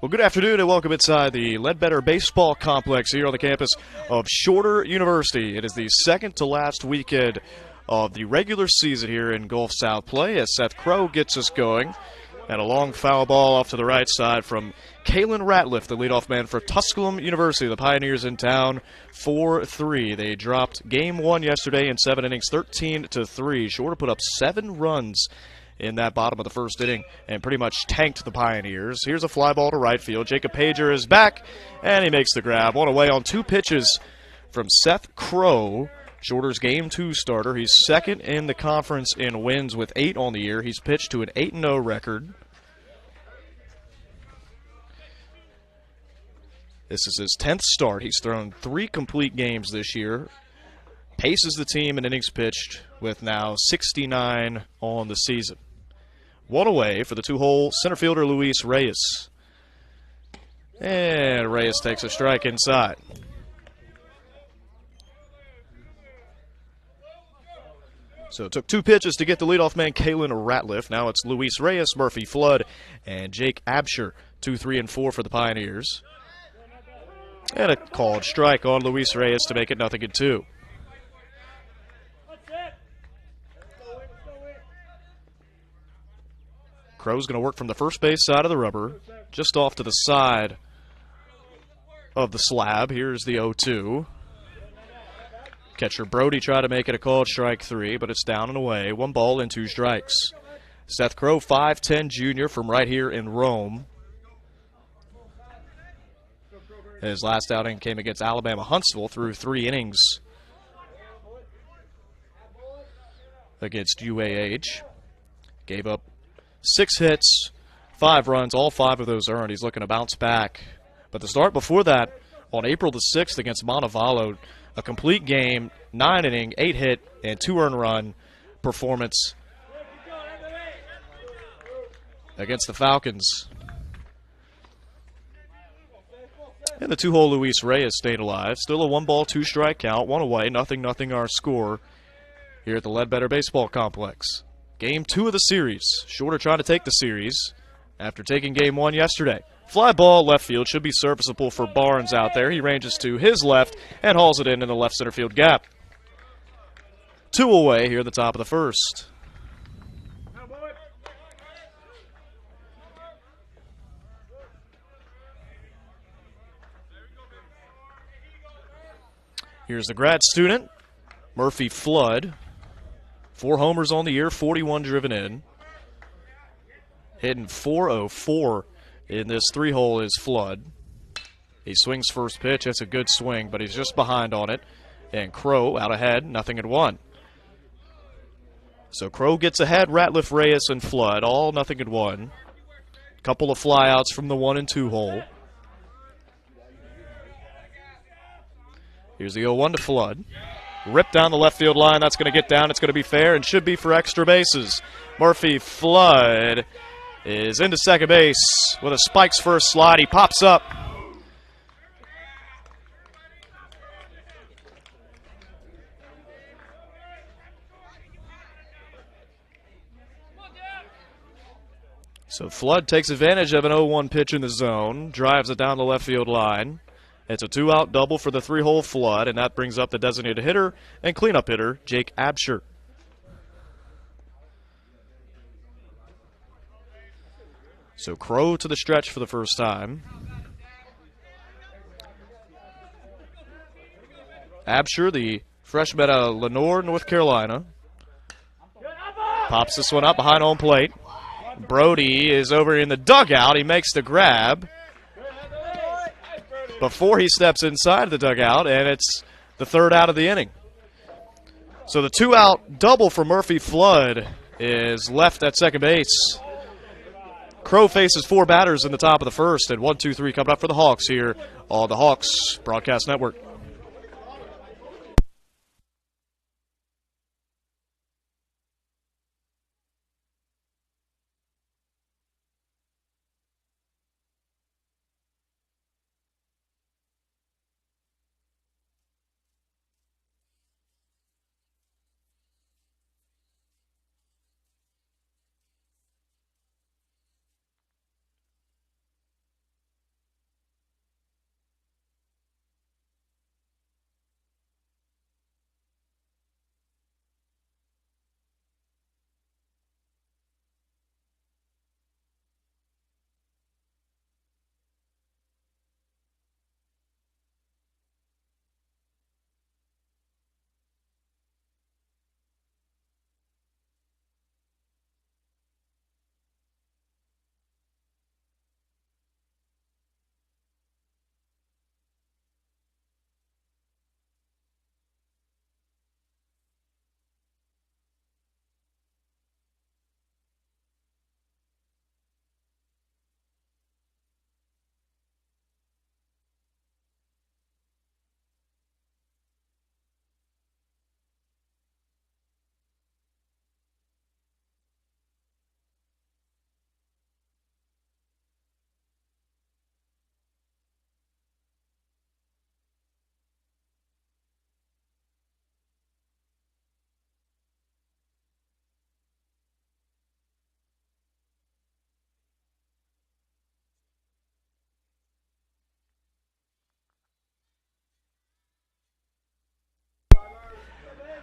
Well, good afternoon and welcome inside the Ledbetter Baseball Complex here on the campus of Shorter University. It is the second to last weekend of the regular season here in Gulf South play as Seth Crow gets us going. And a long foul ball off to the right side from Kalen Ratliff, the leadoff man for Tusculum University. The Pioneers in town 4-3. They dropped game one yesterday in 7 innings, 13-3. Shorter put up 7 runs in that bottom of the first inning and pretty much tanked the Pioneers. Here's a fly ball to right field. Jacob Pager is back, and he makes the grab. One away on 2 pitches from Seth Crow, Shorter's Game 2 starter. He's second in the conference in wins with 8 on the year. He's pitched to an 8-0 record. This is his 10th start. He's thrown 3 complete games this year. Paces the team in innings pitched with now 69 on the season. One away for the 2-hole center fielder Luis Reyes. And Reyes takes a strike inside. So it took 2 pitches to get the leadoff man Kalen Ratliff. Now it's Luis Reyes, Murphy Flood, and Jake Absher. 2, 3, and 4 for the Pioneers. And a called strike on Luis Reyes to make it 0-2. Crow's going to work from the first base side of the rubber, just off to the side of the slab. Here's the 0-2. Catcher Brody tried to make it a called strike 3, but it's down and away. 1 ball and 2 strikes. Seth Crow, 5'10" junior from right here in Rome. His last outing came against Alabama Huntsville through 3 innings against UAH. Gave up 6 hits, 5 runs, all 5 of those earned. He's looking to bounce back. But the start before that, on April the 6th against Montevallo, a complete game, 9-inning, 8-hit, and 2 earned run performance against the Falcons. And the 2-hole Luis Reyes stayed alive. Still a 1-ball, 2-strike count, 1 away, 0-0 our score here at the Ledbetter Baseball Complex. Game 2 of the series. Shorter trying to take the series after taking game 1 yesterday. Fly ball left field should be serviceable for Barnes out there. He ranges to his left and hauls it in the left center field gap. 2 away here at the top of the first. Here's the grad student, Murphy Flood. 4 homers on the year, 41 driven in. Hitting .404 in this 3-hole is Flood. He swings first pitch. That's a good swing, but he's just behind on it. And Crow out ahead, 0-1. So Crow gets ahead, Ratliff, Reyes, and Flood, all 0-1. Couple of flyouts from the 1 and 2 hole. Here's the 0-1 to Flood. Ripped down the left field line. That's going to get down. It's going to be fair and should be for extra bases. Murphy Flood is into second base with a spikes first slide. He pops up. So Flood takes advantage of an 0-1 pitch in the zone, drives it down the left field line. It's a 2-out double for the 3-hole Flood, and that brings up the designated hitter and cleanup hitter, Jake Absher. So Crow to the stretch for the first time. Absher, the freshman out of Lenoir, North Carolina. Pops this one up behind home plate. Brody is over in the dugout. He makes the grab before he steps inside the dugout, and it's the third out of the inning. So the 2-out double for Murphy Flood is left at second base. Crow faces 4 batters in the top of the first, and 1-2-3 coming up for the Hawks here on the Hawks Broadcast Network.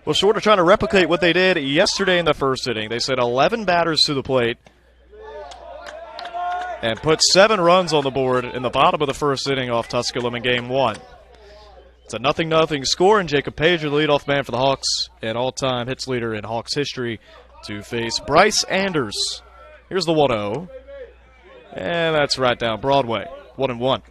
Well, Shorter trying to replicate what they did yesterday in the first inning. They sent 11 batters to the plate and put 7 runs on the board in the bottom of the first inning off Tusculum in Game 1. It's a 0-0 score, and Jacob Pager, the leadoff man for the Hawks, and all-time hits leader in Hawks history, to face Bryce Anders. Here's the 1-0, and that's right down Broadway, 1-1.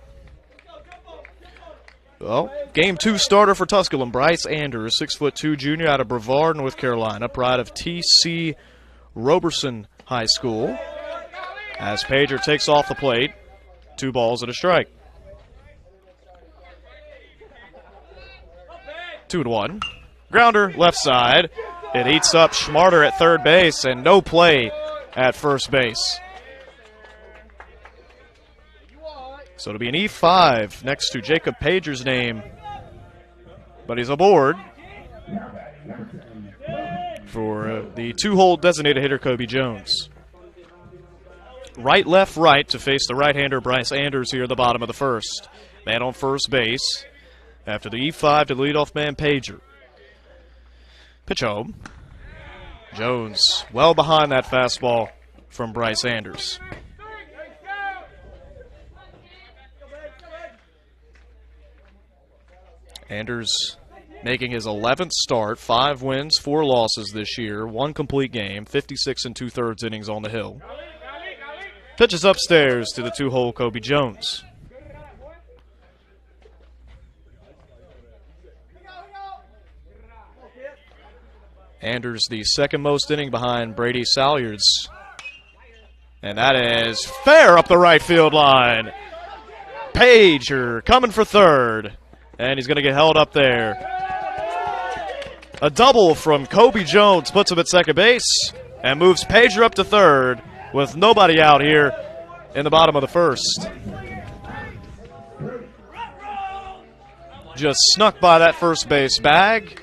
Well, Game 2 starter for Tusculum, Bryce Anders, 6'2" junior out of Brevard, North Carolina, pride of T.C. Roberson High School. As Pager takes off the plate, 2 balls and a strike. 2-1. Grounder, left side. It eats up Schmarter at third base, and no play at first base. So it'll be an E5 next to Jacob Pager's name, but he's aboard for the 2-hole designated hitter Kobe Jones. Right, left, right to face the right-hander Bryce Anders here at the bottom of the first. Man on first base after the E5 to leadoff man Pager. Pitch home. Jones well behind that fastball from Bryce Anders. Anders making his 11th start, 5 wins, 4 losses this year, 1 complete game, 56 2/3 innings on the hill. Pitches upstairs to the 2-hole Kobe Jones. Anders the second most inning behind Brady Salyards. And that is fair up the right field line. Pager coming for third. And he's going to get held up there. A double from Kobe Jones puts him at second base and moves Pager up to third with nobody out here in the bottom of the first. Just snuck by that first base bag.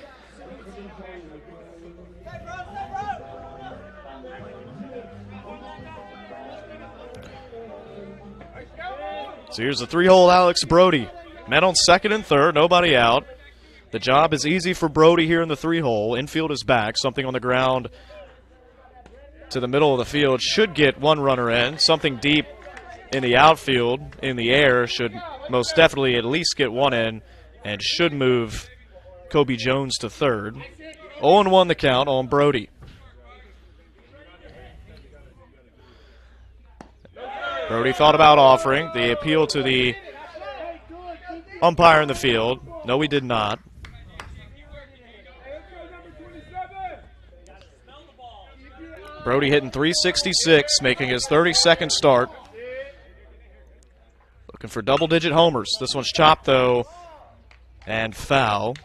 So here's the 3-hole Alex Brody. Men on second and third, nobody out. The job is easy for Brody here in the 3-hole. Infield is back. Something on the ground to the middle of the field should get 1 runner in. Something deep in the outfield, in the air, should most definitely at least get 1 in and should move Kobe Jones to third. 0-1 the count on Brody. Brody thought about offering the appeal to the umpire in the field. No, he did not. Brody hitting .366, making his 32nd start. Looking for double-digit homers. This one's chopped, though, and foul.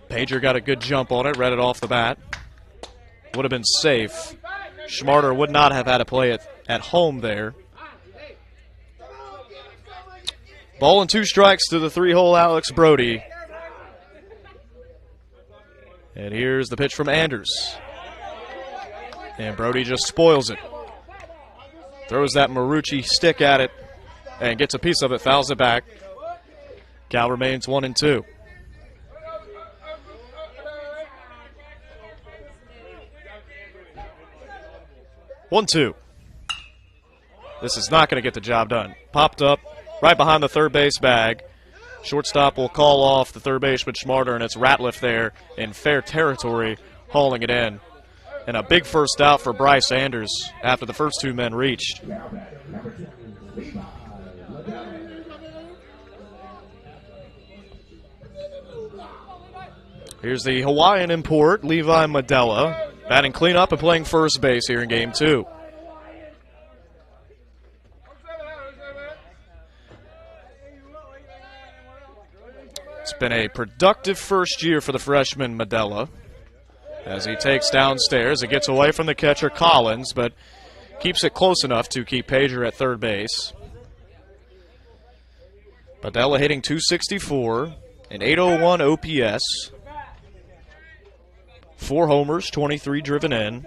Pager got a good jump on it, read it off the bat. Would have been safe. Schmarter would not have had to play it at home there. Ball and 2 strikes to the 3-hole Alex Brody. And here's the pitch from Anders. And Brody just spoils it. Throws that Marucci stick at it and gets a piece of it, fouls it back. Cal remains 1-2. One, two. This is not going to get the job done. Popped up right behind the third base bag. Shortstop will call off the third baseman Schmarter, and it's Ratliff there in fair territory, hauling it in. And a big first out for Bryce Anders after the first 2 men reached. Here's the Hawaiian import, Levi Medella, batting cleanup and playing first base here in Game 2. It's been a productive first year for the freshman Medella. As he takes downstairs, it gets away from the catcher Collins, but keeps it close enough to keep Pager at third base. Medella hitting .264, an .801 OPS, 4 homers, 23 driven in.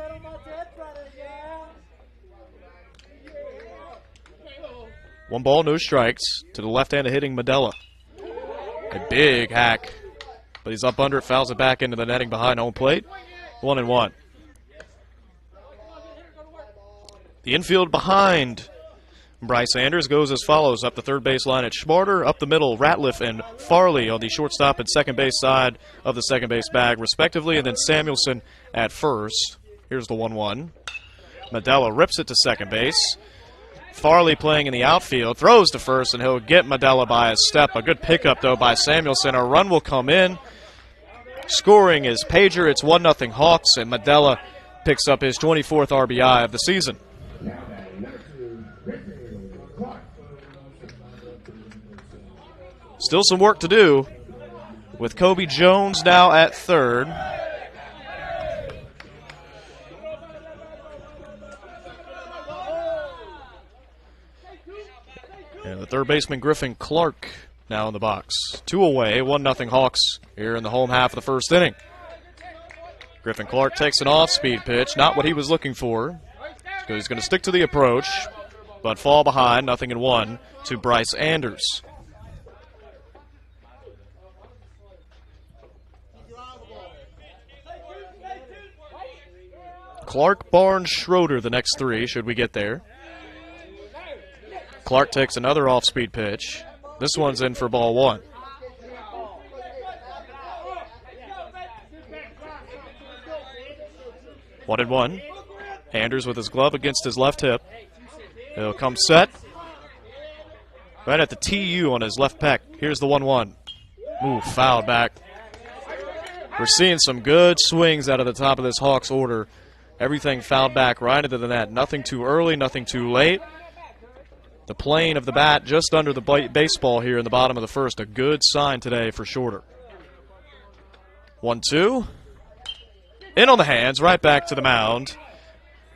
One ball, no strikes to the left-handed hitting Medella. A big hack, but he's up under it, fouls it back into the netting behind home plate. 1-1. The infield behind Bryce Anders goes as follows. Up the third base line at Schmarter, up the middle Ratliff and Farley on the shortstop and second base side of the second base bag respectively, and then Samuelson at first. Here's the 1-1. Medella rips it to second base. Farley playing in the outfield, throws to first, and he'll get Medella by a step. A good pickup, though, by Samuelson. A run will come in. Scoring is Pager. It's 1-0 Hawks, and Medella picks up his 24th RBI of the season. Still some work to do with Kobe Jones now at third. And the third baseman, Griffin Clark, now in the box. 2 away, 1-0 Hawks here in the home half of the first inning. Griffin Clark takes an off-speed pitch, not what he was looking for. So he's going to stick to the approach, but fall behind, 0-1 to Bryce Anders. Clark, Barnes, Schroeder, the next 3, should we get there. Clark takes another off-speed pitch. This one's in for ball 1. One and one. Anders with his glove against his left hip. He'll come set. Right at the TU on his left pec. Here's the 1-1. Ooh, fouled back. We're seeing some good swings out of the top of this Hawks order. Everything fouled back right into the net. Nothing too early, nothing too late. The plane of the bat just under the baseball here in the bottom of the first. A good sign today for Shorter. 1-2. In on the hands, right back to the mound.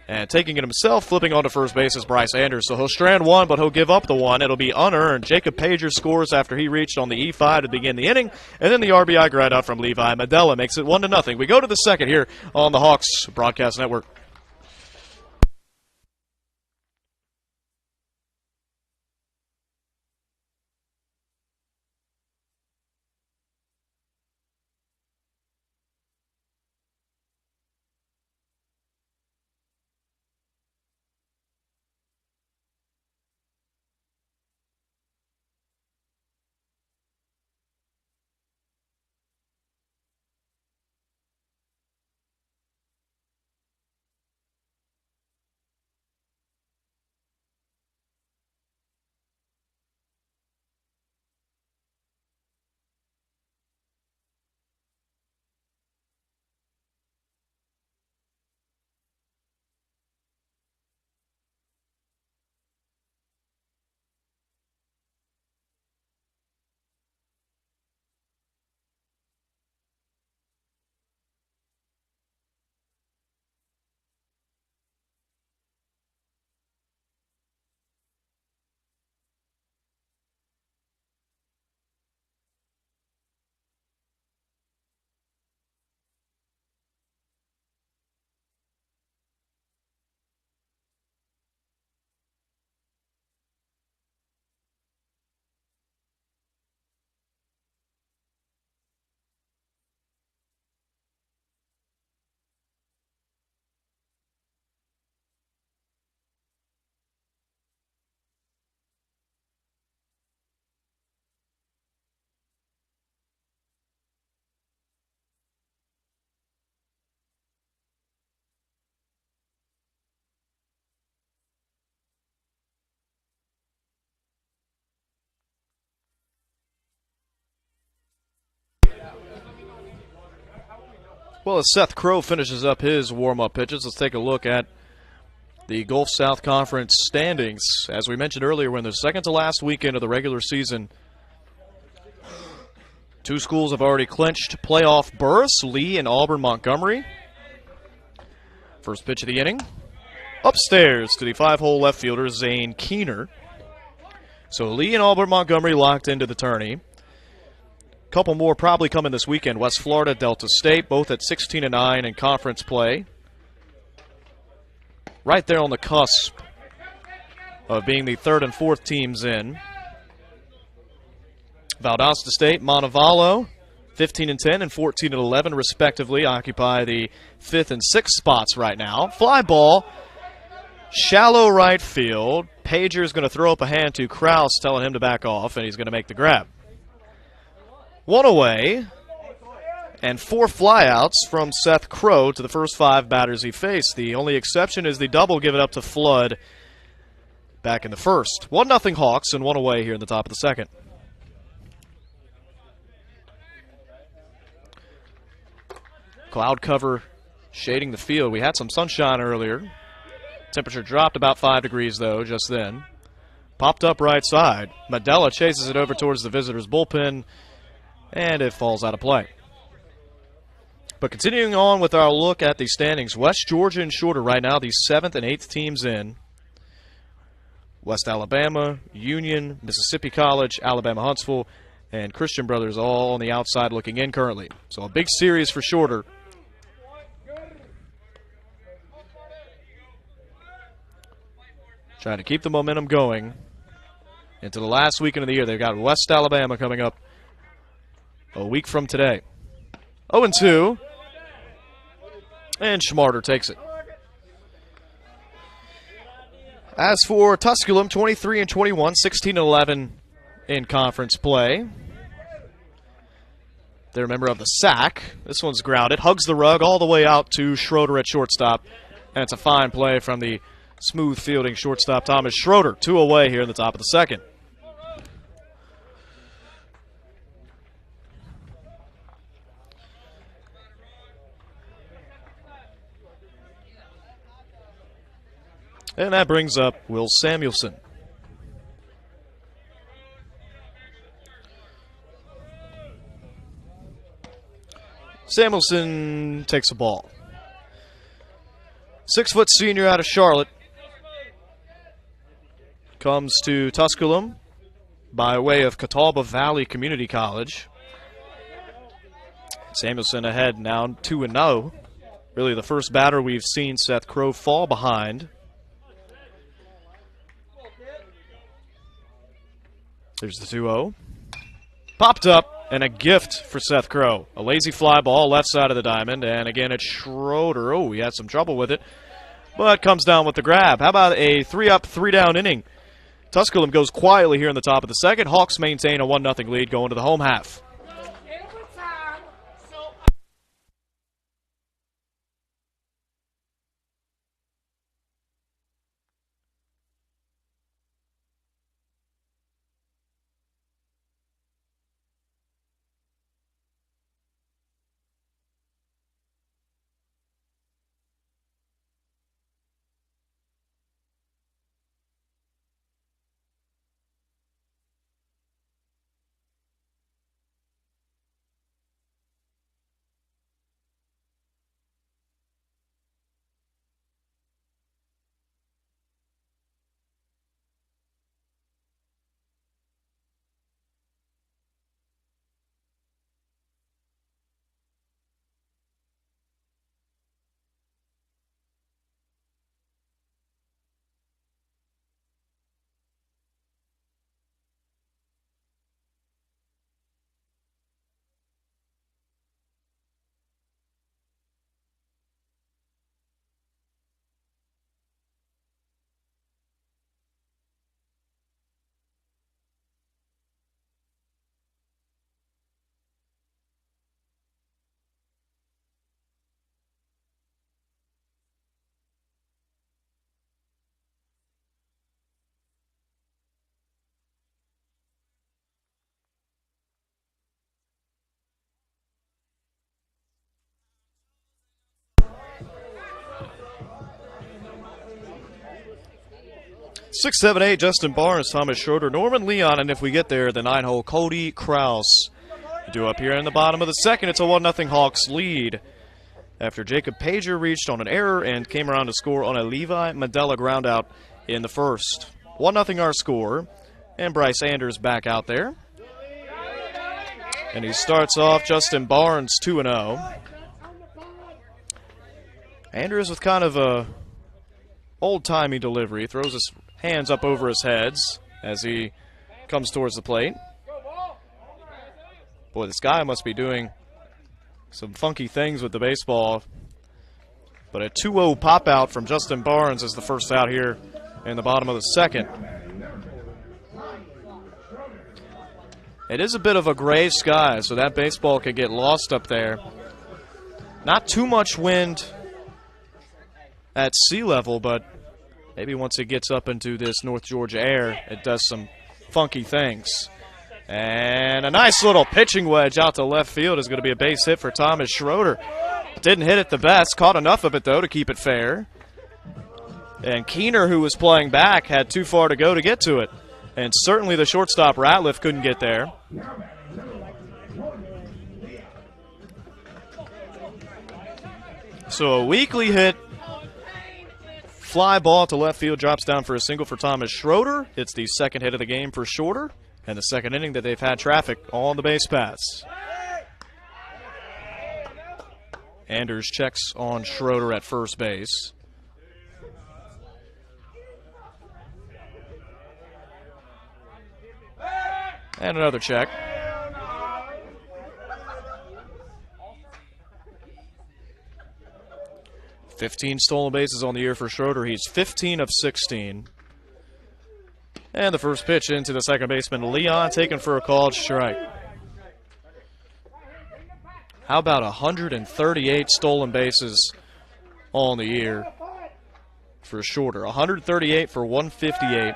And taking it himself, flipping onto first base is Bryce Anders. So he'll strand one, but he'll give up the one. It'll be unearned. Jacob Pager scores after he reached on the E5 to begin the inning. And then the RBI ground out from Levi Medella makes it 1-0. We go to the second here on the Hawks Broadcast Network. Well, as Seth Crow finishes up his warm-up pitches, let's take a look at the Gulf South Conference standings. As we mentioned earlier, we're in the second to last weekend of the regular season. Two schools have already clinched playoff berths, Lee and Auburn-Montgomery. First pitch of the inning. Upstairs to the 5-hole left fielder, Zane Keener. So Lee and Auburn-Montgomery locked into the tourney. Couple more probably coming this weekend. West Florida, Delta State, both at 16-9 in conference play. Right there on the cusp of being the third and fourth teams in. Valdosta State, Montevallo, 15-10 and 14-11 respectively, occupy the fifth and sixth spots right now. Fly ball, shallow right field. Pager's going to throw up a hand to Kraus, telling him to back off, and he's going to make the grab. One away, and 4 flyouts from Seth Crow to the first 5 batters he faced. The only exception is the double given up to Flood back in the first. 1-0 Hawks and 1 away here in the top of the second. Cloud cover shading the field. We had some sunshine earlier. Temperature dropped about 5 degrees, though, just then. Popped up right side. Medella chases it over towards the visitors' bullpen, and it falls out of play. But continuing on with our look at the standings, West Georgia and Shorter right now, the 7th and 8th teams in. West Alabama, Union, Mississippi College, Alabama Huntsville, and Christian Brothers all on the outside looking in currently. So a big series for Shorter. Trying to keep the momentum going into the last weekend of the year. They've got West Alabama coming up a week from today. 0-2. And Schmarter takes it. As for Tusculum, 23-21, 16-11 in conference play. They're a member of the SAC. This one's grounded. Hugs the rug all the way out to Schroeder at shortstop. And it's a fine play from the smooth fielding shortstop Thomas Schroeder. 2 away here in the top of the second. And that brings up Will Samuelson. Samuelson takes a ball. 6-foot senior out of Charlotte. Comes to Tusculum by way of Catawba Valley Community College. Samuelson ahead now 2-0. Really the first batter we've seen Seth Crow fall behind. There's the 2-0. Popped up, and a gift for Seth Crow. A lazy fly ball left side of the diamond, and again it's Schroeder. Oh, he had some trouble with it, but comes down with the grab. How about a 3-up, 3-down inning? Tusculum goes quietly here in the top of the second. Hawks maintain a 1-0 lead going to the home half. 6, 7, 8, Justin Barnes, Thomas Schroeder, Norman Leon, and if we get there, the 9-hole Cody Kraus. Due up here in the bottom of the second, it's a 1-0 Hawks lead after Jacob Pager reached on an error and came around to score on a Levi Mandela groundout in the first. 1-0 our score, and Bryce Anders back out there. And he starts off Justin Barnes 2-0. Anders with kind of a old-timey delivery, throws his hands up over his heads as he comes towards the plate. Boy, this guy must be doing some funky things with the baseball. But a 2-0 pop-out from Justin Barnes is the first out here in the bottom of the second. It is a bit of a gray sky, so that baseball could get lost up there. Not too much wind at sea level, but maybe once it gets up into this North Georgia air, it does some funky things. And a nice little pitching wedge out to left field is going to be a base hit for Thomas Schroeder. Didn't hit it the best, caught enough of it, though, to keep it fair. And Keener, who was playing back, had too far to go to get to it. And certainly the shortstop, Ratliff, couldn't get there. So a weakly hit fly ball to left field drops down for a single for Thomas Schroeder. It's the second hit of the game for Schroeder, and the second inning that they've had traffic on the base paths. Anders checks on Schroeder at first base. And another check. "15 stolen bases on the year for Schroeder. He's 15 of 16. And the first pitch into the second baseman, Leon, taken for a called strike. How about 138 stolen bases on the year for Schroeder? 138 for 158.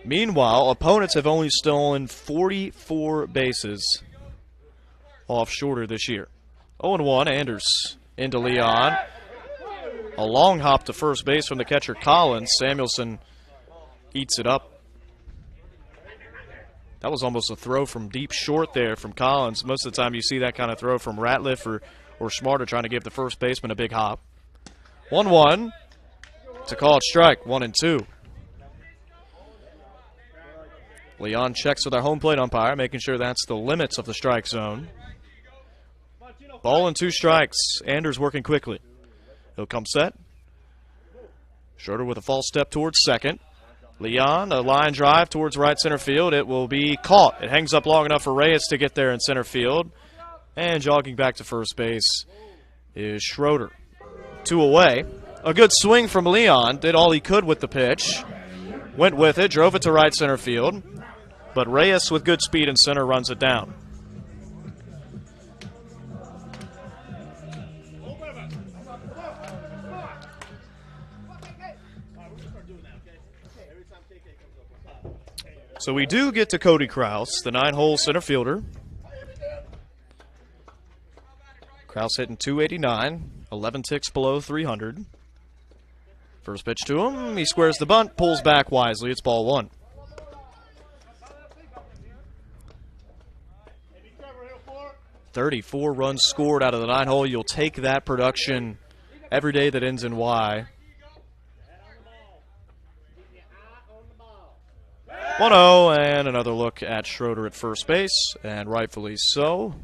Meanwhile, opponents have only stolen 44 bases off Schroeder this year. 0-1, Anders into Leon. A long hop to first base from the catcher Collins. Samuelson eats it up. That was almost a throw from deep short there from Collins. Most of the time you see that kind of throw from Ratliff or Smarter trying to give the first baseman a big hop. 1-1 to call it strike, 1-2. Leon checks with our home plate umpire, making sure that's the limits of the strike zone. Ball and 2 strikes. Anders working quickly. He'll come set. Schroeder with a false step towards second. Leon, a line drive towards right center field. It will be caught. It hangs up long enough for Reyes to get there in center field. And jogging back to first base is Schroeder. 2 away. A good swing from Leon. Did all he could with the pitch. Went with it, drove it to right center field. But Reyes, with good speed in center, runs it down. So we do get to Cody Kraus, the 9-hole center fielder. Kraus hitting .289, 11 ticks below 300. First pitch to him. He squares the bunt, pulls back wisely. It's ball 1. "34 runs scored out of the 9-hole. You'll take that production every day that ends in Y. 1-0, and another look at Schroeder at first base, and rightfully so.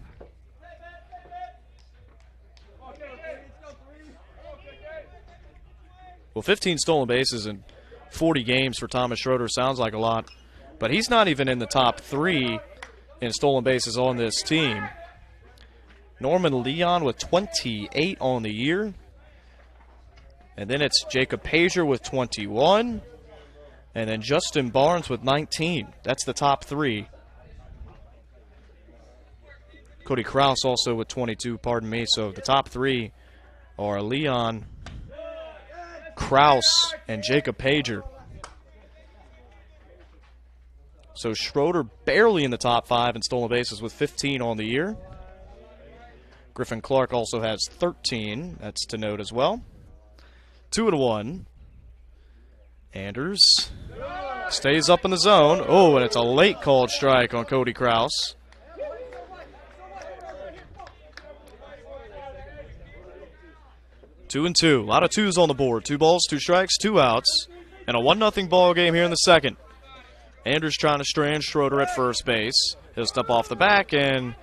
Well, 15 stolen bases in 40 games for Thomas Schroeder sounds like a lot, but he's not even in the top 3 in stolen bases on this team. Norman Leon with 28 on the year. And then it's Jacob Pager with 21. And then Justin Barnes with 19. That's the top 3. Cody Kraus also with 22, pardon me. So the top 3 are Leon, Kraus, and Jacob Pager. So Schroeder barely in the top 5 in stolen bases with 15 on the year. Griffin Clark also has 13. That's to note as well. 2-1. Anders stays up in the zone. Oh, and it's a late called strike on Cody Kraus. Two and two. A lot of twos on the board. 2 balls, 2 strikes, 2 outs. And a 1-0 ball game here in the second. Anders trying to strand Schroeder at first base. He'll step off the back and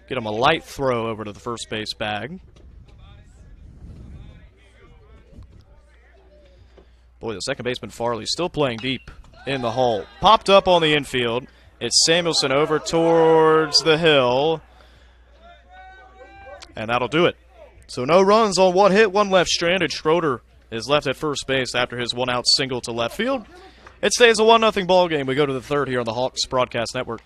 get him a light throw over to the first base bag. Boy, the second baseman Farley still playing deep in the hole. Popped up on the infield. It's Samuelson over towards the hill. And that'll do it. So no runs on 1 hit, 1 left stranded. Schroeder is left at first base after his 1-out single to left field. It stays a 1-0 ball game. We go to the third here on the Hawks Broadcast Network.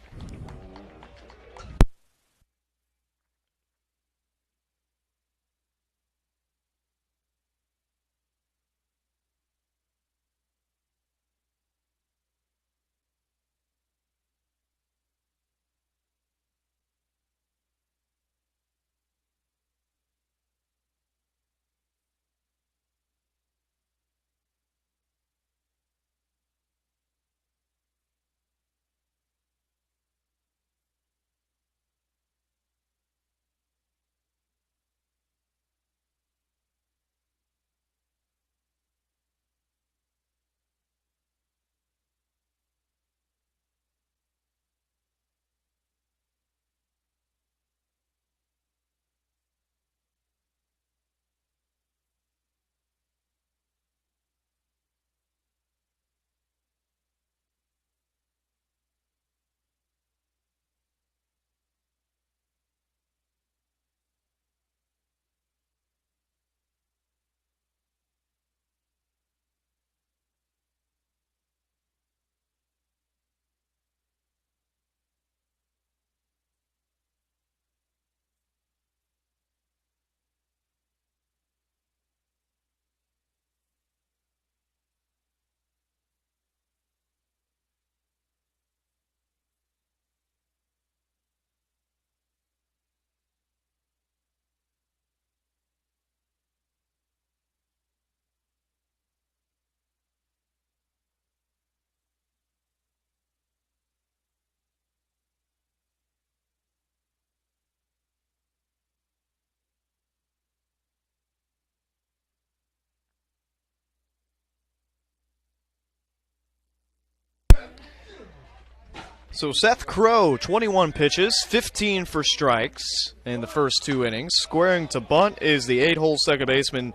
So Seth Crow, 21 pitches, 15 for strikes in the first 2 innings. Squaring to bunt is the 8-hole second baseman,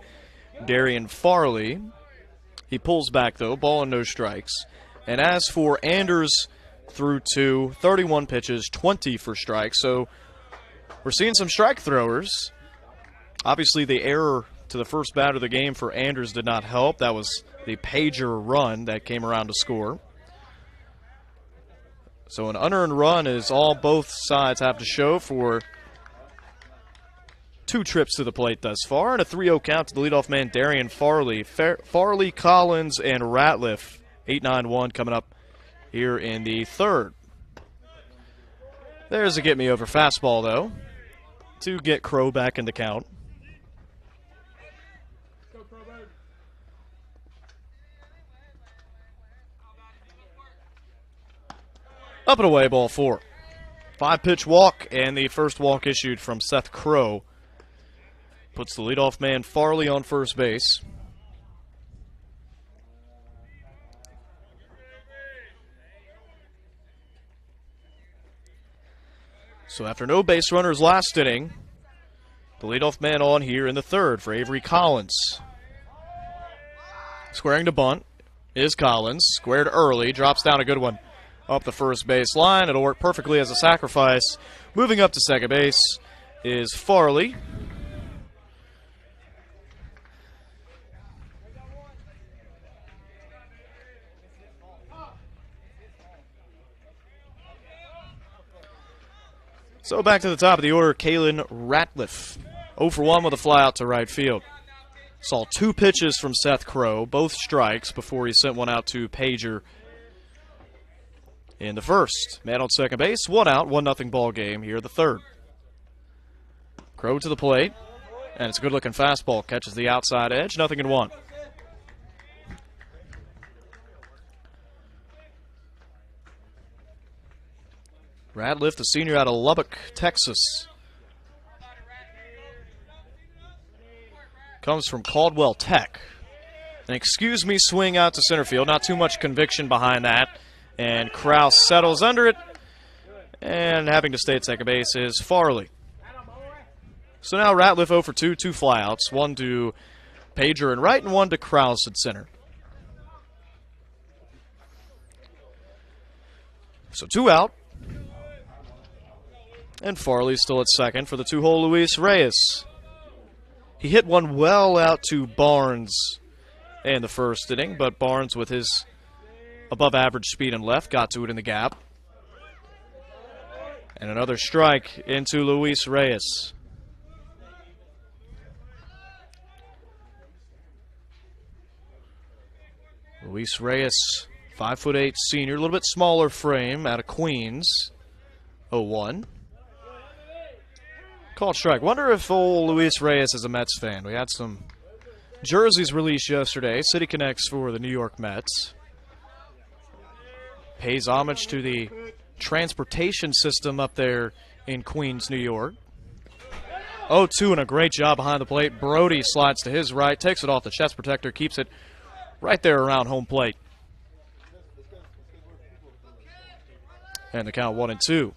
Darian Farley. He pulls back, though, ball and no strikes. And as for Anders through 2, 31 pitches, 20 for strikes. So we're seeing some strike throwers. Obviously, the error to the first batter of the game for Anders did not help. That was the pager run that came around to score. So an unearned run is all both sides have to show for 2 trips to the plate thus far. And a 3-0 count to the leadoff man, Darian Farley. Farley, Collins, and Ratliff. 8-9-1 coming up here in the third. There's a get-me-over fastball, though, to get Crow back in the count. Up and away, ball 4. 5-pitch walk, and the first walk issued from Seth Crow puts the leadoff man Farley on first base. So after no base runners last inning, the leadoff man on here in the third for Avery Collins. Squaring to bunt is Collins. Squared early, drops down a good one up the first base line. It'll work perfectly as a sacrifice. Moving up to second base is Farley. So back to the top of the order, Kalen Ratliff. 0 for 1 with a flyout to right field. Saw 2 pitches from Seth Crow, both strikes, before he sent one out to Pager in the first. Man on second base, 1 out, 1-0 ball game here, the third. Crow to the plate. And it's a good-looking fastball. Catches the outside edge. 0-1. Radliff, the senior out of Lubbock, Texas. Comes from Caldwell Tech. An excuse me swing out to center field. Not too much conviction behind that. And Kraus settles under it. And having to stay at second base is Farley. So now Ratliff 0 for 2, 2 flyouts. One to Pager in right and one to Kraus at center. So 2 out. And Farley still at second for the 2-hole Luis Reyes. He hit one well out to Barnes in the first inning, but Barnes with his above-average speed and left got to it in the gap. And another strike into Luis Reyes. Luis Reyes, 5'8" senior, a little bit smaller frame out of Queens. 0-1. Called strike. Wonder if old Luis Reyes is a Mets fan. We had some jerseys released yesterday. City Connects for the New York Mets. Pays homage to the transportation system up there in Queens, New York. 0-2 and a great job behind the plate. Brody slides to his right, takes it off the chest protector, keeps it right there around home plate. And the count 1-2.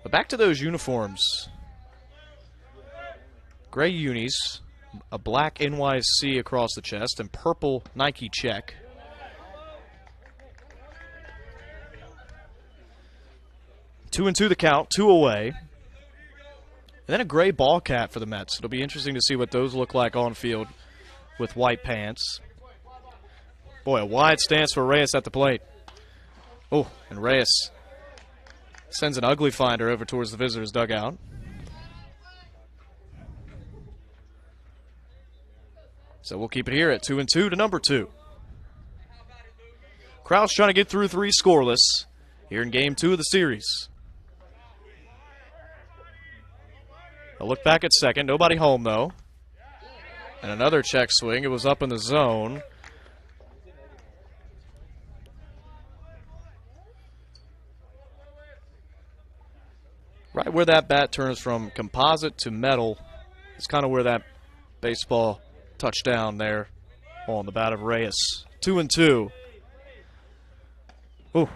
But back to those uniforms. Gray unis, a black NYC across the chest, and purple Nike check. Two and two the count, 2 away. And then a gray ball cap for the Mets. It'll be interesting to see what those look like on field with white pants. Boy, a wide stance for Reyes at the plate. Oh, and Reyes sends an ugly finder over towards the visitors' dugout. So we'll keep it here at 2-2 to number 2. Kraus trying to get through 3 scoreless here in game 2 of the series. A look back at second. Nobody home, though. And another check swing. It was up in the zone. Right where that bat turns from composite to metal is kind of where that baseball touchdown there on the bat of Reyes. 2-2. Ooh.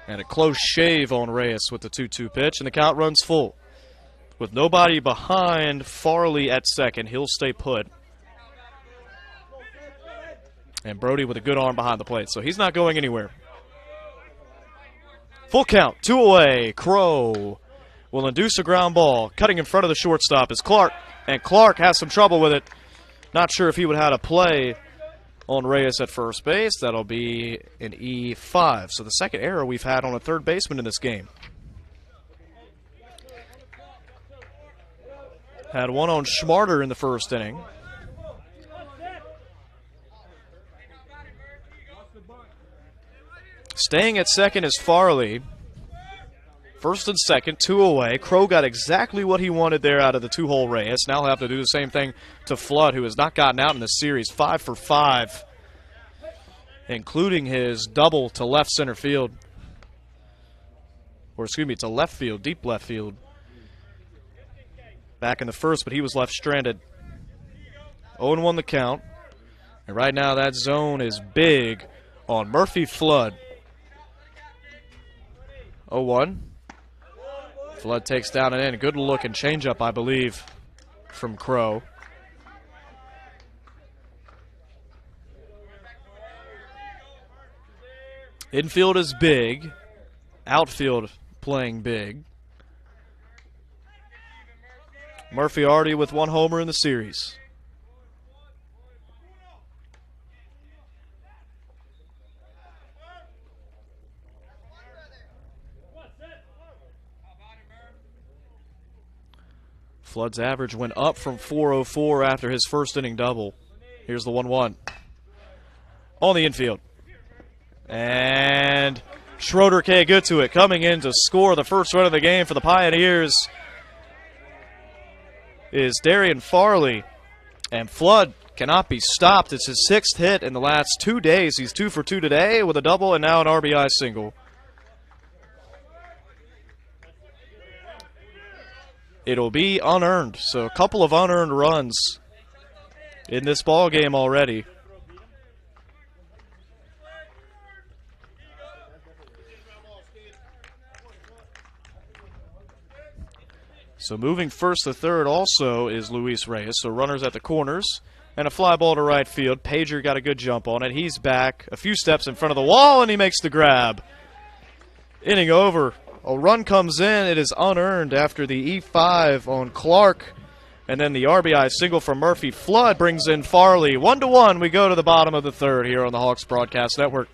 And a close shave on Reyes with the 2-2 pitch, and the count runs full. With nobody behind Farley at second, he'll stay put. And Brody with a good arm behind the plate, so he's not going anywhere. Full count, 2 away. Crow will induce a ground ball. Cutting in front of the shortstop is Clark, and Clark has some trouble with it. Not sure if he would have had a play on Reyes at first base. That'll be an E5. So the second error we've had on a third baseman in this game. Had one on Schmarter in the first inning. Staying at second is Farley. First and second, 2 away. Crow got exactly what he wanted there out of the 2-hole Reyes. Now he'll have to do the same thing to Flood, who has not gotten out in this series. 5 for 5, including his double to left center field. Or, excuse me, to left field, deep left field. Back in the first, but he was left stranded. 0-1 the count. And right now that zone is big on Murphy Flood. 0-1. Flood takes down and in. Good look and changeup, I believe, from Crow. Infield is big. Outfield playing big. Murphy already with 1 homer in the series. Flood's average went up from 404 after his first inning double. Here's the 1-1. On the infield. And Schroeder can't get to it. Coming in to score the first run of the game for the Pioneers is Darian Farley. And Flood cannot be stopped. It's his 6th hit in the last 2 days. He's 2 for 2 today with a double and now an RBI single. It'll be unearned, so a couple of unearned runs in this ball game already. So moving first to third also is Luis Reyes. So runners at the corners and a fly ball to right field. Pager got a good jump on it. He's back a few steps in front of the wall, and he makes the grab. Inning over. A run comes in. It is unearned after the E5 on Clark. And then the RBI single from Murphy. Flood brings in Farley. 1-1. We go to the bottom of the third here on the Hawks Broadcast Network.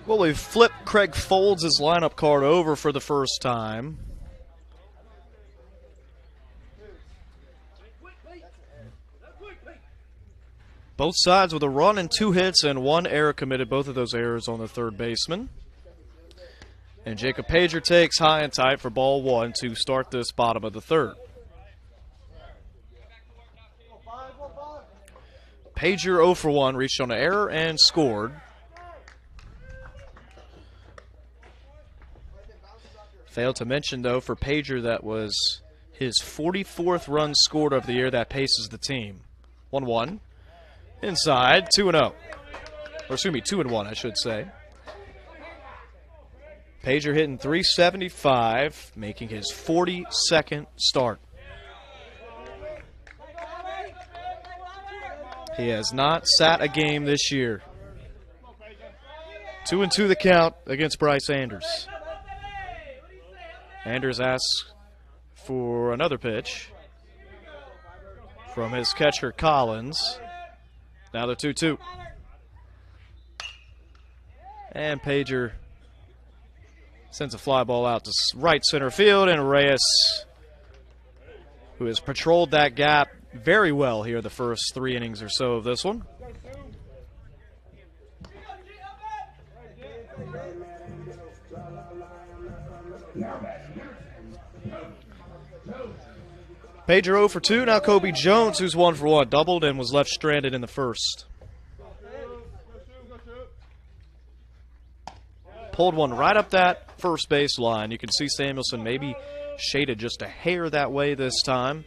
Well, we've flipped Craig Folds' lineup card over for the first time. Both sides with a run and 2 hits and 1 error committed. Both of those errors on the third baseman. And Jacob Pager takes high and tight for ball 1 to start this bottom of the third. Pager 0 for 1, reached on an error and scored. Failed to mention, though, for Pager, that was his 44th run scored of the year. That paces the team. 1-1. Inside, 2-0. Or excuse me, 2-1, I should say. Pager hitting .375, making his 42nd start. He has not sat a game this year. 2-2 the count against Bryce Anders. Anders asks for another pitch from his catcher, Collins. Now they're 2-2. And Pager sends a fly ball out to right center field, and Reyes, who has patrolled that gap very well here the first 3 innings or so of this one. Pager 0 for 2. Now Kobe Jones, who's 1 for 1, doubled and was left stranded in the first. Pulled one right up that first base line. You can see Samuelson maybe shaded just a hair that way this time.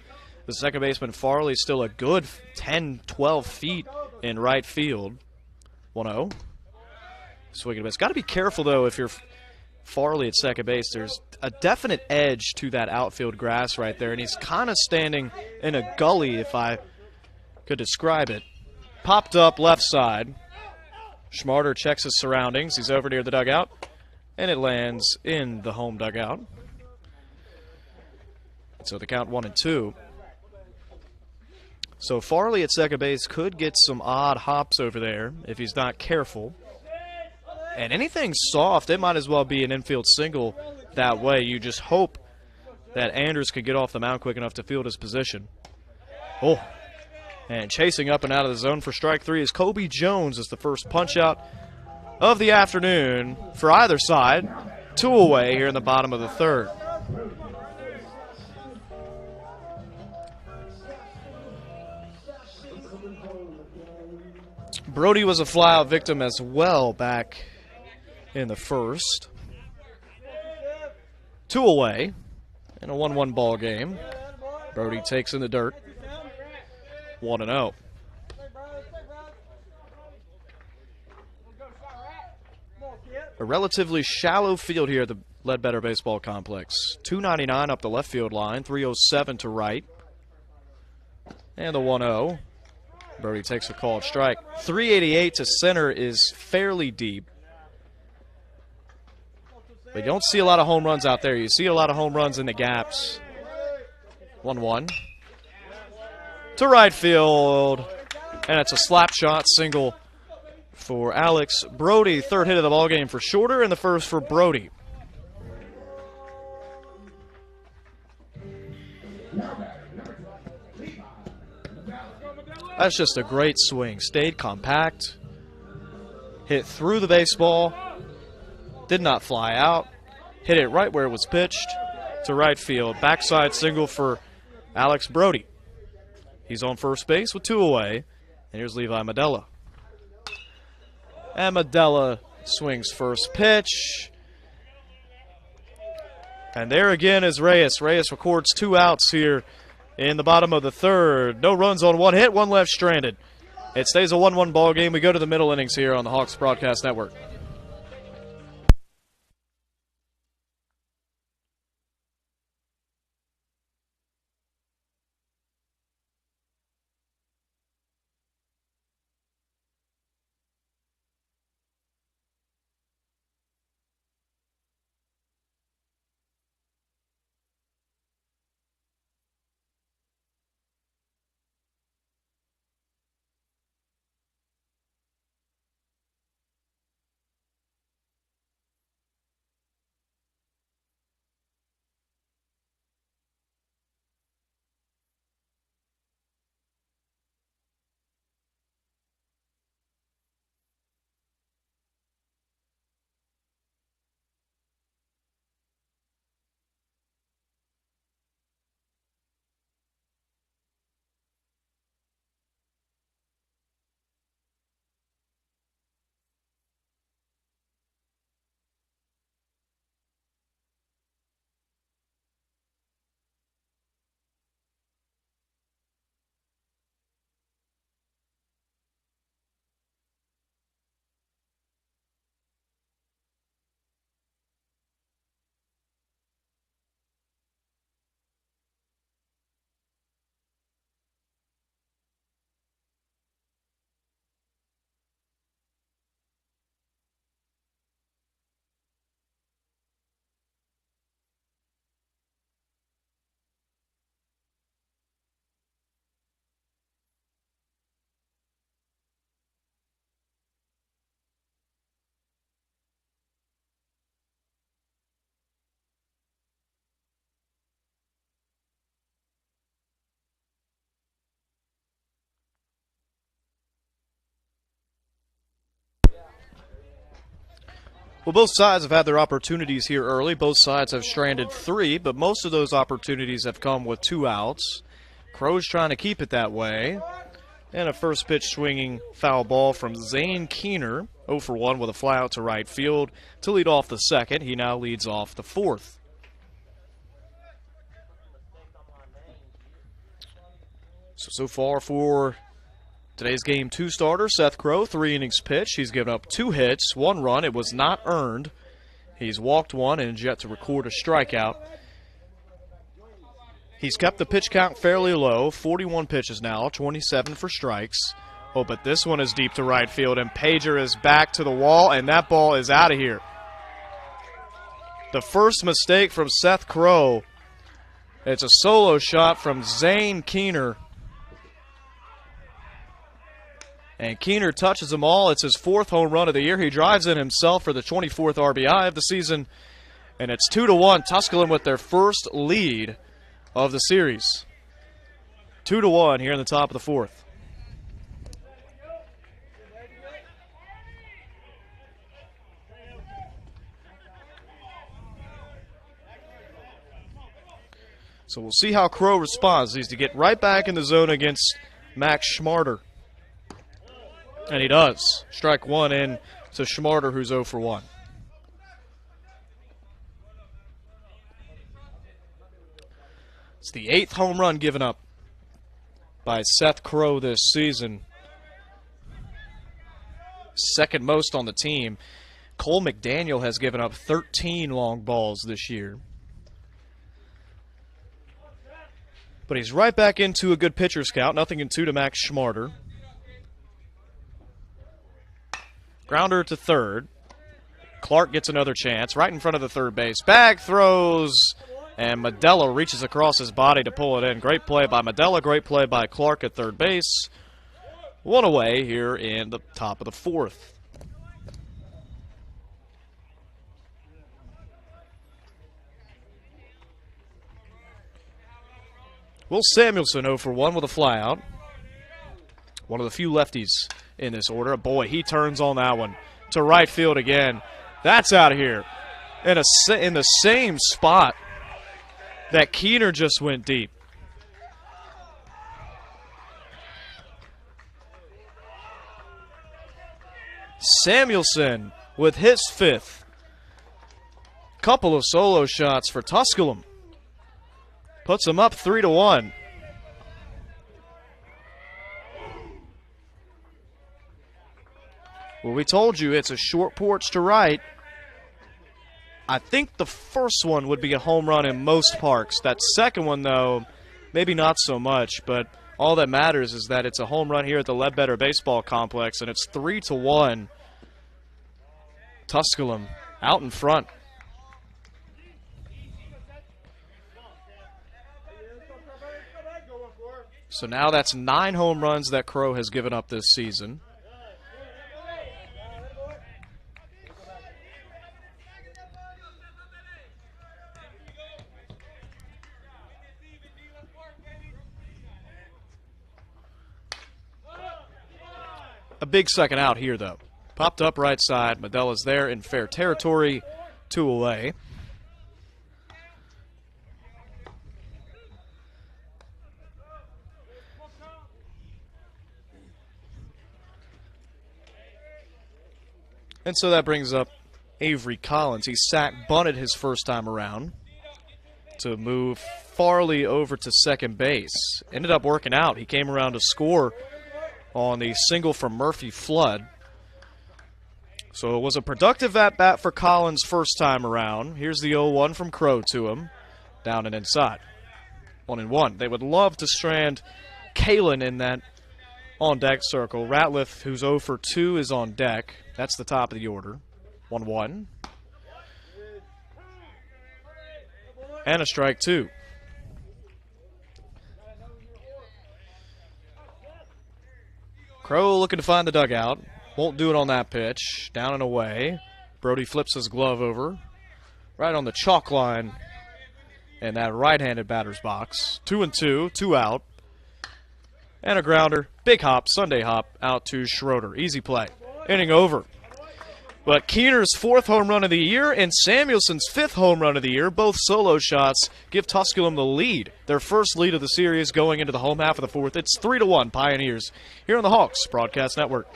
The second baseman Farley still a good 10, 12 feet in right field. 1-0. Swing and miss. Got to be careful, though, if you're Farley at second base. There's a definite edge to that outfield grass right there, and he's kind of standing in a gully, if I could describe it. Popped up left side. Schmarter checks his surroundings. He's over near the dugout, and it lands in the home dugout. So the count 1-2. So Farley at second base could get some odd hops over there if he's not careful. And anything soft, it might as well be an infield single that way. You just hope that Anders could get off the mound quick enough to field his position. Oh, And chasing up and out of the zone for strike three is Kobe Jones as the first punch out of the afternoon for either side. 2 away here in the bottom of the third. Brody was a flyout victim as well back in the first. 2 away in a 1-1 ball game. Brody takes in the dirt. 1-0. A relatively shallow field here at the Ledbetter Baseball Complex. 299 up the left field line, 307 to right. And the 1-0. Brody takes a called strike. 388 to center is fairly deep. But you don't see a lot of home runs out there. You see a lot of home runs in the gaps. 1-1. To right field. And it's a slap shot single for Alex Brody. Third hit of the ballgame for Shorter and the first for Brody. That's just a great swing. Stayed compact. Hit through the baseball. Did not fly out. Hit it right where it was pitched to right field. Backside single for Alex Brody. He's on first base with 2 away. And here's Levi Medella. And Medella swings first pitch. And there again is Reyes. Reyes records 2 outs here in the bottom of the third. No runs on 1 hit, 1 left stranded. It stays a 1-1 ball game. We go to the middle innings here on the Hawks Broadcast Network. Well, both sides have had their opportunities here early. Both sides have stranded 3, but most of those opportunities have come with 2 outs. Crow's trying to keep it that way. And a first pitch swinging foul ball from Zane Keener. 0 for 1 with a fly out to right field to lead off the second. He now leads off the fourth. So far for today's Game 2 starter, Seth Crow, 3 innings pitched. He's given up 2 hits, 1 run. It was not earned. He's walked 1 and is yet to record a strikeout. He's kept the pitch count fairly low, 41 pitches now, 27 for strikes. Oh, but this one is deep to right field, and Pager is back to the wall, and that ball is out of here. The first mistake from Seth Crow. It's a solo shot from Zane Keener. And Keener touches them all. It's his 4th home run of the year. He drives in himself for the 24th RBI of the season. And it's 2-1. Tusculum with their first lead of the series. 2-1 here in the top of the 4th. So we'll see how Crow responds. He needs to get right back in the zone against Max Schmarter. And he does. Strike one in to Schmarter, who's 0 for 1. It's the 8th home run given up by Seth Crow this season. Second most on the team. Cole McDaniel has given up 13 long balls this year. But he's right back into a good pitcher's count. 0-2 to Max Schmarter. Grounder to third. Clark gets another chance right in front of the third base. Bag throws, and Medella reaches across his body to pull it in. Great play by Medella. Great play by Clark at third base. One away here in the top of the 4th. Will Samuelson 0 for 1 with a flyout. One of the few lefties in this order. Boy, he turns on that one to right field again. That's out of here. In the same spot that Keener just went deep. Samuelson with his 5th. Couple of solo shots for Tusculum. Puts him up 3-1. Well, we told you it's a short porch to right. I think the first one would be a home run in most parks. That second one, though, maybe not so much. But all that matters is that it's a home run here at the Ledbetter Baseball Complex, and it's 3-1. Tusculum out in front. So now that's 9 home runs that Crow has given up this season. A big second out here, though. Popped up right side. Medella's there in fair territory. 2 away. And so that brings up Avery Collins. He bunted his first time around to move Farley over to second base. Ended up working out. He came around to score on the single from Murphy Flood. So it was a productive at-bat for Collins first time around. Here's the 0-1 from Crow to him. Down and inside. 1-1. They would love to strand Kalen in that on-deck circle. Ratliff, who's 0 for 2, is on deck. That's the top of the order. 1-1. And a strike 2. Crow looking to find the dugout. Won't do it on that pitch. Down and away. Brody flips his glove over. Right on the chalk line in that right-handed batter's box. 2-2. 2 out. And a grounder. Big hop. Sunday hop out to Schroeder. Easy play. Inning over. But Keener's 4th home run of the year and Samuelson's 5th home run of the year, both solo shots, give Tusculum the lead. Their first lead of the series going into the home half of the 4th. It's 3-1 Pioneers here on the Hawks Broadcast Network.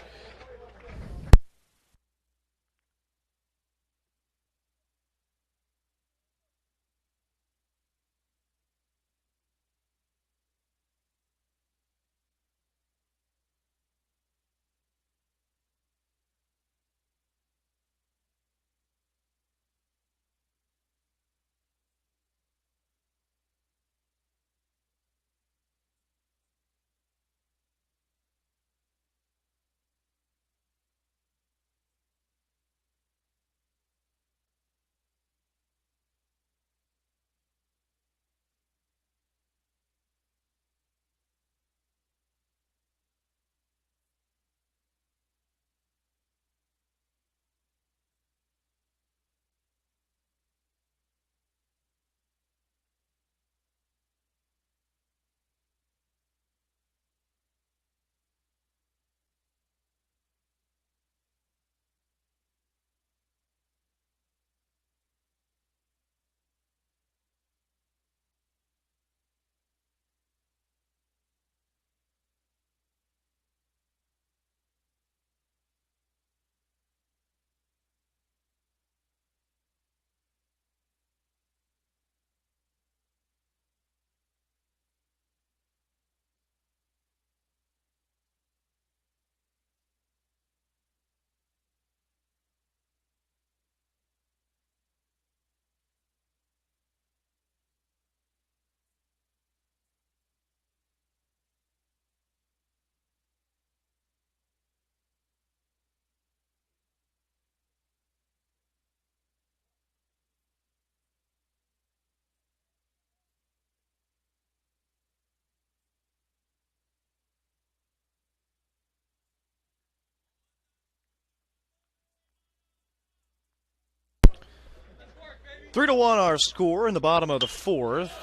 3-1 our score in the bottom of the fourth.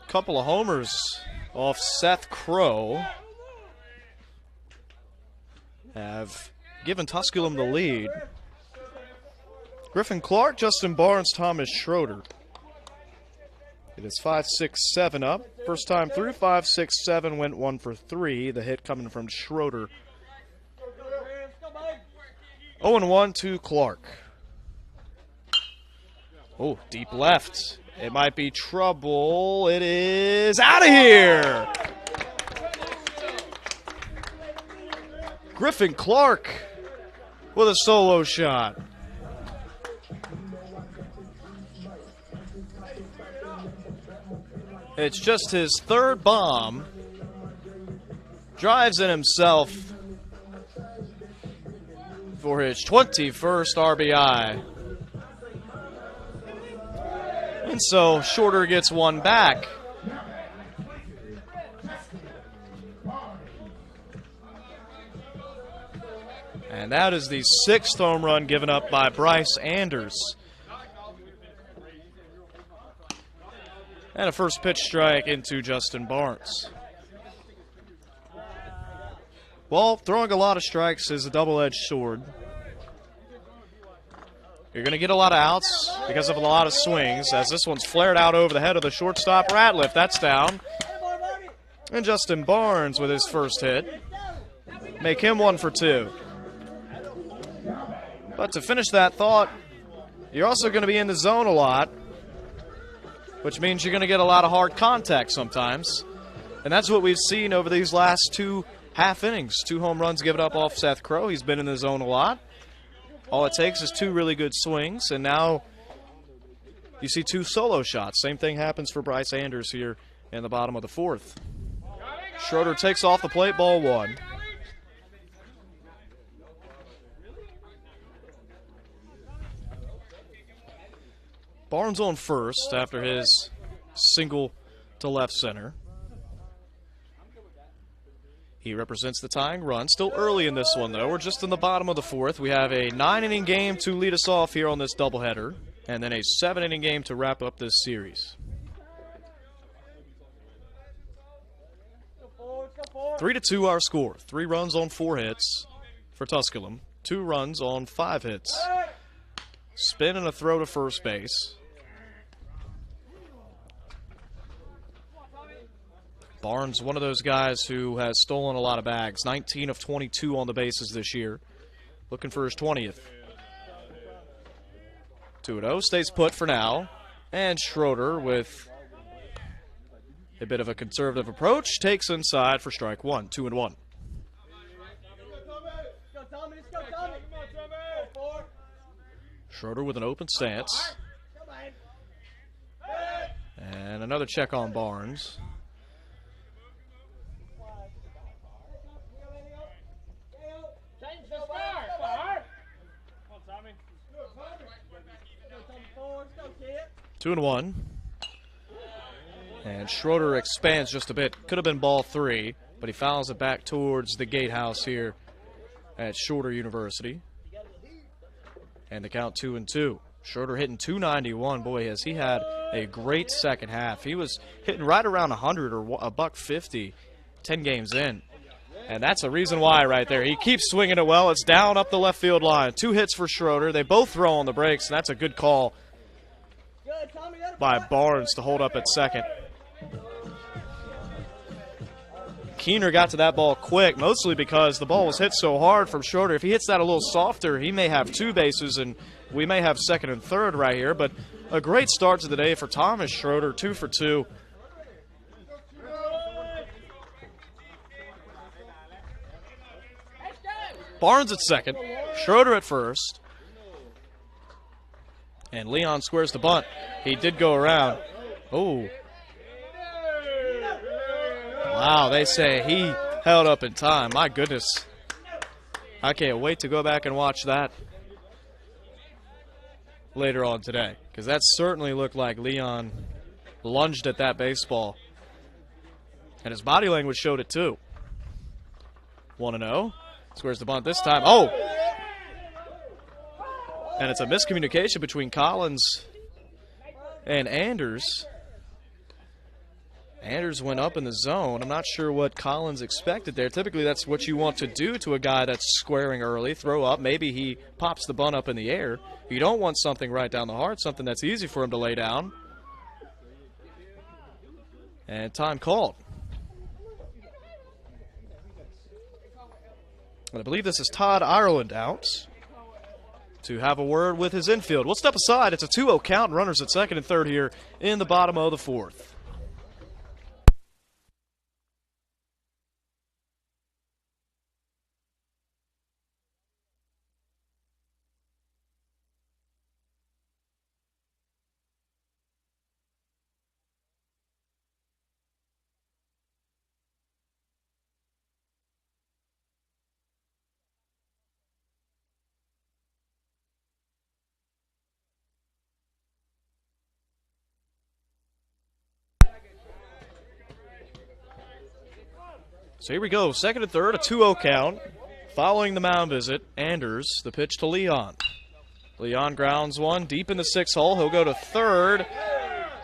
Couple of homers off Seth Crow have given Tusculum the lead. Griffin Clark, Justin Barnes, Thomas Schroeder. It is 5-6-7 up. First time through, 5-6-7, went 1 for 3. The hit coming from Schroeder. 0-1 to Clark. Oh, deep left. It might be trouble. It is out of here. Griffin Clark with a solo shot. It's just his third bomb. Drives in himself for his 21st RBI. And so Schroeder gets one back. And that is the 6th home run given up by Bryce Anders. And a first pitch strike into Justin Barnes. Well, throwing a lot of strikes is a double-edged sword. You're going to get a lot of outs because of a lot of swings, as this one's flared out over the head of the shortstop Ratliff. That's down. And Justin Barnes with his first hit. Make him 1 for 2. But to finish that thought, you're also going to be in the zone a lot, which means you're going to get a lot of hard contact sometimes. And that's what we've seen over these last 2 half innings. 2 home runs given up off Seth Crow. He's been in the zone a lot. All it takes is 2 really good swings, and now you see 2 solo shots. Same thing happens for Bryce Anders here in the bottom of the 4th. Schroeder takes off the plate, ball 1. Barnes on first after his single to left center. He represents the tying run. Still early in this one, though. We're just in the bottom of the 4th. We have a 9-inning game to lead us off here on this doubleheader, and then a 7-inning game to wrap up this series. 3-2 our score. 3 runs on 4 hits for Tusculum. 2 runs on 5 hits. Spin and a throw to first base. Barnes, one of those guys who has stolen a lot of bags. 19 of 22 on the bases this year. Looking for his 20th. 2-0, stays put for now. And Schroeder, with a bit of a conservative approach, takes inside for strike 1. 2-1. Schroeder with an open stance. And another check on Barnes. Two and 1. And Schroeder expands just a bit. Could have been ball 3, but he fouls it back towards the gatehouse here at Shorter University. And the count 2-2. Schroeder hitting .291. Boy, has he had a great second half. He was hitting right around 100 or $150 10 games in. And that's a reason why right there. He keeps swinging it well. It's down up the left field line. 2 hits for Schroeder. They both throw on the brakes, and that's a good call by Barnes to hold up at second. Keener got to that ball quick, mostly because the ball was hit so hard from Schroeder. If he hits that a little softer, he may have 2 bases, and we may have second and third right here. But a great start to the day for Thomas Schroeder, 2 for 2. Barnes at second, Schroeder at first. And Leon squares the bunt. He did go around. Oh. Wow, they say he held up in time. My goodness. I can't wait to go back and watch that later on today, because that certainly looked like Leon lunged at that baseball. And his body language showed it too. 1-0. Squares the bunt this time. Oh! And it's a miscommunication between Collins And Anders went up in the zone. I'm not sure what Collins expected there. Typically, that's what you want to do to a guy that's squaring early, throw up. Maybe he pops the bunt up in the air. You don't want something right down the heart, something that's easy for him to lay down. And time called. And I believe this is Todd Ireland out to have a word with his infield. We'll step aside. It's a 2-0 count, and runners at second and third here in the bottom of the fourth. So here we go, second and third, a 2-0 count. Following the mound visit, Anders, the pitch to Leon. Leon grounds one deep in the 6 hole. He'll go to third.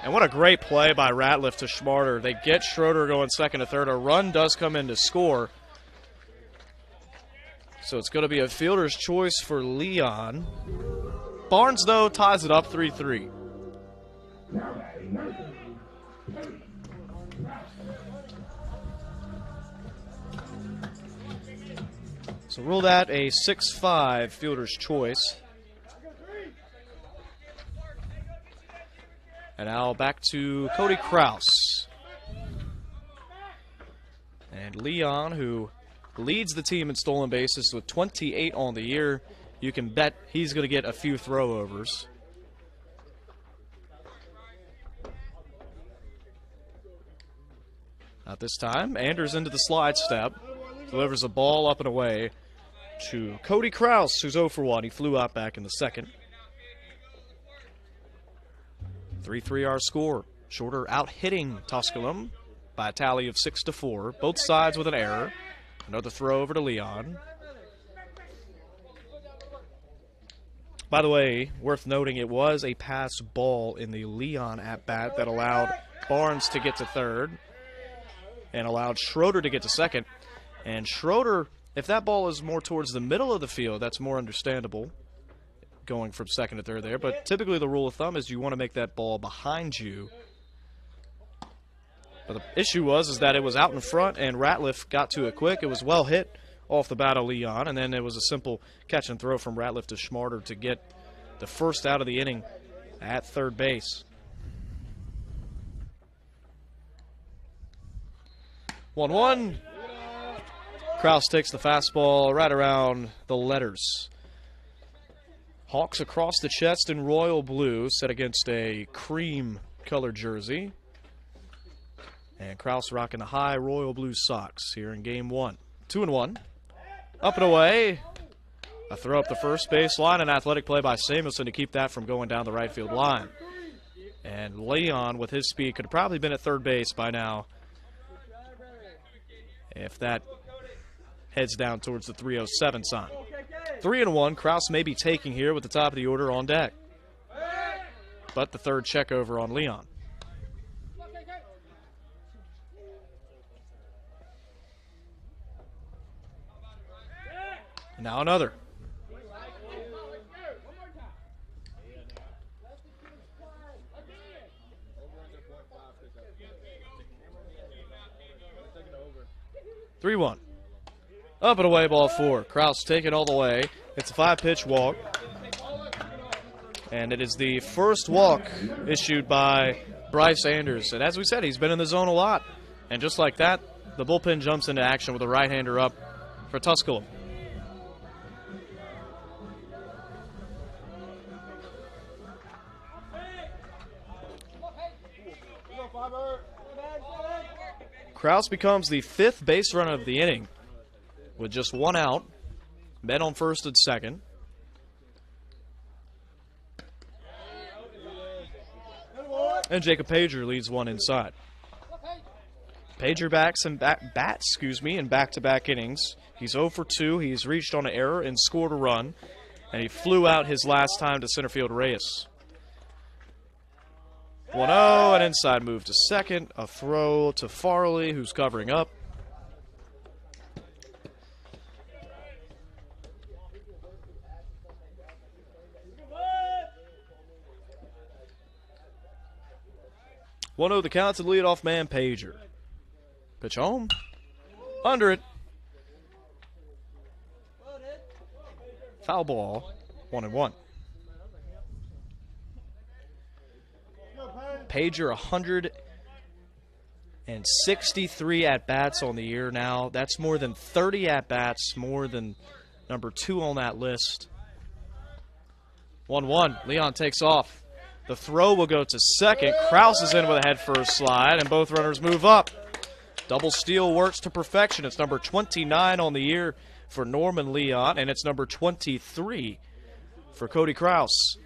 And what a great play by Ratliff to Schmarter. They get Schroeder going second to third. A run does come in to score. So it's going to be a fielder's choice for Leon. Barnes, though, ties it up 3-3. So rule that a 6-5 fielder's choice. And now back to Cody Kraus. And Leon, who leads the team in stolen bases with 28 on the year. You can bet he's going to get a few throwovers. Not this time. Anders into the slide step. Delivers a ball up and away to Cody Kraus, who's 0 for 1. He flew out back in the second. 3-3 our score. Shorter out hitting Tusculum by a tally of 6-4. Both sides with an error. Another throw over to Leon. By the way, worth noting, it was a pass ball in the Leon at-bat that allowed Barnes to get to third and allowed Schroeder to get to second. And Schroeder, if that ball is more towards the middle of the field, that's more understandable going from second to third there. But typically the rule of thumb is you want to make that ball behind you. But the issue was that it was out in front, and Ratliff got to it quick. It was well hit off the bat of Leon, and then it was a simple catch and throw from Ratliff to Schmarter to get the first out of the inning at third base. 1-1. Kraus takes the fastball right around the letters. Hawks across the chest in royal blue, set against a cream-colored jersey. And Kraus rocking the high royal blue socks here in game 1. 2-1. Up and away. A throw up the first base line, an athletic play by Samuelson to keep that from going down the right field line. And Leon, with his speed, could have probably been at third base by now if that heads down towards the 307 sign. 3-1. Kraus may be taking here with the top of the order on deck. But the third check over on Leon. Now another. Three 3-1. Up and away, ball 4. Kraus taking all the way. It's a 5-pitch walk. And it is the first walk issued by Bryce Anders. And as we said, he's been in the zone a lot. And just like that, the bullpen jumps into action with a right-hander up for Tusculum. Kraus becomes the 5th base runner of the inning with just 1 out. Men on first and second. And Jacob Pager leads one inside. Pager bats in back-to-back innings. He's 0 for 2. He's reached on an error and scored a run. And he flew out his last time to center field Reyes. 1-0, an inside move to second, a throw to Farley, who's covering up. The count to the leadoff man, Pager. Pitch home. Under it. Foul ball. 1-1. Pager 163 at-bats on the year now. That's more than 30 at-bats, more than number 2 on that list. 1-1. Leon takes off. The throw will go to second. Kraus is in with a head-first slide, and both runners move up. Double steal works to perfection. It's number 29 on the year for Norman Leon, and it's number 23 for Cody Kraus.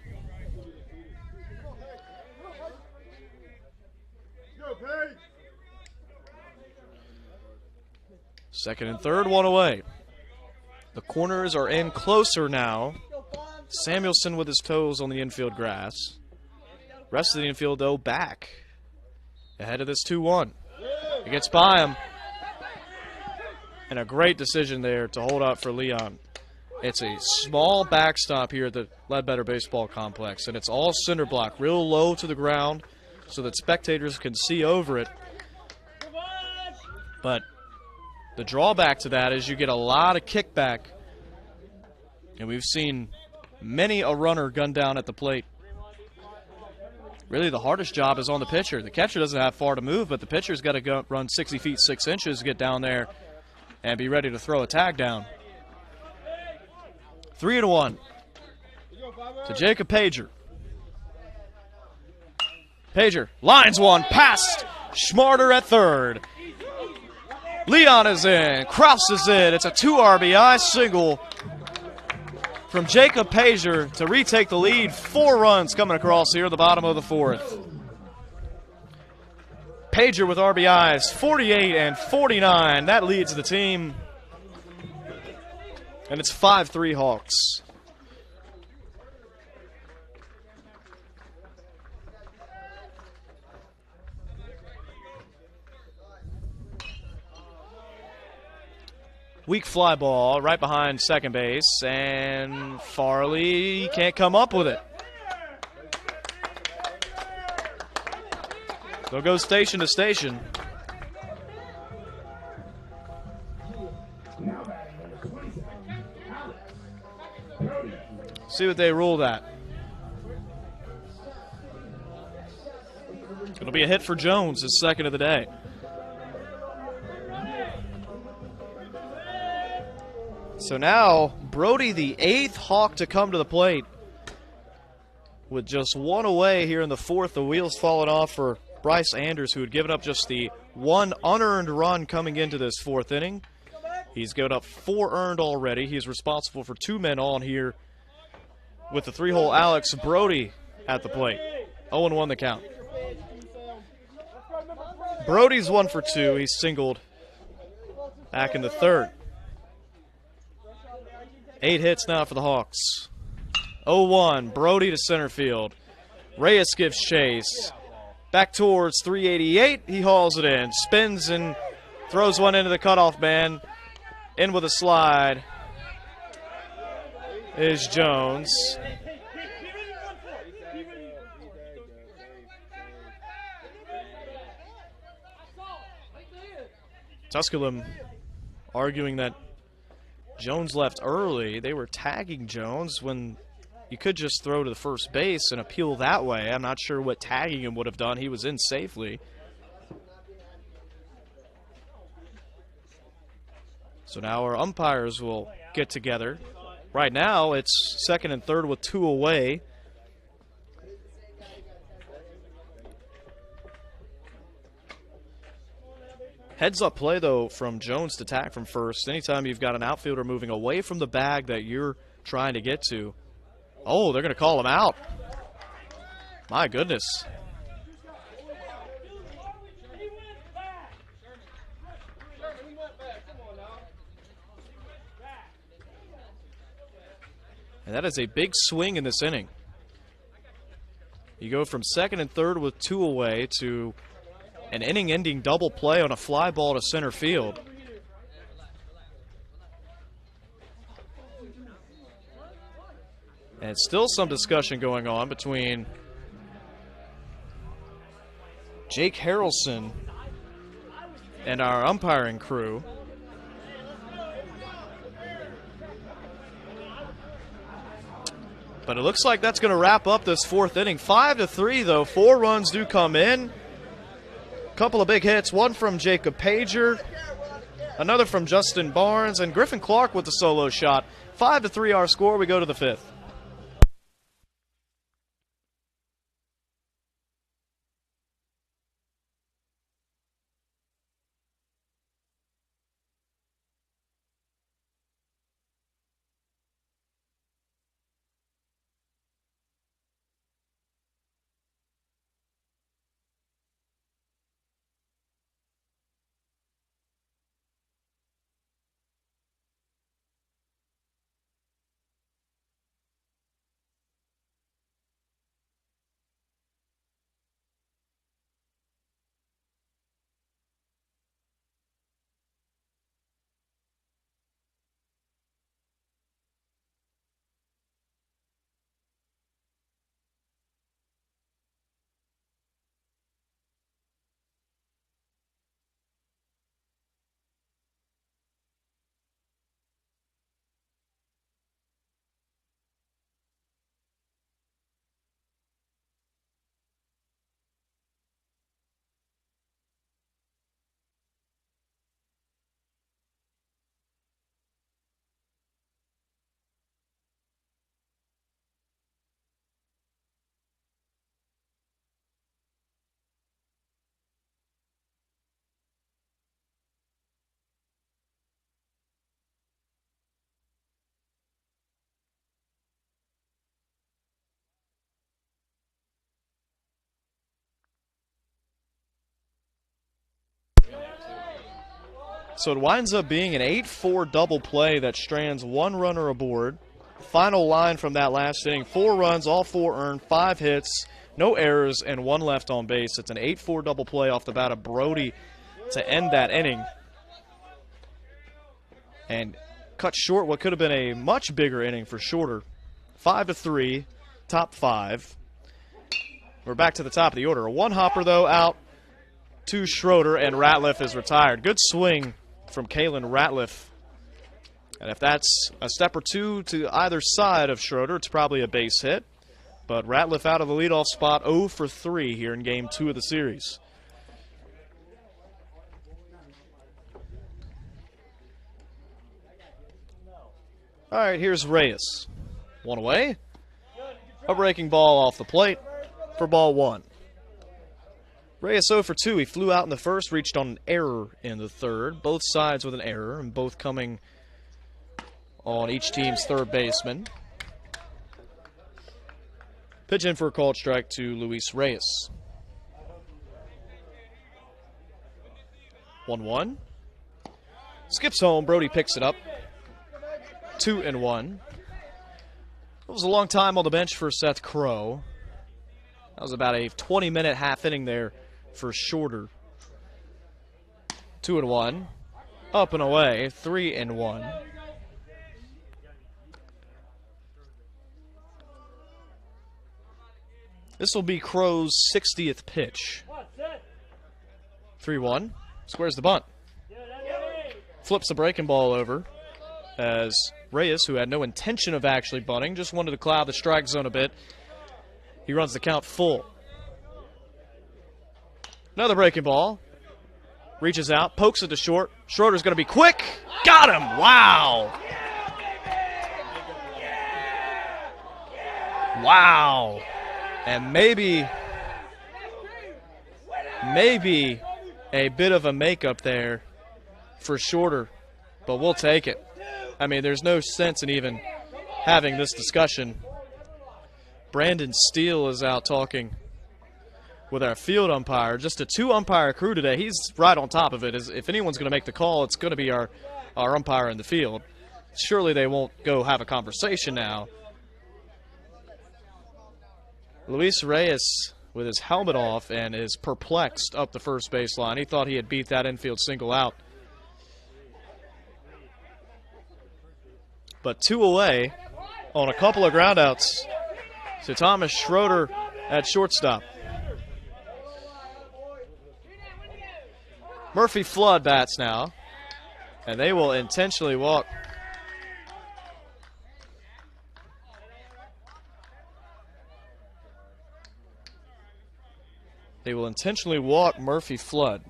Second and third, one away. The corners are in closer now. Samuelson with his toes on the infield grass. Rest of the infield, though, back. Ahead of this 2-1. He gets by him. And a great decision there to hold up for Leon. It's a small backstop here at the Ledbetter Baseball Complex, and it's all cinder block, real low to the ground so that spectators can see over it. But the drawback to that is you get a lot of kickback, and we've seen many a runner gunned down at the plate. Really, the hardest job is on the pitcher. The catcher doesn't have far to move, but the pitcher's got to go run 60 feet 6 inches to get down there and be ready to throw a tag down. 3-1 to Jacob Pager. Pager lines one, past Schmarter at third. Leon is in, Kraus is in. It's a 2 RBI single from Jacob Pager to retake the lead. 4 runs coming across here at the bottom of the 4th. Pager with RBIs, 48 and 49. That leads the team. And it's 5-3 Hawks. Weak fly ball right behind second base, and Farley can't come up with it. They'll go station to station. See what they rule that. It'll be a hit for Jones, his second of the day. So now, Brody, the 8th Hawk to come to the plate. With just 1 away here in the 4th, the wheels falling off for Bryce Anders, who had given up just the 1 unearned run coming into this 4th inning. He's given up 4 earned already. He's responsible for 2 men on here with the 3-hole Alex Brody at the plate. 0-1 the count. Brody's 1 for 2. He's singled back in the 3rd. 8 hits now for the Hawks. 0-1, Brody to center field. Reyes gives chase. Back towards 388, he hauls it in. Spins and throws one into the cutoff man. In with a slide is Jones. Tusculum arguing that Jones left early. They were tagging Jones when you could just throw to the first base and appeal that way. I'm not sure what tagging him would have done. He was in safely. So now our umpires will get together. Right now it's second and third with 2 away. Heads-up play, though, from Jones to tag from first. Anytime you've got an outfielder moving away from the bag that you're trying to get to. Oh, they're going to call him out. My goodness. And that is a big swing in this inning. You go from second and third with 2 away to an inning-ending double play on a fly ball to center field. And still some discussion going on between Jake Harrelson and our umpiring crew. But it looks like that's going to wrap up this 4th inning. 5-3, though. 4 runs do come in. A couple of big hits. One from Jacob Pager, another from Justin Barnes, and Griffin Clark with the solo shot. 5-3 our score. We go to the 5th. So it winds up being an 8-4 double play that strands 1 runner aboard. Final line from that last inning, 4 runs, all 4 earned, 5 hits, no errors, and 1 left on base. It's an 8-4 double play off the bat of Brody to end that inning. And cut short what could have been a much bigger inning for Shorter. 5-3, top 5. We're back to the top of the order. A 1-hopper, though, out to Schroeder, and Ratliff is retired. Good swing from Kalen Ratliff. And if that's a step or 2 to either side of Schroeder, it's probably a base hit. But Ratliff out of the leadoff spot, 0 for 3 here in Game 2 of the series. All right, here's Reyes. 1 away. A breaking ball off the plate for ball 1. Reyes 0 for 2. He flew out in the first, reached on an error in the third. Both sides with an error, and both coming on each team's third baseman. Pitch in for a called strike to Luis Reyes. 1-1. Skips home. Brody picks it up. 2-1. It was a long time on the bench for Seth Crow. That was about a 20-minute half inning there for Shorter. 2-1. Up and away. 3-1. This will be Crow's 60th pitch. 3-1. Squares the bunt. Flips the breaking ball over as Reyes, who had no intention of actually bunting, just wanted to cloud the strike zone a bit. He runs the count full. Another breaking ball. Reaches out, pokes it to short. Schroeder's going to be quick. Got him! Wow! Wow! And maybe a bit of a makeup there for Shorter, but we'll take it. I mean, there's no sense in even having this discussion. Brandon Steele is out talking with our field umpire. Just a 2-umpire crew today. He's right on top of it. If anyone's going to make the call, it's going to be our umpire in the field. Surely they won't go have a conversation now. Luis Reyes with his helmet off and is perplexed up the first baseline. He thought he had beat that infield single out. But 2 away on a couple of groundouts to Thomas Schroeder at shortstop. Murphy Flood bats now, and they will intentionally walk. They will intentionally walk Murphy Flood.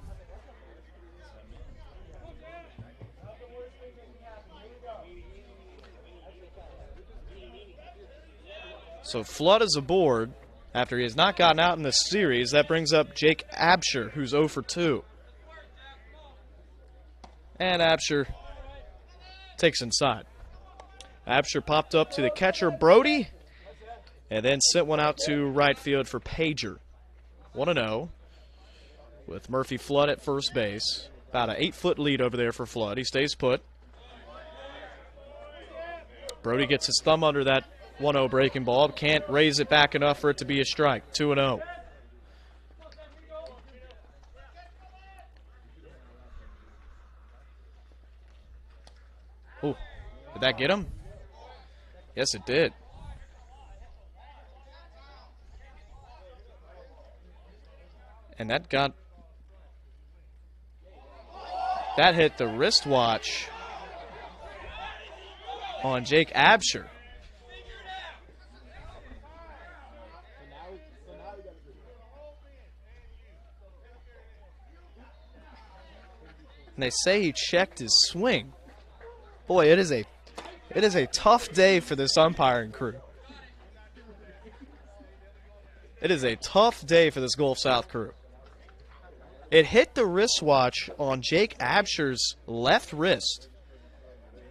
So Flood is aboard after he has not gotten out in this series. That brings up Jake Absher, who's 0 for 2. And Absher takes inside. Absher popped up to the catcher, Brody, and then sent one out to right field for Pager. 1-0 with Murphy Flood at first base. About an 8-foot lead over there for Flood. He stays put. Brody gets his thumb under that 1-0 breaking ball. Can't raise it back enough for it to be a strike. 2-0. Oh, did that get him? Yes, it did. And that hit the wristwatch on Jake Absher. And they say he checked his swing. Boy, it is a tough day for this umpiring crew. It is a tough day for this Gulf South crew. It hit the wristwatch on Jake Absher's left wrist.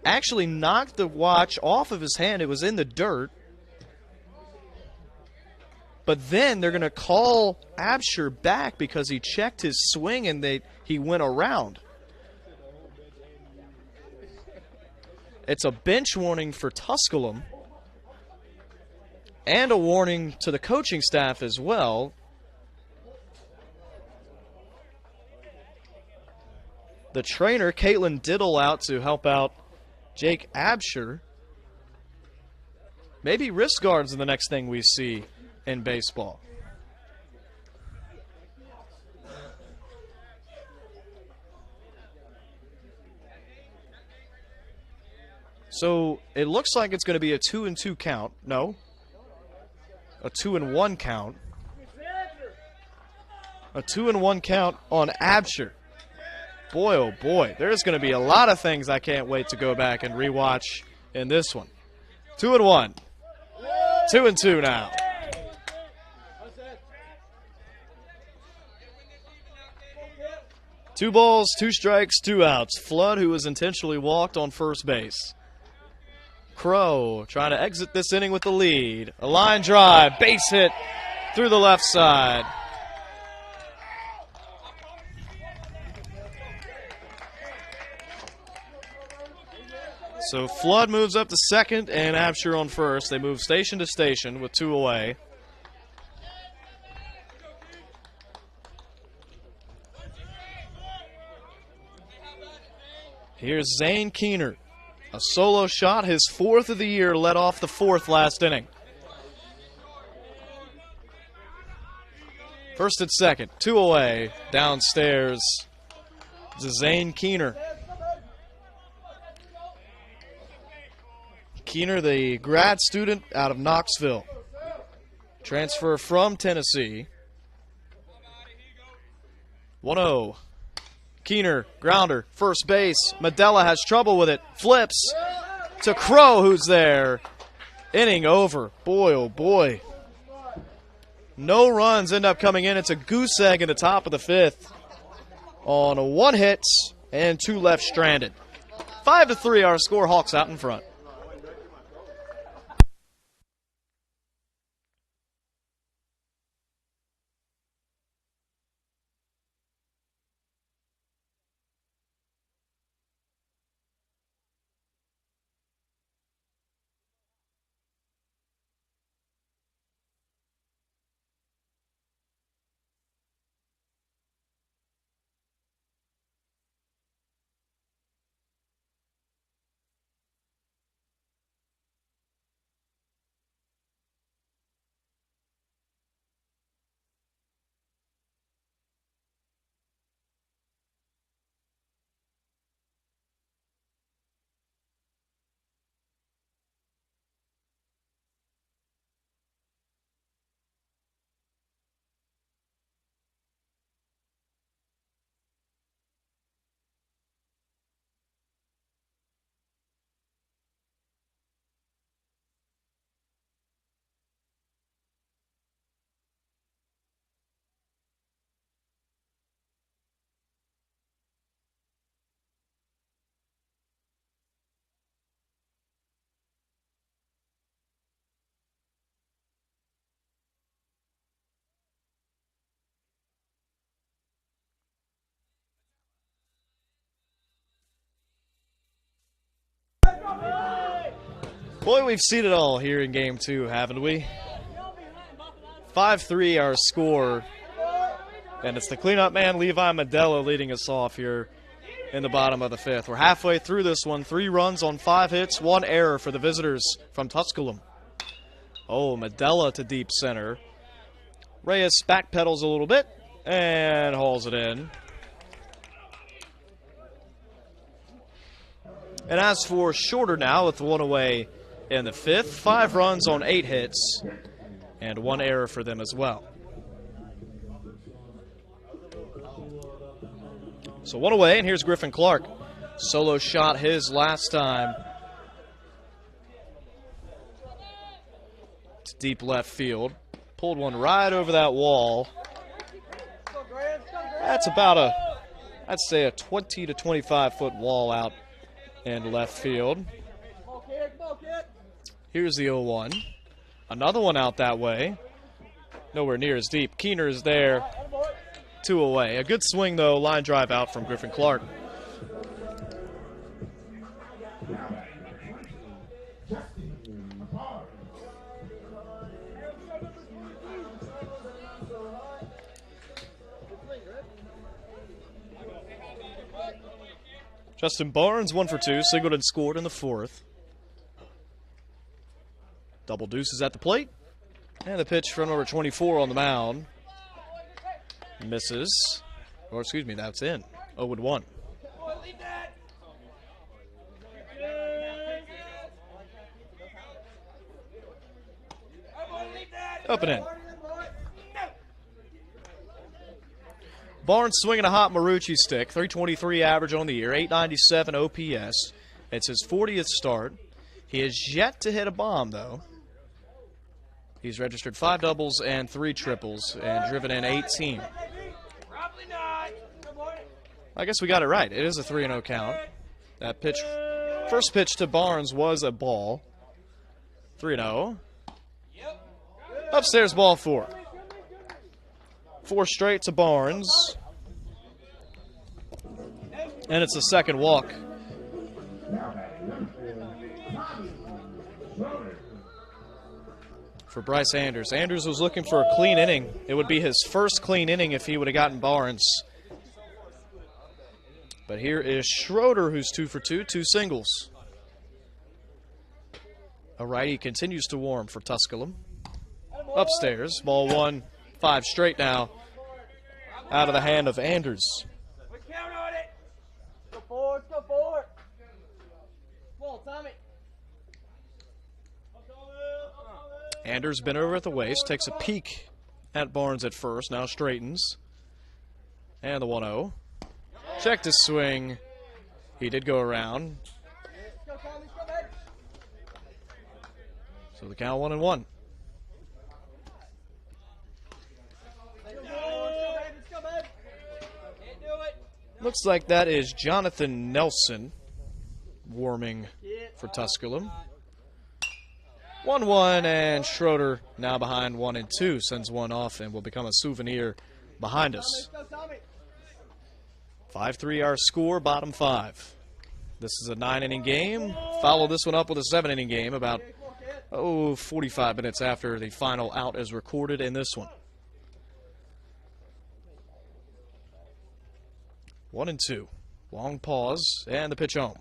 Actually knocked the watch off of his hand. It was in the dirt. But then they're going to call Absher back because he checked his swing and he went around. It's a bench warning for Tusculum and a warning to the coaching staff as well. The trainer, Caitlin Diddle, out to help out Jake Absher. Maybe wrist guards are the next thing we see in baseball. So it looks like it's going to be a 2-2 count. No. A 2-1 count. A 2-1 count on Absher. Boy, oh boy. There's going to be a lot of things I can't wait to go back and rewatch in this one. 2-1. 2-2 now. Two balls, 2 strikes, 2 outs. Flood, who was intentionally walked on first base. Crow trying to exit this inning with the lead. A line drive, base hit through the left side. So Flood moves up to second and Absher on first. They move station to station with 2 away. Here's Zane Keener. A solo shot, his 4th of the year, led off the 4th last inning. First and second, 2 away, downstairs to Zane Keener. Keener, the grad student out of Knoxville. Transfer from Tennessee. 1-0. Keener, grounder, first base. Medella has trouble with it. Flips to Crow, who's there. Inning over. Boy, oh boy. No runs end up coming in. It's a goose egg in the top of the 5th on 1 hit and 2 left stranded. 5-3 our score. Hawks out in front. Boy, we've seen it all here in Game 2, haven't we? 5-3 our score. And it's the cleanup man, Levi Medella, leading us off here in the bottom of the 5th. We're halfway through this one. 3 runs on 5 hits, 1 error for the visitors from Tusculum. Oh, Medella to deep center. Reyes backpedals a little bit and hauls it in. And as for Shorter now with 1 away in the 5th, 5 runs on 8 hits and 1 error for them as well. So 1 away, and here's Griffin Clark. Solo shot his last time to deep left field. Pulled one right over that wall. That's about I'd say a 20 to 25 foot wall out in left field. Here's the 0-1. Another one out that way. Nowhere near as deep. Keener is there. 2 away. A good swing, though. Line drive out from Griffin Clark. Justin Barnes, 1 for 2. Singleton scored in the 4th. Double deuces at the plate. And the pitch from number 24 on the mound. Misses. Or excuse me, that's in. 0-1. Up and in. Barnes swinging a hot Marucci stick. 323 average on the year. 897 OPS. It's his 40th start. He has yet to hit a bomb, though. He's registered 5 doubles and 3 triples and driven in 18. I guess we got it right. It is a 3-0 count. That pitch, first pitch to Barnes was a ball. 3-0. Upstairs, ball 4. 4 straight to Barnes. And it's the second walk. For Bryce Anders. Anders was looking for a clean inning. It would be his first clean inning if he would have gotten Barnes. But here is Schroeder, who's 2 for 2, 2 singles. A righty continues to warm for Tusculum. Upstairs, ball 1, 5 straight now. Out of the hand of Anders. We count on it. Go forward, go forward. Ball, Tommy. Anders bent over at the waist, takes a peek at Barnes at first, now straightens. And the 1-0. Checked his swing. He did go around. So the count 1-1. Looks like that is Jonathan Nelson warming for Tusculum. 1-1, and Schroeder now behind 1-2, sends one off and will become a souvenir behind us. 5-3 our score, bottom 5. This is a 9-inning game. Follow this one up with a 7-inning game about 45 minutes after the final out is recorded in this one. 1-2. Long pause, and the pitch home.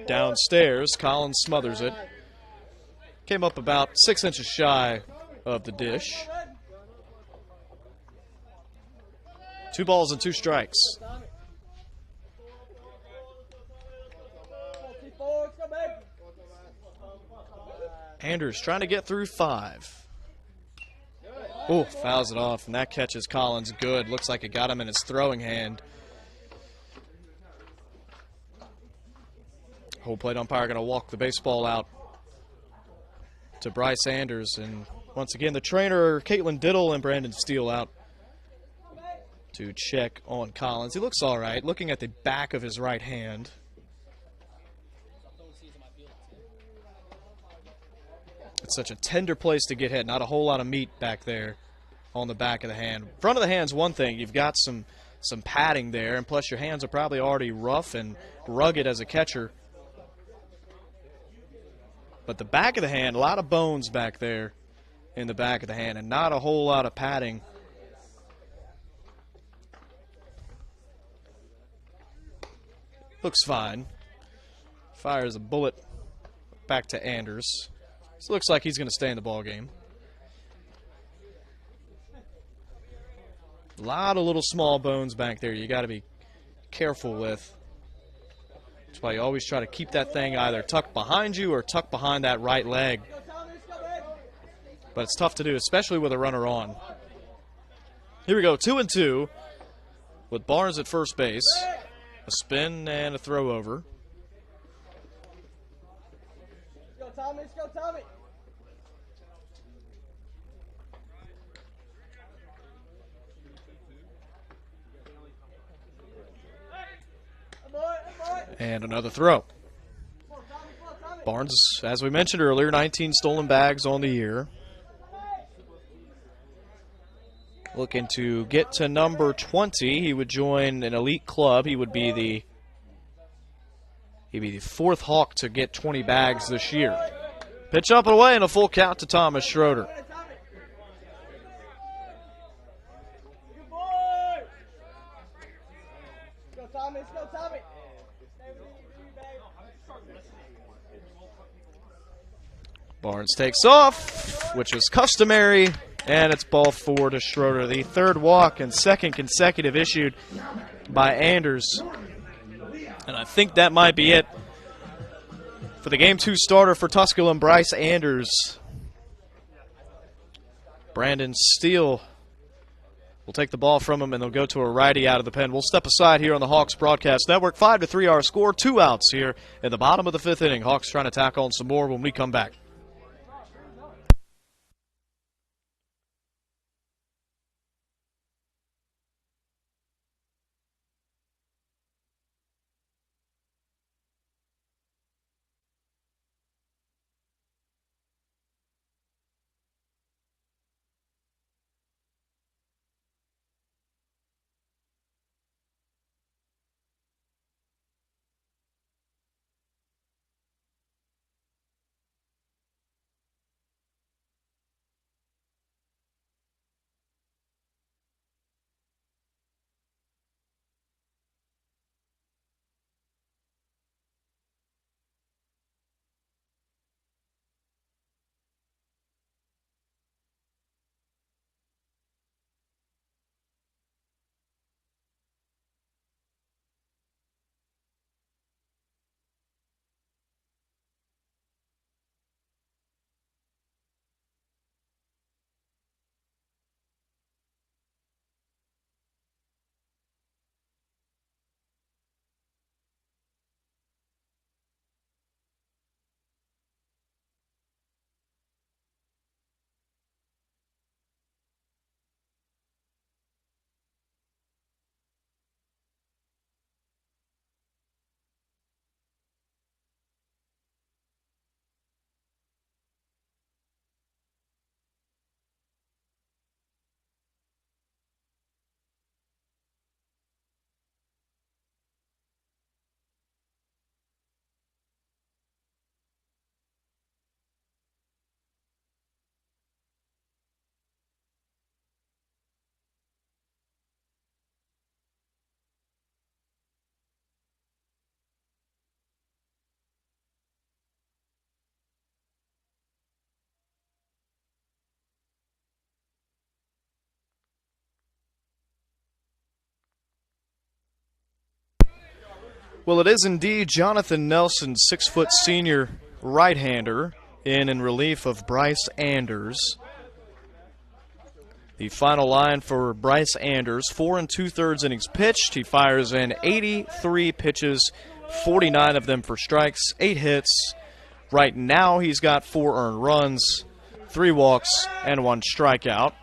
Downstairs, Collins smothers it. Came up about 6 inches shy of the dish. 2 balls and 2 strikes. Anders trying to get through 5. Oh, fouls it off, and that catches Collins good. Looks like it got him in his throwing hand. Whole plate umpire going to walk the baseball out to Bryce Anders. And once again, the trainer, Caitlin Diddle and Brandon Steele out to check on Collins. He looks all right, looking at the back of his right hand. It's such a tender place to get hit. Not a whole lot of meat back there on the back of the hand. Front of the hand's one thing. You've got some padding there, and plus your hands are probably already rough and rugged as a catcher. But the back of the hand, a lot of bones back there in the back of the hand and not a whole lot of padding. Looks fine. Fires a bullet back to Anders. So it looks like he's going to stay in the ball game. A lot of little small bones back there you got to be careful with. That's why you always try to keep that thing either tucked behind you or tucked behind that right leg. But it's tough to do, especially with a runner on. Here we go, 2-2 with Barnes at first base. A spin and a throw over. Let's go, Tommy. Let's go, Tommy. And another throw. Barnes, as we mentioned earlier, 19 stolen bags on the year. Looking to get to number 20. He would join an elite club. He'd be the fourth Hawk to get 20 bags this year. Pitch up and away and a full count to Thomas Schroeder. Good boy. Let's go, Tommy. Let's go, Tommy. Barnes takes off, which is customary, and it's ball 4 to Schroeder. The third walk and second consecutive issued by Anders. And I think that might be it for the Game 2 starter for Tusculum, Bryce Anders. Brandon Steele will take the ball from him, and they'll go to a righty out of the pen. We'll step aside here on the Hawks Broadcast Network. 5-3 our score, 2 outs here in the bottom of the 5th inning. Hawks trying to tack on some more when we come back. Well, it is indeed Jonathan Nelson, 6-foot senior right-hander, in relief of Bryce Anders. The final line for Bryce Anders, 4 2/3 innings pitched. He fires in 83 pitches, 49 of them for strikes, 8 hits. Right now he's got 4 earned runs, 3 walks, and 1 strikeout.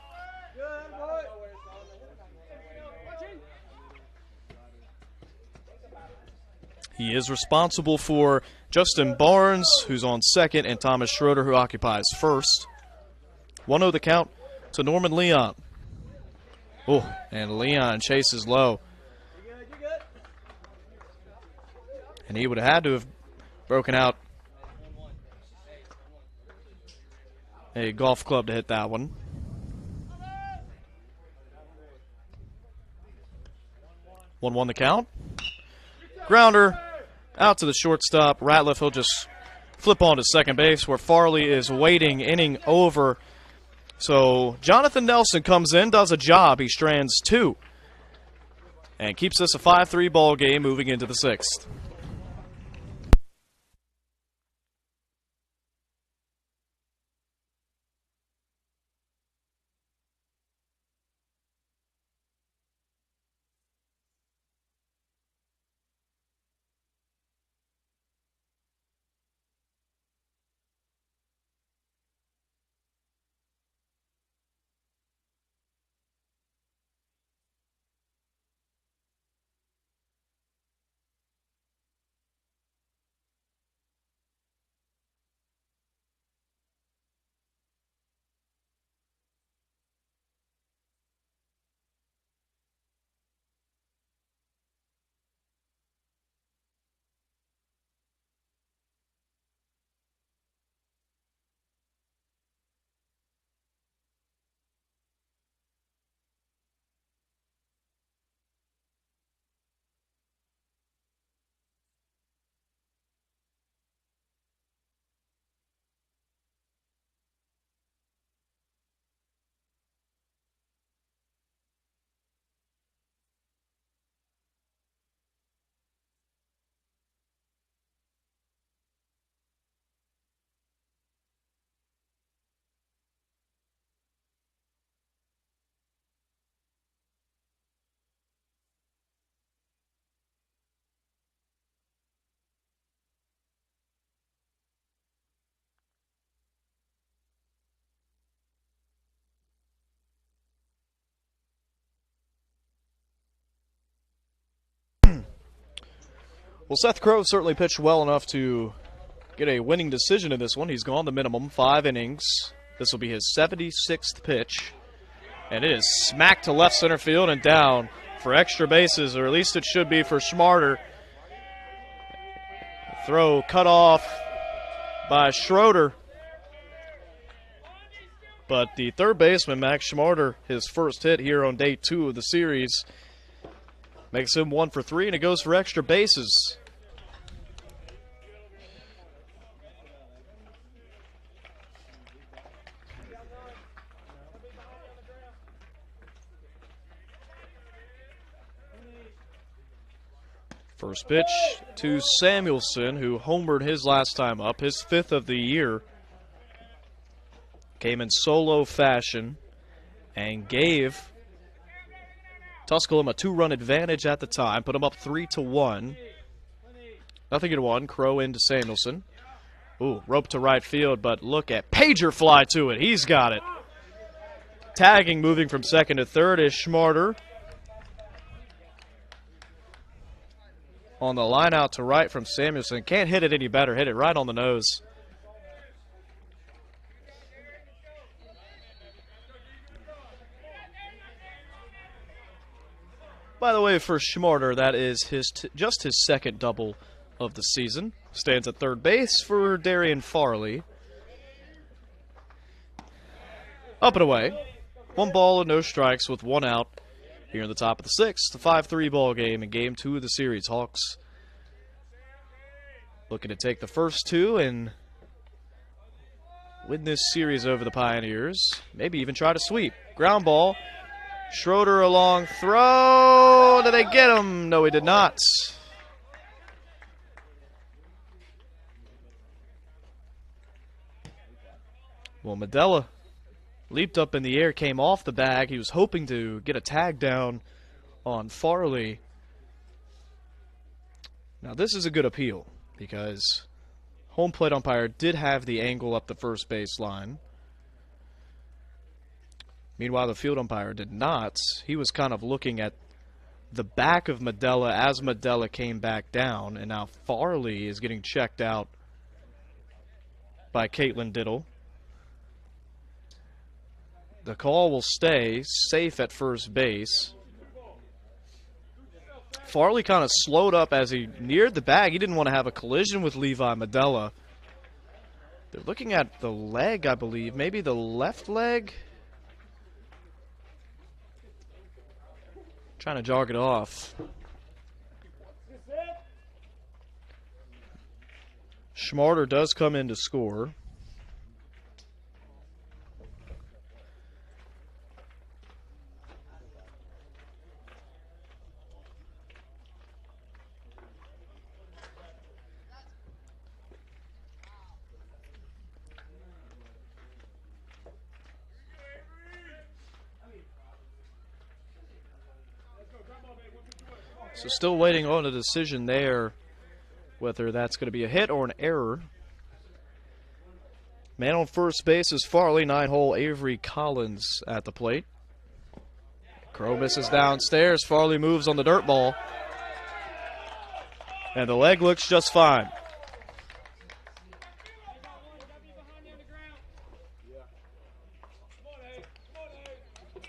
He is responsible for Justin Barnes, who's on second, and Thomas Schroeder, who occupies first. 1-0 the count to Norman Leon. Oh, and Leon chases low. And he would have had to have broken out a golf club to hit that one. One the count. Grounder out to the shortstop. Ratliff will just flip on to second base where Farley is waiting, inning over. So Jonathan Nelson comes in, does a job. He strands 2 and keeps this a 5-3 ball game moving into the 6th. Well, Seth Crowe certainly pitched well enough to get a winning decision in this one. He's gone the minimum, 5 innings. This will be his 76th pitch. And it is smacked to left center field and down for extra bases, or at least it should be for Schmarter. Throw cut off by Schroeder. But the third baseman, Max Schmarter, his first hit here on day 2 of the series, makes him 1 for 3, and it goes for extra bases. First pitch to Samuelson, who homered his last time up, his 5th of the year. Came in solo fashion and gave Tusculum a 2-run advantage at the time, put them up 3-1. Nothing in 1. Crowe into Samuelson. Ooh, rope to right field, but look at pager fly to it. He's got it. Tagging, moving from second to third is Schmarter. On the line out to right from Samuelson. Can't hit it any better. Hit it right on the nose. By the way, for Schmarter, that is just his second double of the season. Stands at third base for Darian Farley. Up and away. 1 ball and no strikes with 1 out here in the top of the 6th. A 5-3 ball game in game 2 of the series. Hawks looking to take the first 2 and win this series over the Pioneers. Maybe even try to sweep. Ground ball. Schroeder a long throw. Did they get him? No, he did not. Well, Medella leaped up in the air, came off the bag. He was hoping to get a tag down on Farley. Now, this is a good appeal because home plate umpire did have the angle up the first base line. Meanwhile, the field umpire did not. He was kind of looking at the back of Medella as Medella came back down, and now Farley is getting checked out by Caitlin Diddle. The call will stay safe at first base. Farley kind of slowed up as he neared the bag. He didn't want to have a collision with Levi Medella. They're looking at the leg, I believe. Maybe the left leg? Trying to jog it off. Schmarter does come in to score. So still waiting on a decision there, whether that's going to be a hit or an error. Man on first base is Farley, 9-hole Avery Collins at the plate. Crow misses downstairs. Farley moves on the dirt ball. And the leg looks just fine.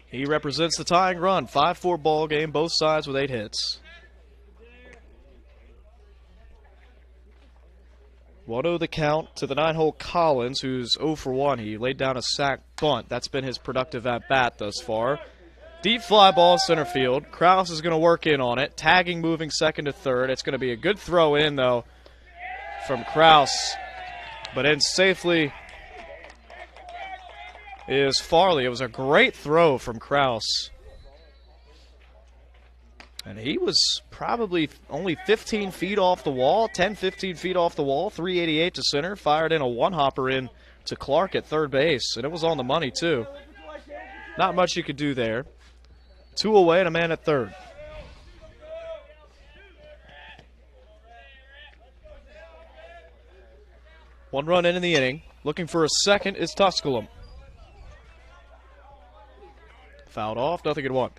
He represents the tying run. 5-4 ball game, both sides with 8 hits. 1-0 the count to the 9-hole Collins, who's 0 for 1. He laid down a sac bunt. That's been his productive at-bat thus far. Deep fly ball center field. Krause is going to work in on it. Tagging moving second to third. It's going to be a good throw in, though, from Krause. But in safely is Farley. It was a great throw from Krause. And he was probably only 15 feet off the wall, 10, 15 feet off the wall, 388 to center, fired in a one-hopper in to Clark at third base, and it was on the money, too. Not much you could do there. 2 away and a man at third. One run in the inning. Looking for a second is Tusculum. Fouled off, nothing at 1.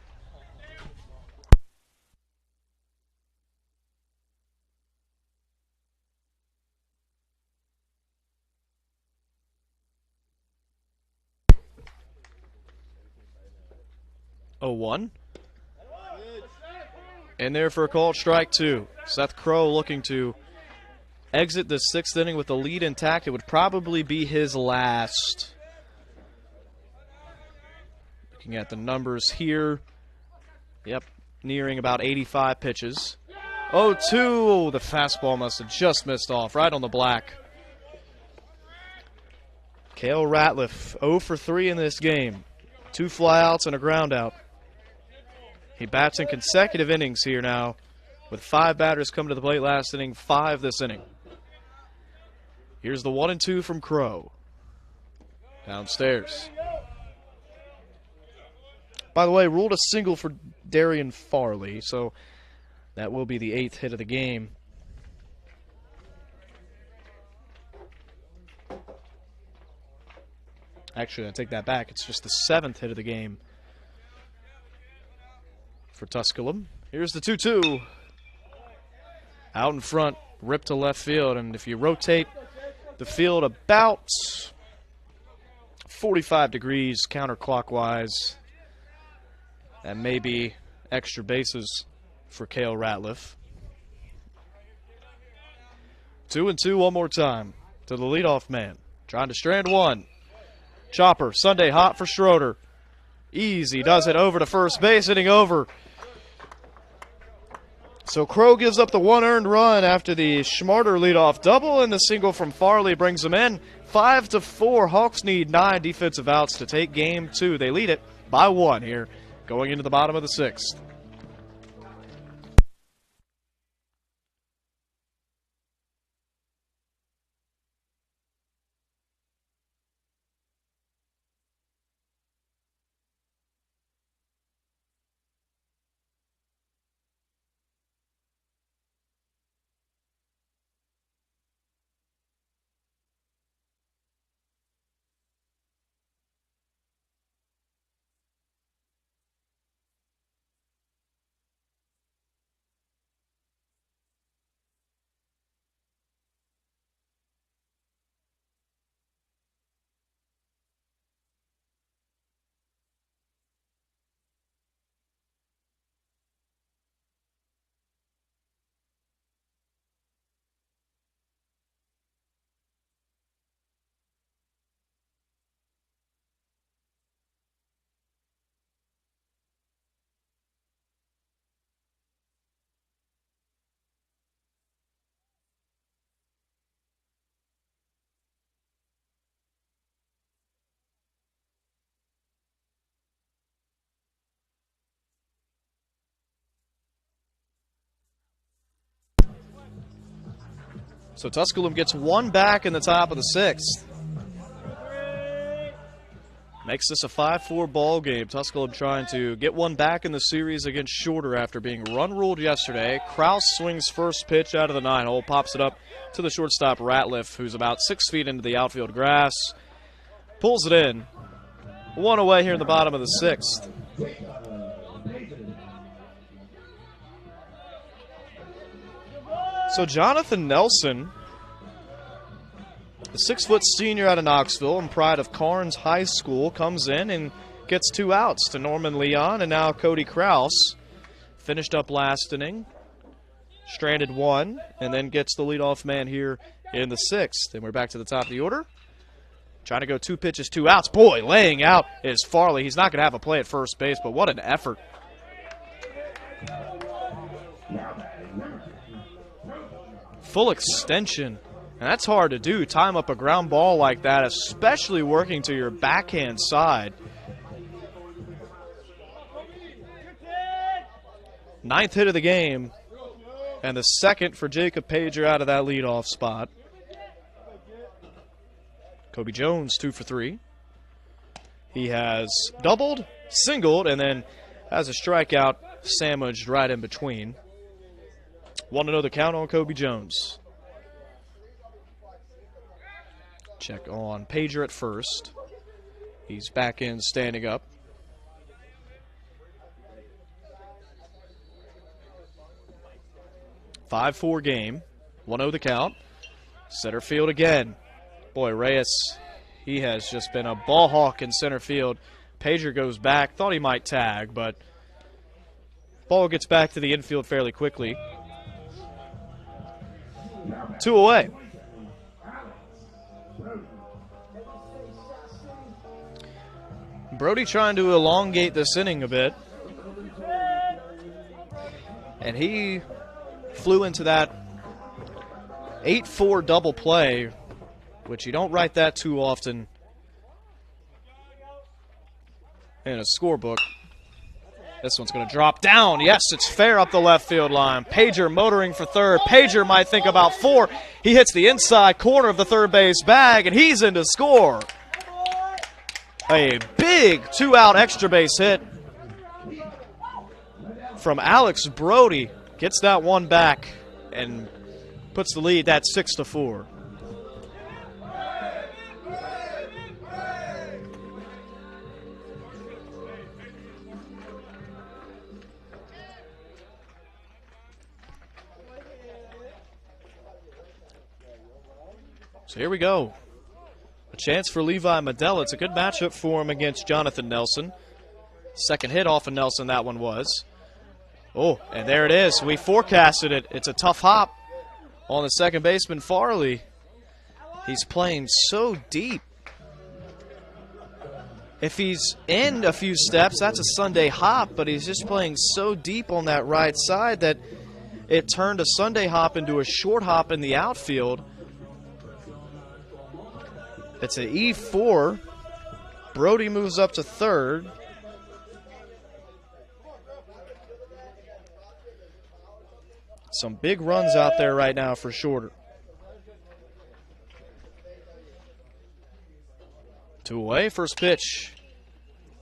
Oh, 1. In there for a called strike 2. Seth Crow looking to exit the 6th inning with the lead intact. It would probably be his last. Looking at the numbers here. Yep, nearing about 85 pitches. 0-2. The fastball must have just missed off right on the black. Cale Ratliff 0 for 3 in this game. 2 flyouts and a ground out. He bats in consecutive innings here now, with 5 batters coming to the plate last inning, 5 this inning. Here's the 1-2 from Crow. Downstairs. By the way, ruled a single for Darian Farley, so that will be the 8th hit of the game. Actually, I take that back. It's just the 7th hit of the game for Tusculum. Here's the 2-2. Out in front, ripped to left field, and if you rotate the field about 45 degrees counterclockwise, that may be extra bases for Cale Ratliff. 2-2 one more time to the leadoff man. Trying to strand one. Chopper, Sunday hot for Schroeder. Easy, does it over to first base, hitting over. So Crow gives up the 1 earned run after the Schmarter leadoff double, and the single from Farley brings them in. 5-4. Hawks need 9 defensive outs to take game 2. They lead it by 1 here, going into the bottom of the 6th. So Tusculum gets one back in the top of the 6th. Makes this a 5-4 ball game. Tusculum trying to get one back in the series against Shorter after being run-ruled yesterday. Kraus swings first pitch out of the 9-hole, pops it up to the shortstop Ratliff, who's about 6 feet into the outfield grass. Pulls it in. One away here in the bottom of the 6th. So Jonathan Nelson, the 6-foot senior out of Knoxville and pride of Carnes High School, comes in and gets 2 outs to Norman Leon and now Cody Kraus. Finished up last inning, stranded 1, and then gets the leadoff man here in the 6th. And we're back to the top of the order. Trying to go 2 pitches, 2 outs. Boy, laying out is Farley. He's not going to have a play at first base, but what an effort. Full extension. And that's hard to do, time up a ground ball like that, especially working to your backhand side. 9th hit of the game, and the 2nd for Jacob Pager out of that leadoff spot. Kobe Jones, 2 for 3. He has doubled, singled, and then has a strikeout sandwiched right in between. 1-0 the count on Kobe Jones. Check on Pager at first. He's back in, standing up. "5-4 game. 1-0 the count. Center field again. Boy, Reyes, he has just been a ball hawk in center field. Pager goes back. Thought he might tag, but ball gets back to the infield fairly quickly. 2 away. Brody trying to elongate this inning a bit. And he flew into that 8-4 double play, which you don't write that too often in a scorebook. This one's going to drop down. Yes, it's fair up the left field line. Pager motoring for third. Pager might think about 4. He hits the inside corner of the third base bag, and he's in to score. A big 2-out extra base hit from Alex Brody. Gets that one back and puts the lead at 6-4. So here we go. A chance for Levi Medella. It's a good matchup for him against Jonathan Nelson. Second hit off of Nelson, that one was. Oh, and there it is. We forecasted it. It's a tough hop on the second baseman, Farley. He's playing so deep. If he's in a few steps, that's a Sunday hop, but he's just playing so deep on that right side that it turned a Sunday hop into a short hop in the outfield. It's an E4. Brody moves up to third. Some big runs out there right now for Shorter. 2 away, first pitch.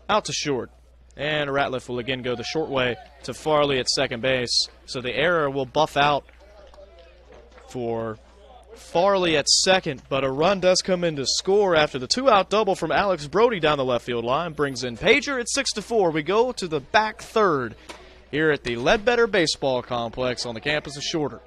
Out to short. And Ratliff will again go the short way to Farley at second base. So the error will buff out for Farley at second, but a run does come in to score after the 2-out double from Alex Brody down the left field line. Brings in Pager at 6-4. We go to the back third here at the Ledbetter Baseball Complex on the campus of Shorter.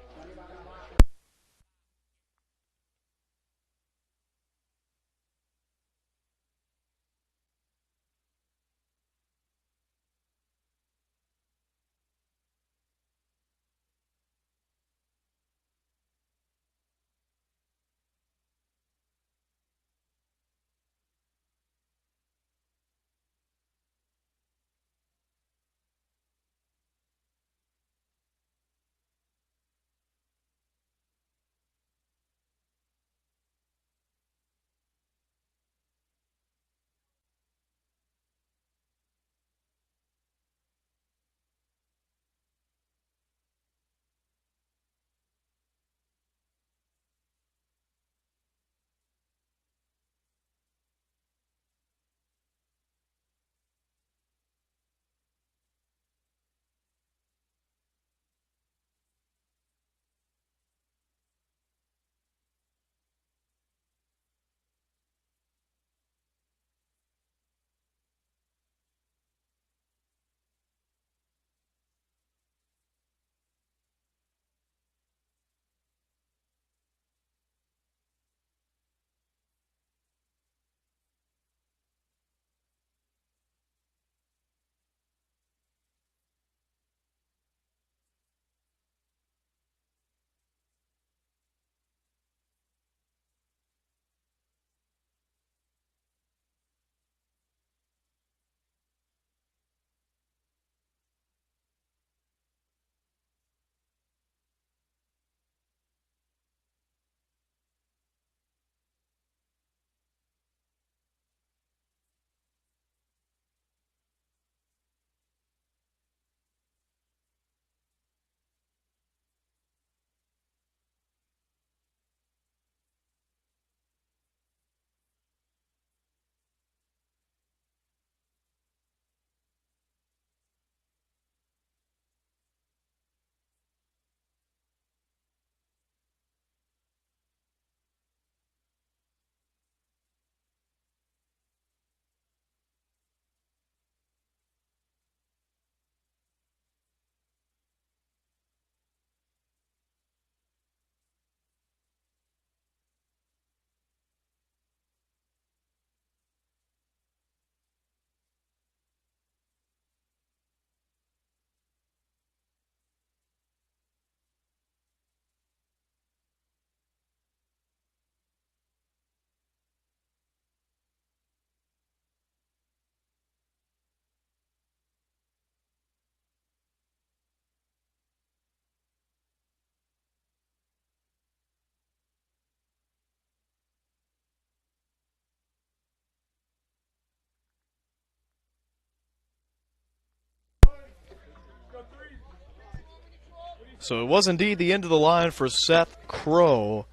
So it was indeed the end of the line for Seth Crow,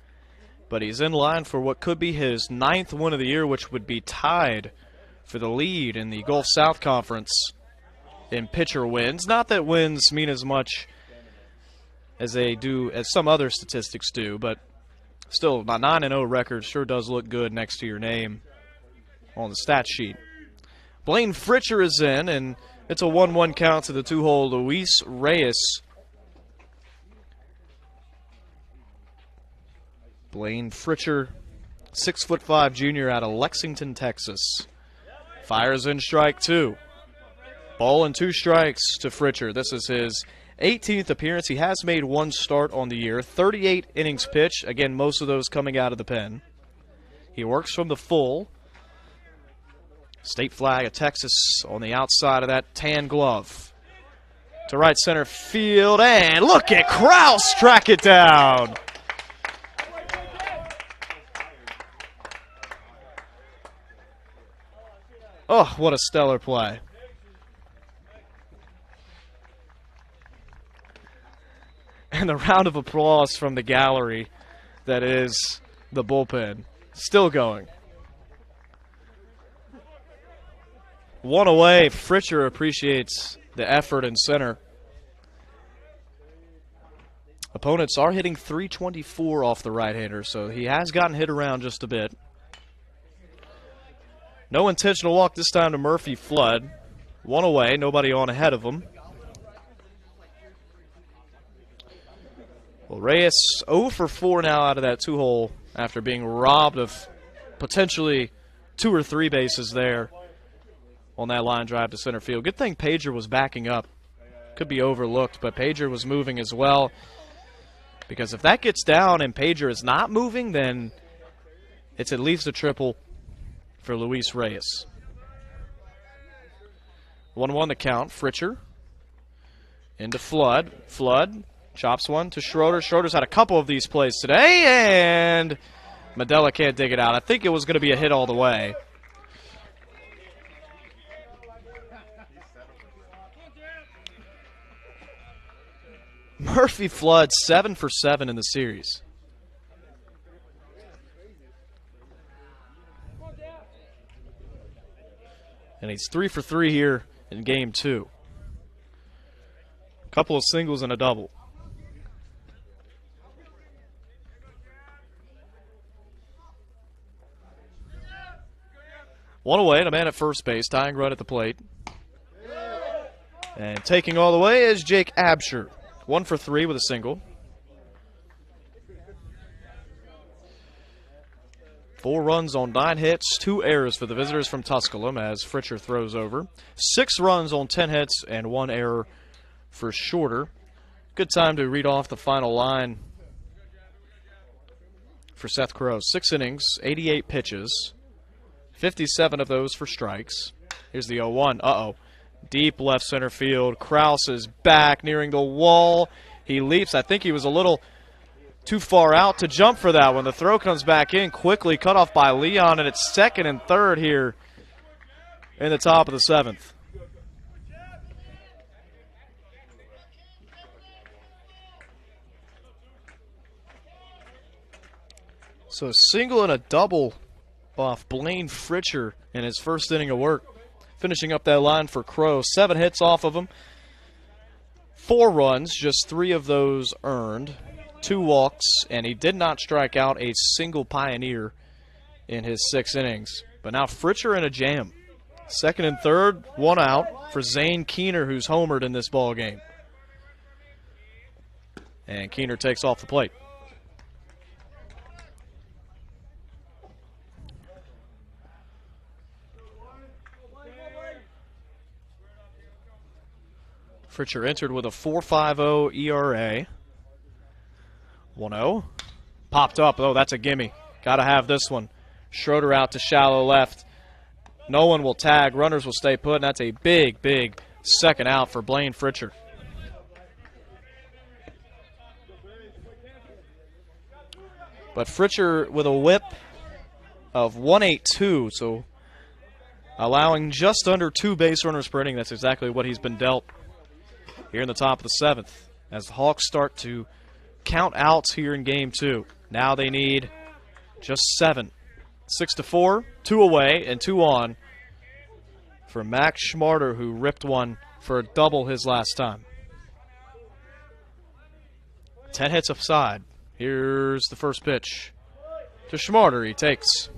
but he's in line for what could be his 9th win of the year, which would be tied for the lead in the Gulf South Conference in pitcher wins. Not that wins mean as much as they do, as some other statistics do, but still, my 9-0 record sure does look good next to your name on the stat sheet. Blaine Fritcher is in, and it's a 1-1 count to the 2-hole Luis Reyes. Blaine Fritcher, 6'5" junior out of Lexington, Texas. Fires in strike 2. Ball and 2 strikes to Fritcher. This is his 18th appearance. He has made 1 start on the year. 38 innings pitched. Again, most of those coming out of the pen. He works from the full. State flag of Texas on the outside of that tan glove. To right center field, and look at Kraus track it down. Oh, what a stellar play. And the round of applause from the gallery that is the bullpen. Still going. 1 away. Fritcher appreciates the effort in center. Opponents are hitting .324 off the right-hander, so he has gotten hit around just a bit. No intentional walk this time to Murphy Flood. 1 away, nobody on ahead of him. Well, Reyes 0 for 4 now out of that 2-hole after being robbed of potentially 2 or 3 bases there on that line drive to center field. Good thing Pager was backing up. Could be overlooked, but Pager was moving as well. Because if that gets down and Pager is not moving, then it's at least a triple for Luis Reyes. 1-1 the count. Fritcher into Flood. Flood chops one to Schroeder. Schroeder's had a couple of these plays today, and Medella can't dig it out. I think it was going to be a hit all the way. Murphy Flood 7 for 7 in the series. And he's 3 for 3 here in game 2. A couple of singles and a double. One away and a man at first base, tying run at the plate. And taking all the way is Jake Absher. 1 for 3 with a single. 4 runs on 9 hits, 2 errors for the visitors from Tusculum as Fritcher throws over. 6 runs on 10 hits and 1 error for Shorter. Good time to read off the final line for Seth Crow. 6 innings, 88 pitches, 57 of those for strikes. Here's the 0-1. Uh-oh. Deep left center field. Kraus is back, nearing the wall. He leaps. I think he was a little too far out to jump for that one. The throw comes back in quickly, cut off by Leon, and it's 2nd and 3rd here in the top of the 7th. So a single and a double off Blaine Fritcher in his first inning of work. Finishing up that line for Crow. 7 hits off of him. 4 runs, just 3 of those earned. 2 walks, and he did not strike out a single Pioneer in his 6 innings. But now Fritcher in a jam. 2nd and 3rd, 1 out for Zane Keener, who's homered in this ball game. And Keener takes off the plate. Fritcher entered with a 4.50 ERA. 1-0. Popped up. Oh, that's a gimme. Got to have this one. Schroeder out to shallow left. No one will tag. Runners will stay put, and that's a big, big second out for Blaine Fritcher. But Fritcher with a whip of 182, so allowing just under 2 base runners per inning. That's exactly what he's been dealt here in the top of the 7th. as the Hawks start to count outs here in game 2. Now they need just 7. 6-4, 2 away and 2 on for Max Schmarter, who ripped one for a double his last time. 10 hits offside. Here's the first pitch to Schmarter. He takes.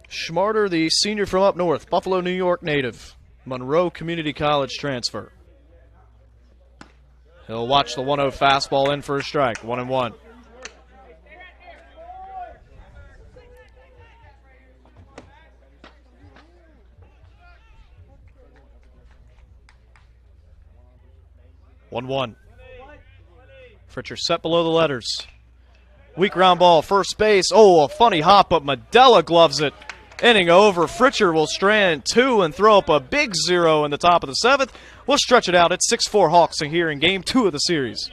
Schmarter, the senior from up north, Buffalo, New York native, Monroe Community College transfer. He'll watch the 1-0 fastball in for a strike, 1-1. Fritcher set below the letters. Weak ground ball, first base. Oh, a funny hop, but Medella gloves it. Inning over. Fritcher will strand 2 and throw up a big 0 in the top of the 7th. We'll stretch it out. It's 6-4 Hawks here in game 2 of the series.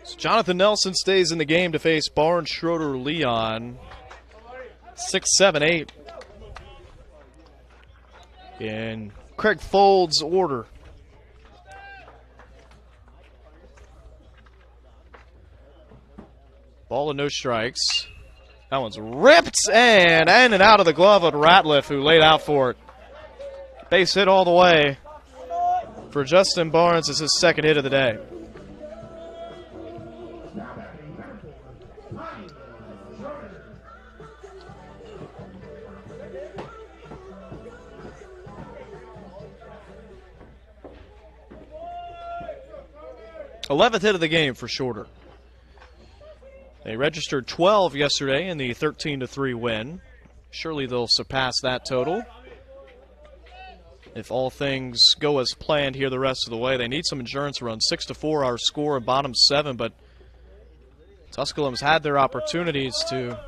So Jonathan Nelson stays in the game to face Barnes, Schroeder, Leon. 6-7-8 in Craig Folds' order. Ball and no strikes. That one's ripped and in and out of the glove of Ratliff, who laid out for it. Base hit all the way for Justin Barnes. It's his second hit of the day. Eleventh hit of the game for Shorter. They registered 12 yesterday in the 13-3 win. Surely they'll surpass that total if all things go as planned here the rest of the way. They need some insurance runs. 6-4 our score in bottom 7, but Tusculum's had their opportunities to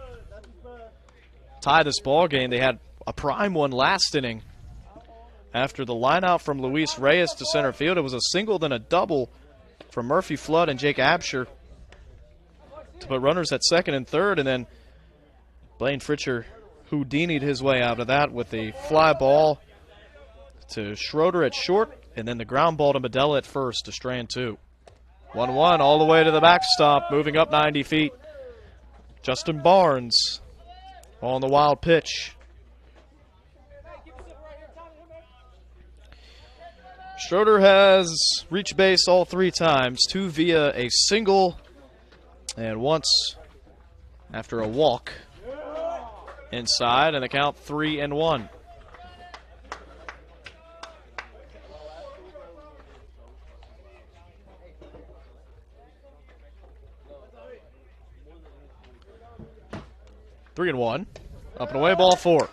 tie this ball game. They had a prime one last inning. After the line out from Luis Reyes to center field, it was a single then a double from Murphy Flood and Jake Absher to put runners at second and third, and then Blaine Fritcher Houdini'd his way out of that with the fly ball to Schroeder at short, and then the ground ball to Medella at first to strand 2. 1-1 all the way to the backstop, moving up 90 feet. Justin Barnes on the wild pitch. Schroeder has reached base all 3 times, 2 via a single and once after a walk inside, and the count 3-1. Three and one. Up and away, ball 4.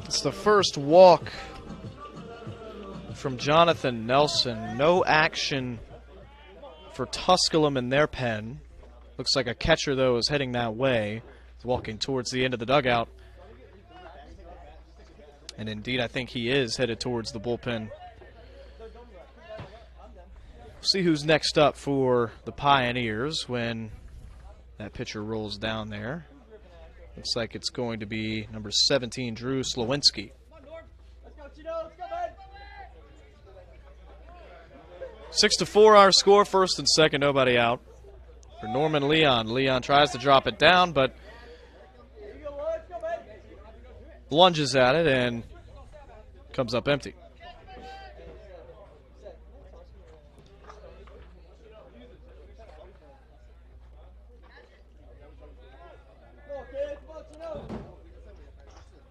It's the first walk from Jonathan Nelson. No action for Tusculum in their pen. Looks like a catcher, though, is heading that way. He's walking towards the end of the dugout. And indeed, I think he is headed towards the bullpen. See who's next up for the Pioneers when that pitcher rolls down there. Looks like it's going to be number 17, Drew Slowinski. 6-4 our score, first and second, nobody out. For Norman Leon. Leon tries to drop it down, but lunges at it and comes up empty.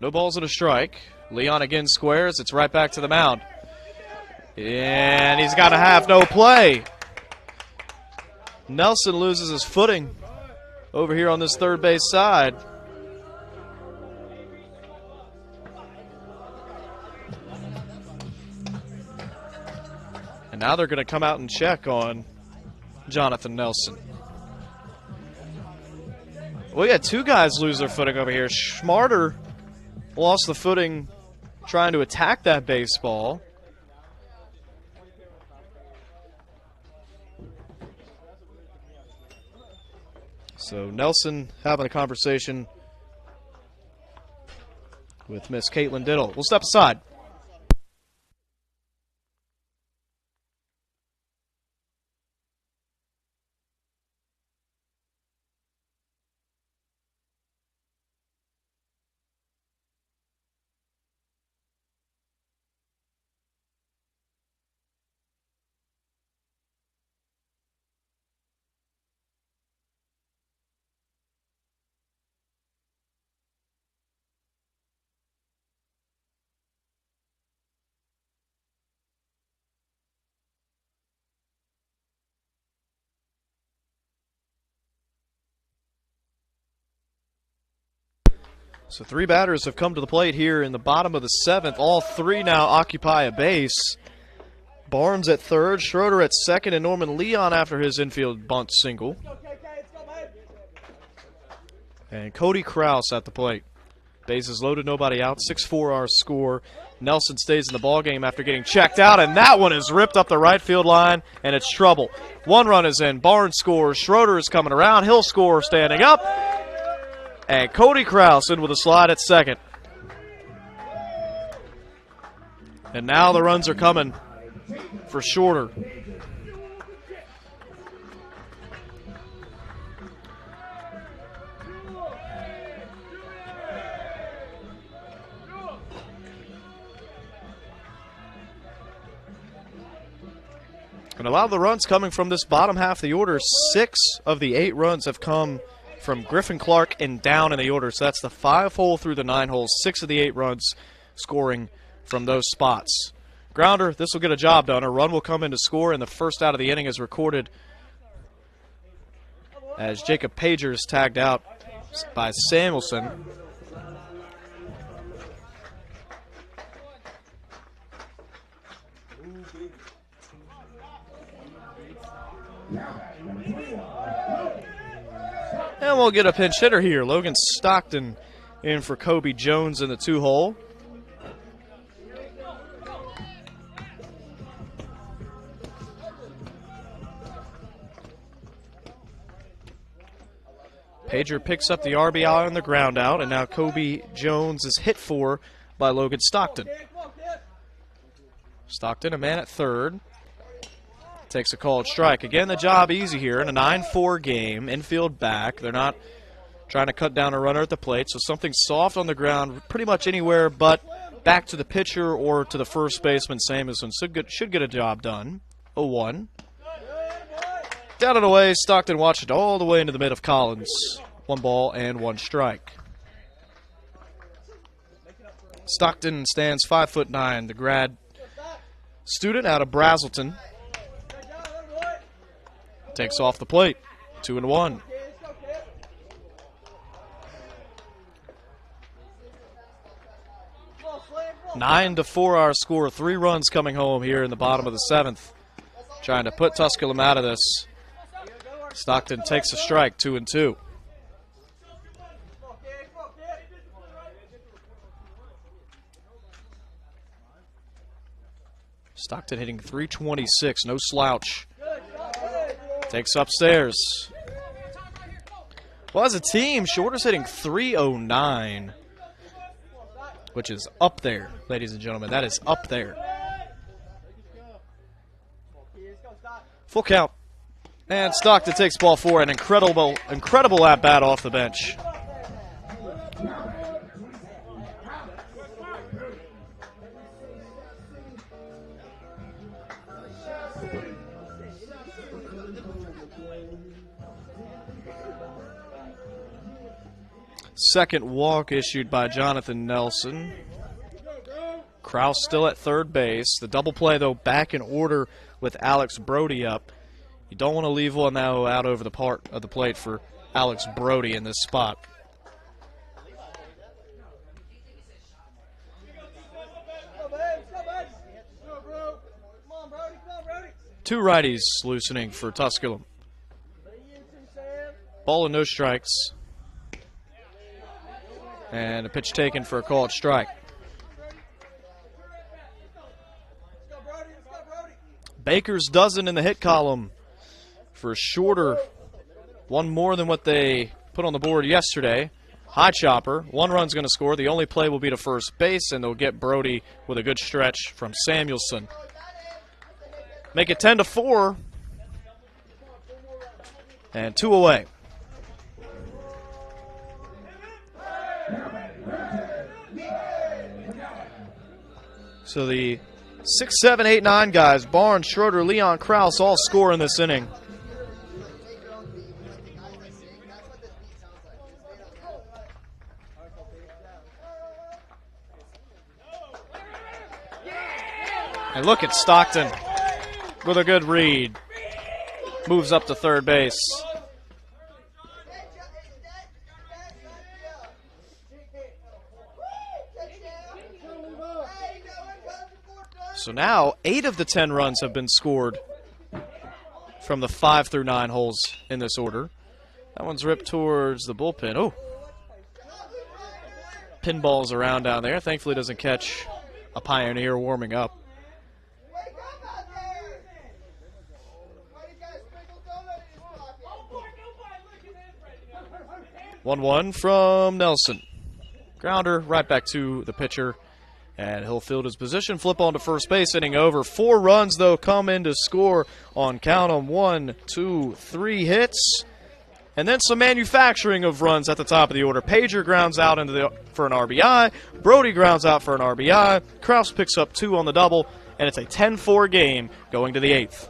No balls and a strike. Leon again squares. It's right back to the mound. And he's got to have no play. Nelson loses his footing over here on this third base side. And now they're going to come out and check on Jonathan Nelson. We got two guys lose their footing over here. Schmarter lost the footing trying to attack that baseball. So Nelson having a conversation with Miss Caitlin Diddle. We'll step aside. So three batters have come to the plate here in the bottom of the seventh. All three now occupy a base. Barnes at third, Schroeder at second, and Norman Leon after his infield bunt single. And Cody Kraus at the plate. Bases loaded, nobody out. 6-4 our score. Nelson stays in the ballgame after getting checked out, and that one is ripped up the right field line, and it's trouble. One run is in. Barnes scores. Schroeder is coming around. He'll score standing up. And Cody Kraus in with a slide at second. And now the runs are coming for Shorter. And a lot of the runs coming from this bottom half of the order. 6 of the 8 runs have come from Griffin Clark and down in the order. So that's the 5-hole through the 9 holes. 6 of the 8 runs scoring from those spots. Grounder, this will get a job done. A run will come in to score, and the first out of the inning is recorded as Jacob Pager is tagged out by Samuelson. And we'll get a pinch hitter here. Logan Stockton in for Kobe Jones in the 2-hole. Pager picks up the RBI on the ground out, and now Kobe Jones is hit for by Logan Stockton. Stockton, a man at third. Takes a called strike. Again, the job easy here in a 9-4 game. Infield back. They're not trying to cut down a runner at the plate, so something soft on the ground pretty much anywhere but back to the pitcher or to the first baseman, Samuelson. Should get a job done. 0-1. Down and away. Stockton watched it all the way into the mid of Collins. 1 ball and 1 strike. Stockton stands 5'9", the grad student out of Brazelton. Takes off the plate. 2-1. 9-4 our score. 3 runs coming home here in the bottom of the 7th. Trying to put Tusculum out of this. Stockton takes a strike, 2-2. Stockton hitting .326, no slouch. Takes upstairs. Well, as a team, Shorter's hitting .309, which is up there, ladies and gentlemen. That is up there. Full count. And Stockton takes ball 4. An incredible at-bat off the bench. Second walk issued by Jonathan Nelson. Kraus still at third base. The double play, though, back in order with Alex Brody up. You don't want to leave one now out over the part of the plate for Alex Brody in this spot. Two righties loosening for Tusculum. Ball and no strikes. And a pitch taken for a called strike. Baker's dozen in the hit column for Shorter. One more than what they put on the board yesterday. High chopper. 1 run's going to score. The only play will be to first base, and they'll get Brody with a good stretch from Samuelson. Make it 10-4. And 2 away. So the 6, 7, 8, 9 guys, Barnes, Schroeder, Leon, Kraus, all score in this inning. And look at Stockton with a good read. Moves up to third base. So now 8 of the 10 runs have been scored from the 5 through 9 holes in this order. That one's ripped towards the bullpen. Oh. Pinballs around down there. Thankfully doesn't catch a Pioneer warming up. One from Nelson. Grounder right back to the pitcher. And he'll field his position, flip on to first base, inning over. 4 runs, though, come in to score on count them 1, 2, 3 hits. And then some manufacturing of runs at the top of the order. Pager grounds out for an RBI. Brody grounds out for an RBI. Kraus picks up 2 on the double. And it's a 10-4 game going to the 8th.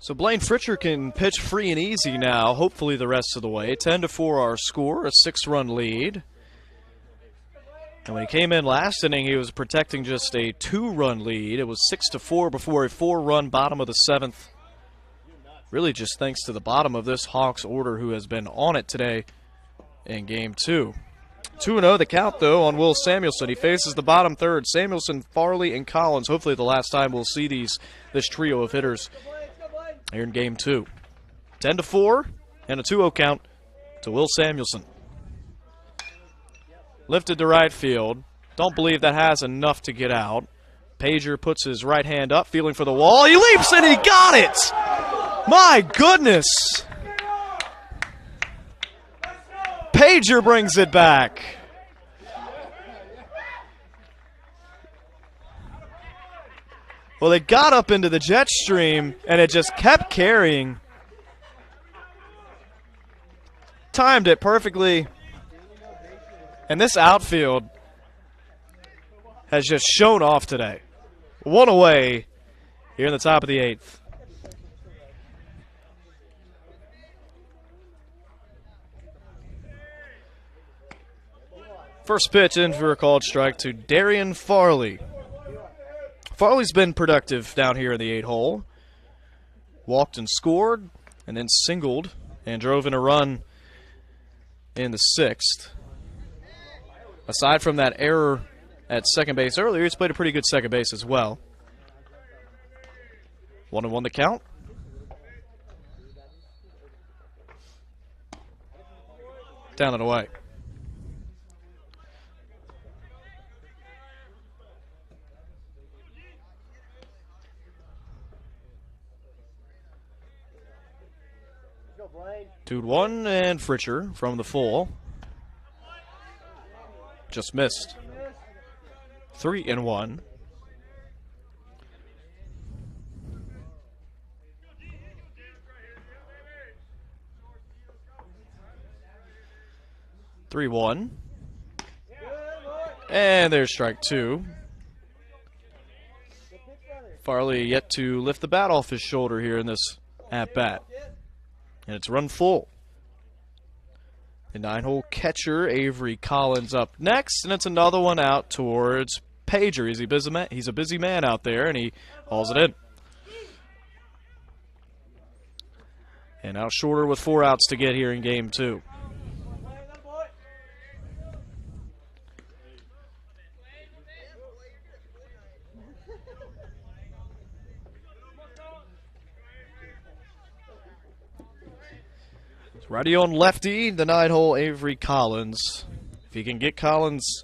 So Blaine Fritcher can pitch free and easy now, hopefully the rest of the way. 10-4 our score, a 6-run lead. And when he came in last inning, he was protecting just a 2-run lead. It was 6-4 before a 4-run bottom of the 7th. Really just thanks to the bottom of this Hawks order who has been on it today in Game 2. 2-0 the count, though, on Will Samuelson. He faces the bottom third. Samuelson, Farley, and Collins. Hopefully the last time we'll see this trio of hitters here in Game 2. 10-4 and a 2-0 count to Will Samuelson. Lifted to right field. Don't believe that has enough to get out. Pager puts his right hand up, feeling for the wall. He leaps and he got it! My goodness! Pager brings it back. Well, it got up into the jet stream, and it just kept carrying. Timed it perfectly. And this outfield has just shown off today. 1 away here in the top of the 8th. First pitch in for a called strike to Darian Farley. Farley's been productive down here in the 8-hole. Walked and scored, and then singled and drove in a run in the 6th. Aside from that error at second base earlier, he's played a pretty good second base as well. 1-1 the count. Down and away. Blaine. 2-1 and Fritcher from the full. Just missed. 3-1. Three one. And there's strike 2. Farley yet to lift the bat off his shoulder here in this at-bat. And it's run full. The 9-hole catcher, Avery Collins, up next, and it's another one out towards Pager. He's a busy man out there, and he hauls it in. And out shorter with 4 outs to get here in Game 2. Righty on lefty, the 9-hole Avery Collins. If he can get Collins,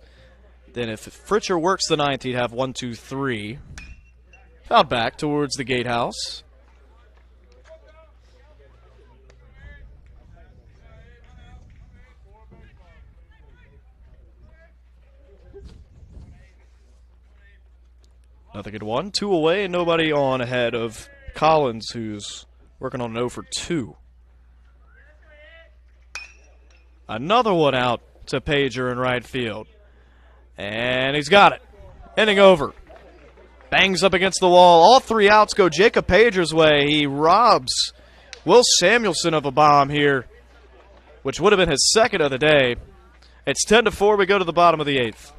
then if Fritcher works the 9th, he'd have 1, 2, 3. Fouled back towards the gatehouse. Nothing at 1. 2 away, and nobody on ahead of Collins, who's working on an 0 for 2. Another one out to Pager in right field. And he's got it. Inning over. Bangs up against the wall. All 3 outs go Jacob Pager's way. He robs Will Samuelson of a bomb here, which would have been his second of the day. It's 10-4. We go to the bottom of the 8th.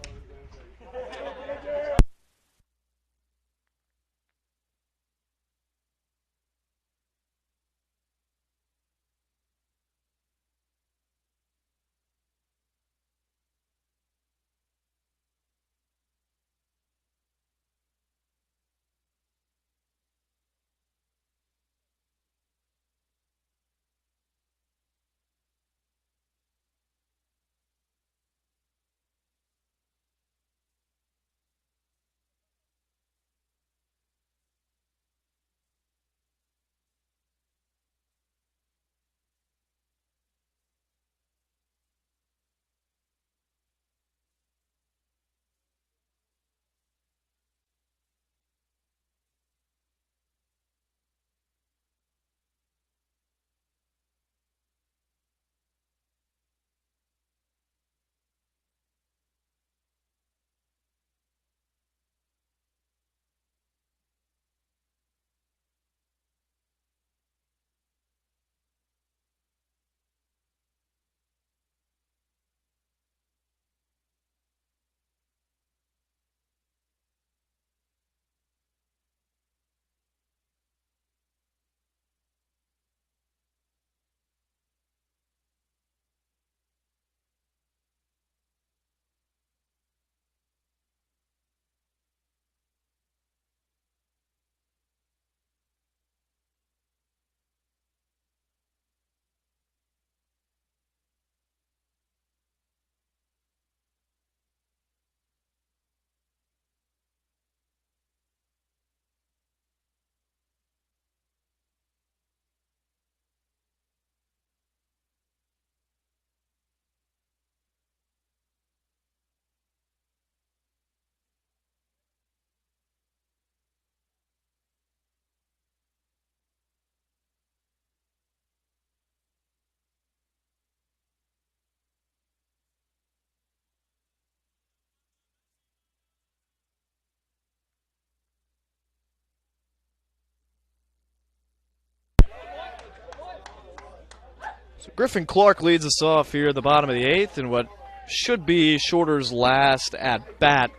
So Griffin Clark leads us off here at the bottom of the 8th in what should be Shorter's last at bat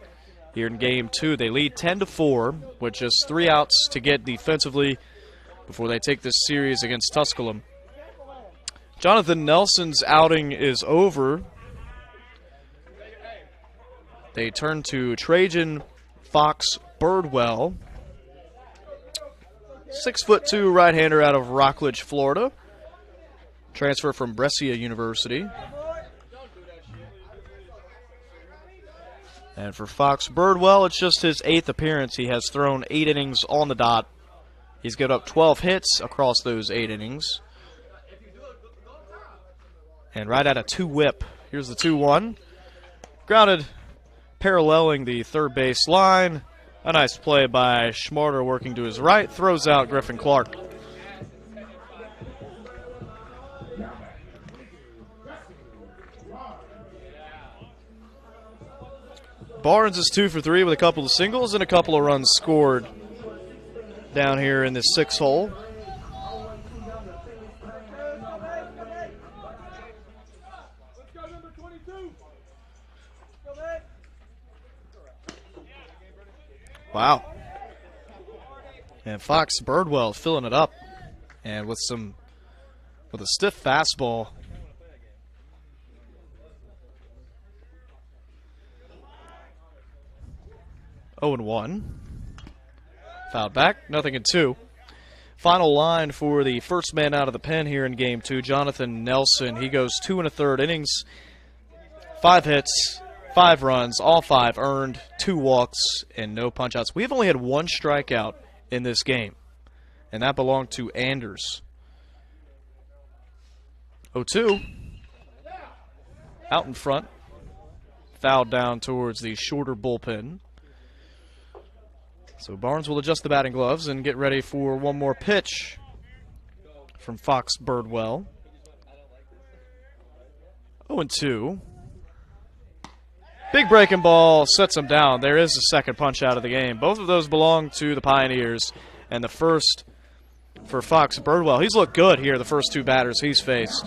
here in game 2. They lead 10-4 with just 3 outs to get defensively before they take this series against Tusculum. Jonathan Nelson's outing is over. They turn to Trajan Fox Birdwell, 6'2" right-hander out of Rockledge, Florida. Transfer from Brescia University. And for Fox Birdwell, it's just his 8th appearance. He has thrown 8 innings on the dot. He's given up 12 hits across those 8 innings. And right at a 2 whip. Here's the 2-1. Grounded, paralleling the third base line. A nice play by Schmarter working to his right. Throws out Griffin Clark. Barnes is 2 for 3 with a couple of singles and a couple of runs scored down here in this 6th hole. Wow. And Fox Birdwell filling it up, and with a stiff fastball. Oh and 1. Fouled back, 0-2. Final line for the first man out of the pen here in game 2, Jonathan Nelson. He goes 2 1/3 innings, 5 hits, 5 runs, all 5 earned, 2 walks, and no punch-outs. We've only had 1 strikeout in this game, and that belonged to Anders. 0-2. Out in front. Fouled down towards the shorter bullpen. So Barnes will adjust the batting gloves and get ready for one more pitch from Fox Birdwell. 0-2. Big breaking ball sets him down. There is the second punch out of the game. Both of those belong to the Pioneers, and the first for Fox Birdwell. He's looked good here, the first 2 batters he's faced.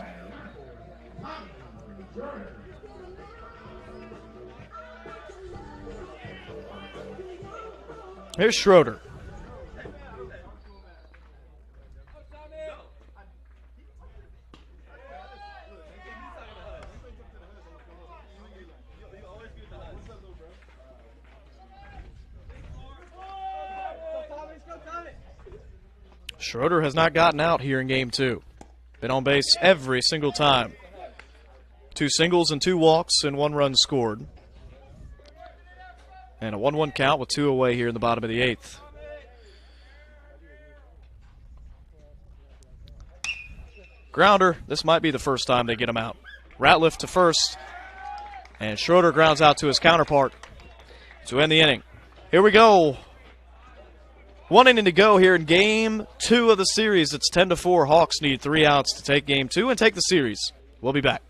Here's Schroeder. Schroeder has not gotten out here in game 2. Been on base every single time. 2 singles and 2 walks and 1 run scored. And a 1-1 count with 2 away here in the bottom of the 8th. Grounder. This might be the first time they get him out. Ratliff to first. And Schroeder grounds out to his counterpart to end the inning. Here we go. 1 inning to go here in game 2 of the series. It's 10-4. Hawks need 3 outs to take game 2 and take the series. We'll be back.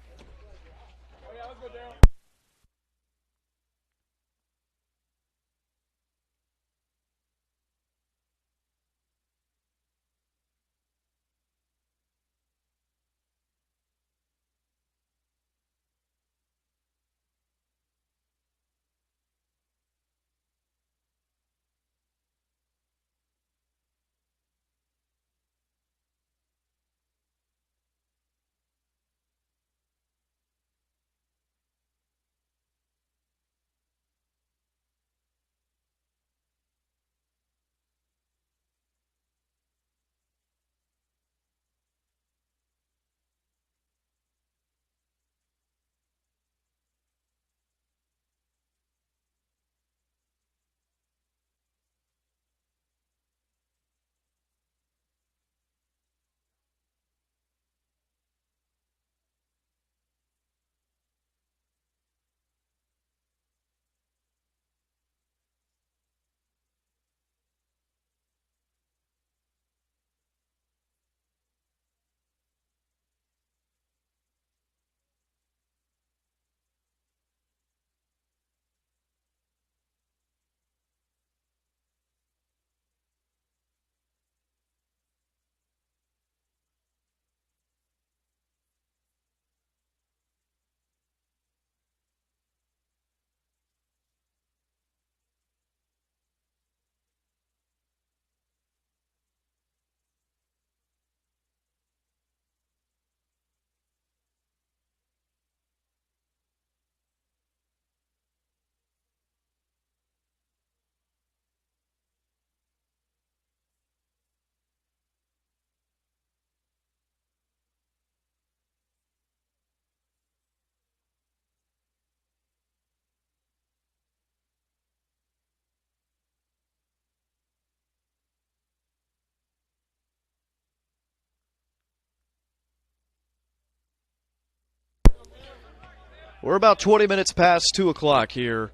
We're about 20 minutes past 2 o'clock here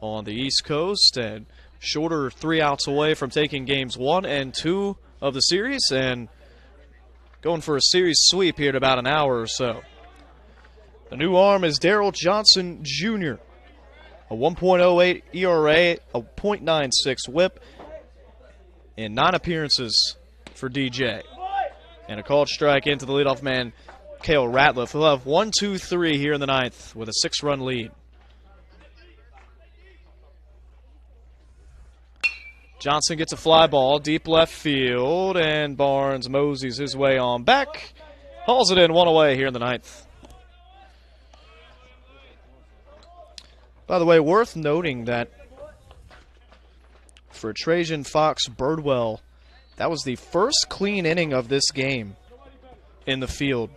on the East Coast, and Shorter 3 outs away from taking games 1 and 2 of the series, and going for a series sweep here in about an hour or so. The new arm is Darrell Johnson Jr., a 1.08 ERA, a .96 whip, and 9 appearances for DJ. And a called strike into the leadoff man, Cale Ratliff. He'll have 1-2-3 here in the 9th with a 6-run lead. Johnson gets a fly ball, deep left field, and Barnes moseys his way on back. Hauls it in, 1 away here in the 9th. By the way, worth noting that for Trajan Fox Birdwell, that was the first clean inning of this game in the field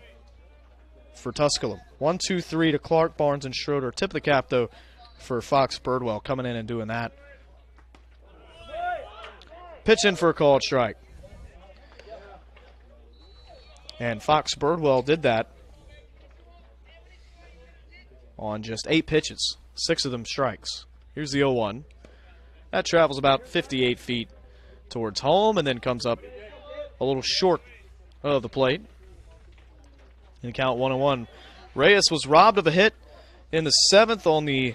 for Tusculum. 1-2-3 to Clark, Barnes, and Schroeder. Tip of the cap, though, for Fox Birdwell coming in and doing that. Pitch in for a called strike. And Fox Birdwell did that on just 8 pitches, 6 of them strikes. Here's the 0-1. That travels about 58 feet towards home and then comes up a little short of the plate. And count 1-1. Reyes was robbed of a hit in the 7th on the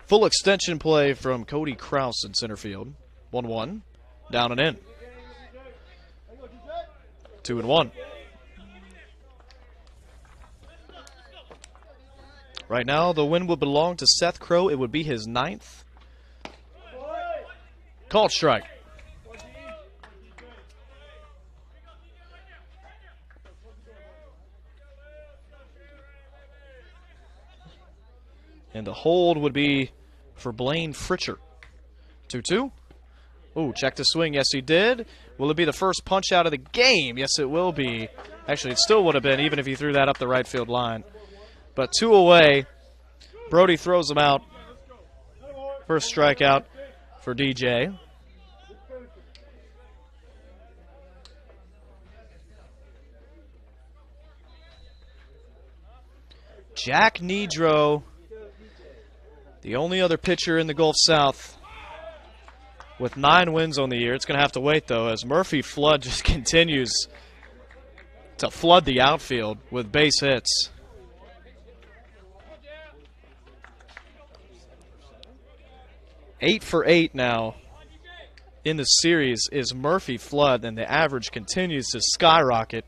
full extension play from Cody Kraus in center field. 1-1. Down and in. 2-1. Right now, the win would belong to Seth Crow. It would be his 9th. Called strike. And the hold would be for Blaine Fritcher. 2-2. Ooh, check the swing. Yes, he did. Will it be the first punch out of the game? Yes, it will be. Actually, it still would have been, even if he threw that up the right field line. But 2 away. Brody throws him out. First strikeout for DJ. Jack Nedro, the only other pitcher in the Gulf South with 9 wins on the year. It's going to have to wait, though, as Murphy Flood just continues to flood the outfield with base hits. Eight for 8 now in the series is Murphy Flood, and the average continues to skyrocket.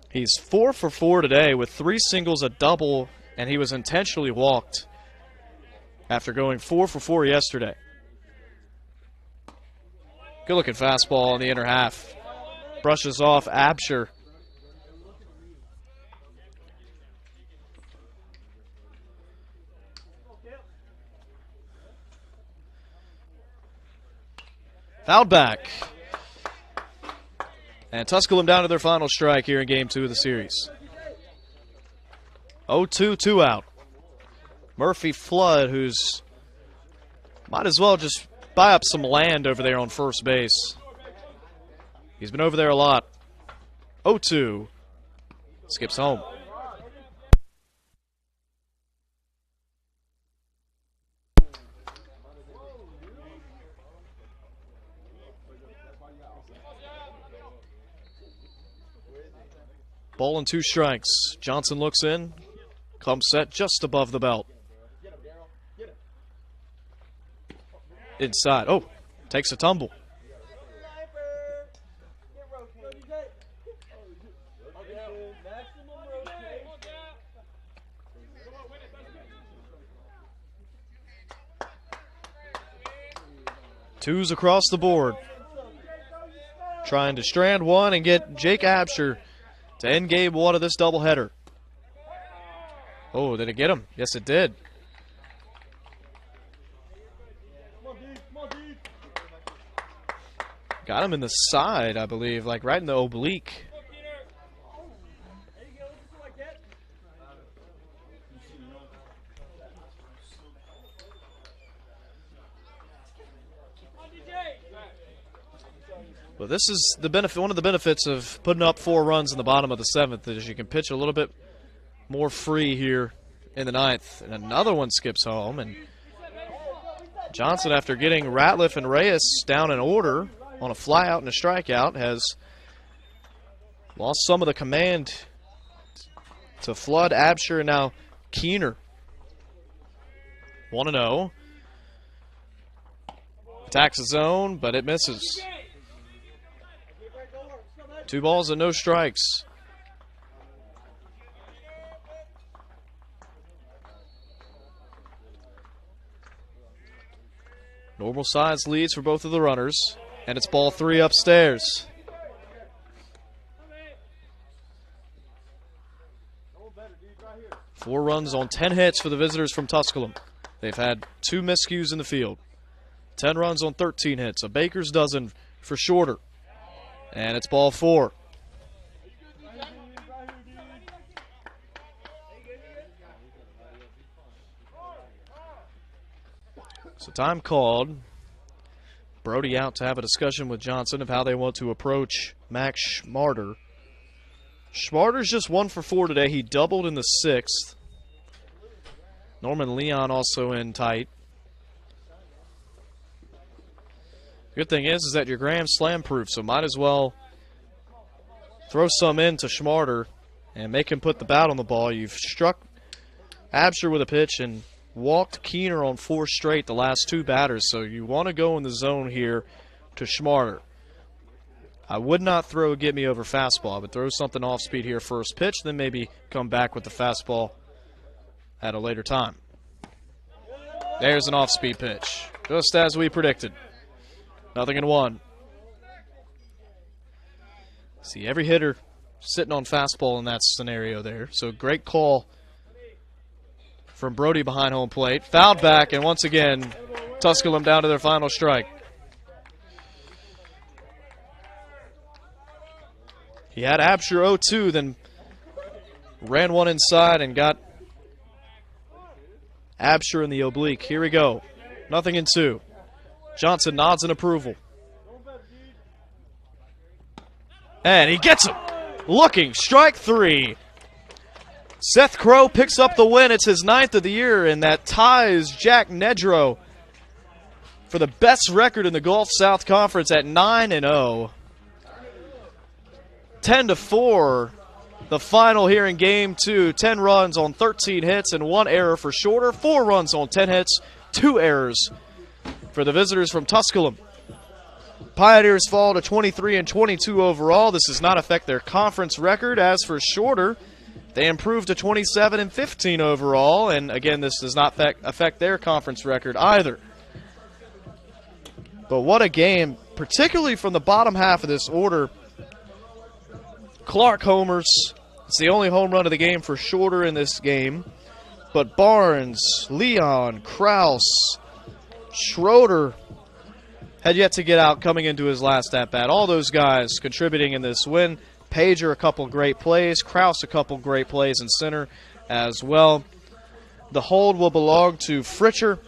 He's 4 for 4 today with 3 singles, a double, and he was intentionally walked after going 4 for 4 yesterday. Good-looking fastball in the inner half. Brushes off Absher. Fouled back. And Tusculum down to their final strike here in Game 2 of the series. 0-2, 2 out. Murphy Flood, who's might as well just buy up some land over there on first base. He's been over there a lot. 0-2. Skips home. Ball and 2 strikes. Johnson looks in. Comes set just above the belt. Inside. Oh, takes a tumble. Twos across the board. Trying to strand one and get Jake Absher to end game 1 of this doubleheader. Oh, did it get him? Yes, it did. Got him in the side, I believe, like right in the oblique. Well, this is the benefit. One of the benefits of putting up 4 runs in the bottom of the 7th is you can pitch a little bit more free here in the ninth. And another one skips home. And Johnson, after getting Ratliff and Reyes down in order on a flyout and a strikeout, has lost some of the command to Flood, Absher, and now Keener. 1-0. Attacks the zone, but it misses. 2 balls and no strikes. Normal size leads for both of the runners, and it's ball 3 upstairs. Four runs on 10 hits for the visitors from Tusculum. They've had 2 miscues in the field. 10 runs on 13 hits, a baker's dozen for Shorter. And it's ball 4. So time called. Brody out to have a discussion with Johnson of how they want to approach Max Schmarter. Schmarter's just 1 for 4 today. He doubled in the 6th. Norman Leon also in tight. Good thing is that you're Grand Slam proof, so might as well throw some in to Schmarter and make him put the bat on the ball. You've struck Absher with a pitch and walked Keener on 4 straight the last 2 batters, so you want to go in the zone here to Schmarter. I would not throw a get-me-over fastball. I would throw something off-speed here first pitch, then maybe come back with the fastball at a later time. There's an off-speed pitch, just as we predicted. 0-1. See, every hitter sitting on fastball in that scenario there, so great call from Brody behind home plate. Fouled back, and once again, Tusculum down to their final strike. He had Absher 0-2, then ran one inside and got Absher in the oblique. Here we go. 0-2. Johnson nods in approval. And he gets him. Looking, strike 3. Seth Crow picks up the win. It's his 9th of the year, and that ties Jack Nedro for the best record in the Gulf South Conference at 9-0. 10-4, the final here in Game 2. 10 runs on 13 hits and 1 error for Shorter. 4 runs on 10 hits, 2 errors for the visitors from Tusculum. Pioneers fall to 23-22 overall. This does not affect their conference record. As for Shorter, they improved to 27-15 overall. And again, this does not affect their conference record either. But what a game, particularly from the bottom half of this order. Clark homers. It's the only home run of the game for Shorter in this game. But Barnes, Leon, Kraus, Schroeder had yet to get out coming into his last at-bat. All those guys contributing in this win. Pager, a couple great plays. Kraus, a couple great plays in center as well. The hold will belong to Fritcher.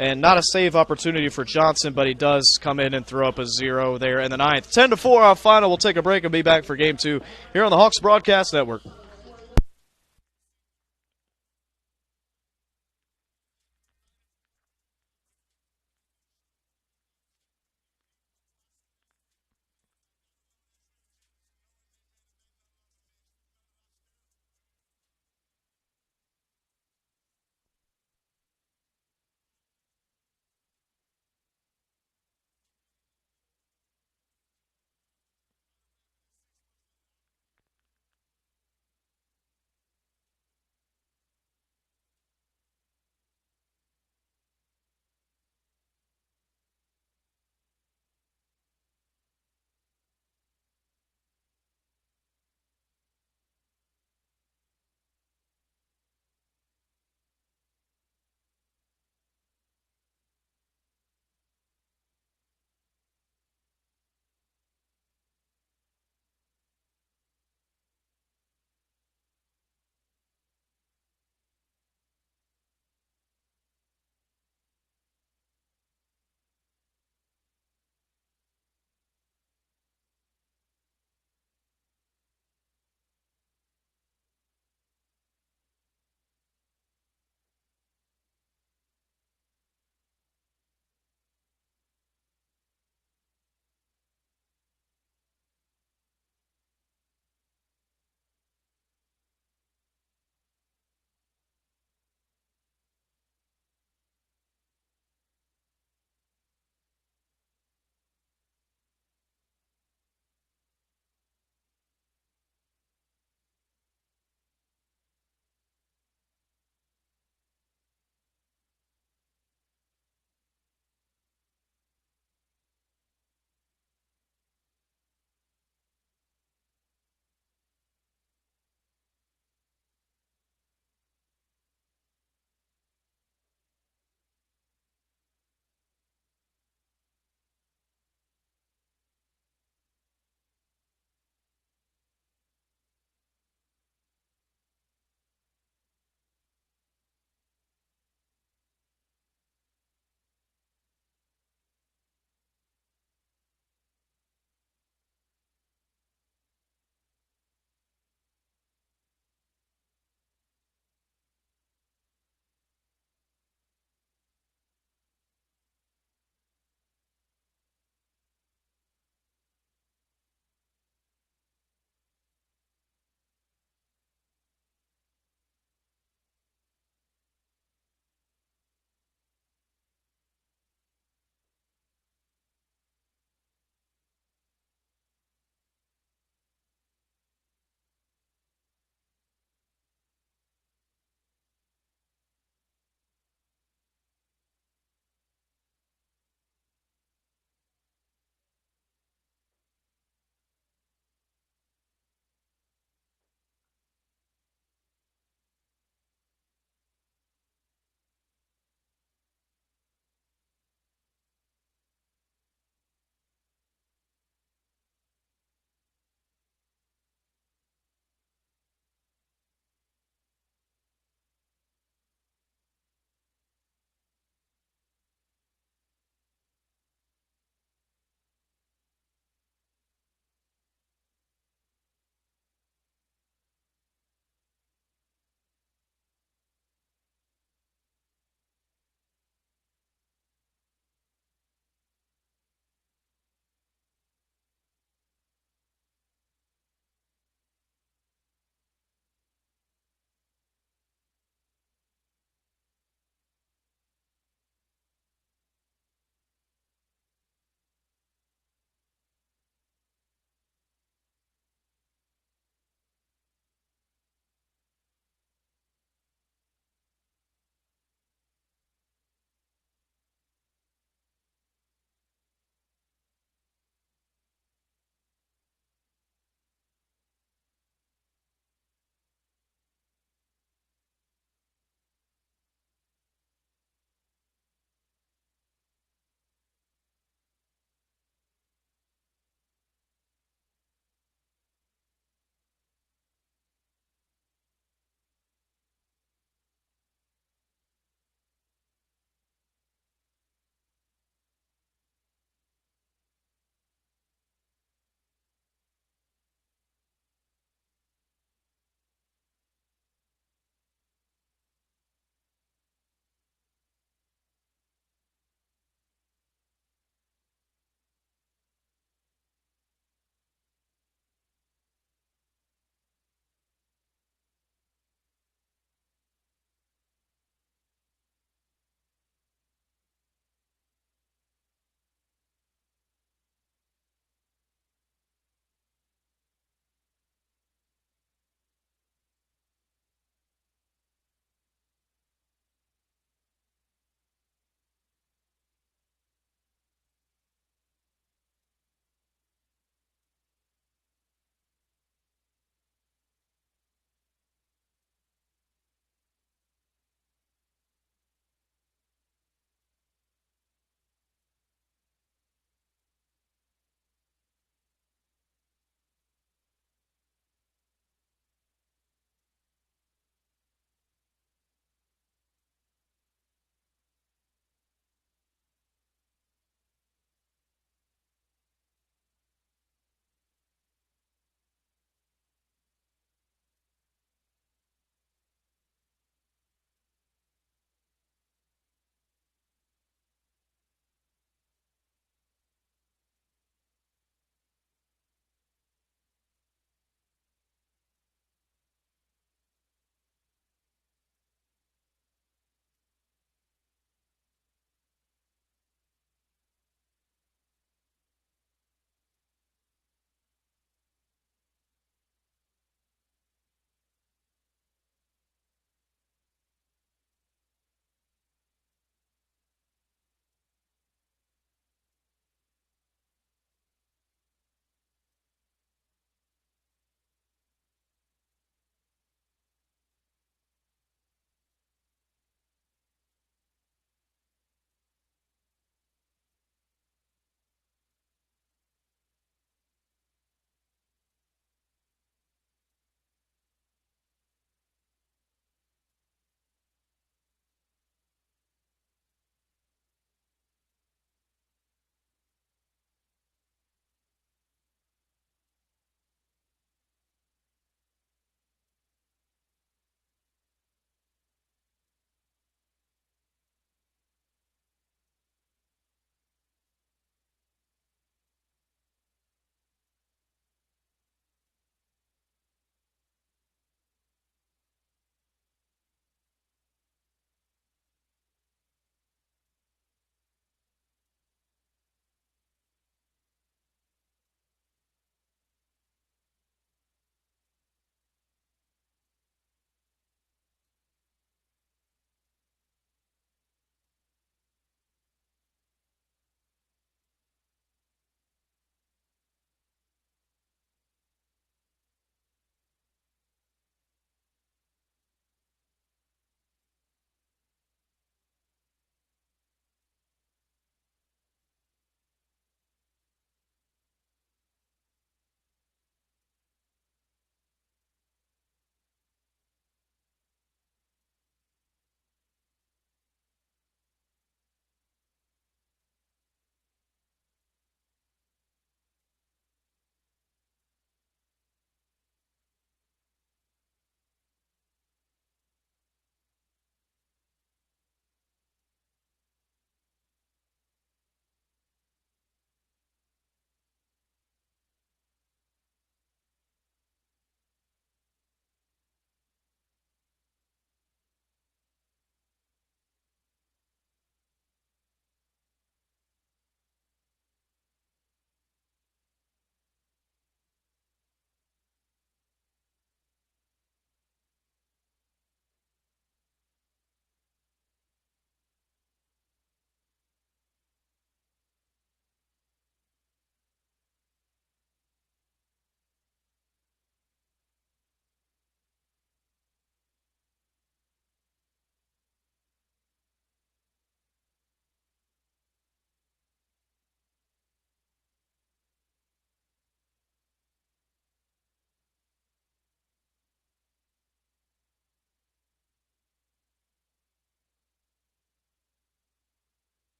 And not a save opportunity for Johnson, but he does come in and throw up a 0 there in the 9th. 10-4 our final. We'll take a break and be back for Game 2 here on the Hawks Broadcast Network.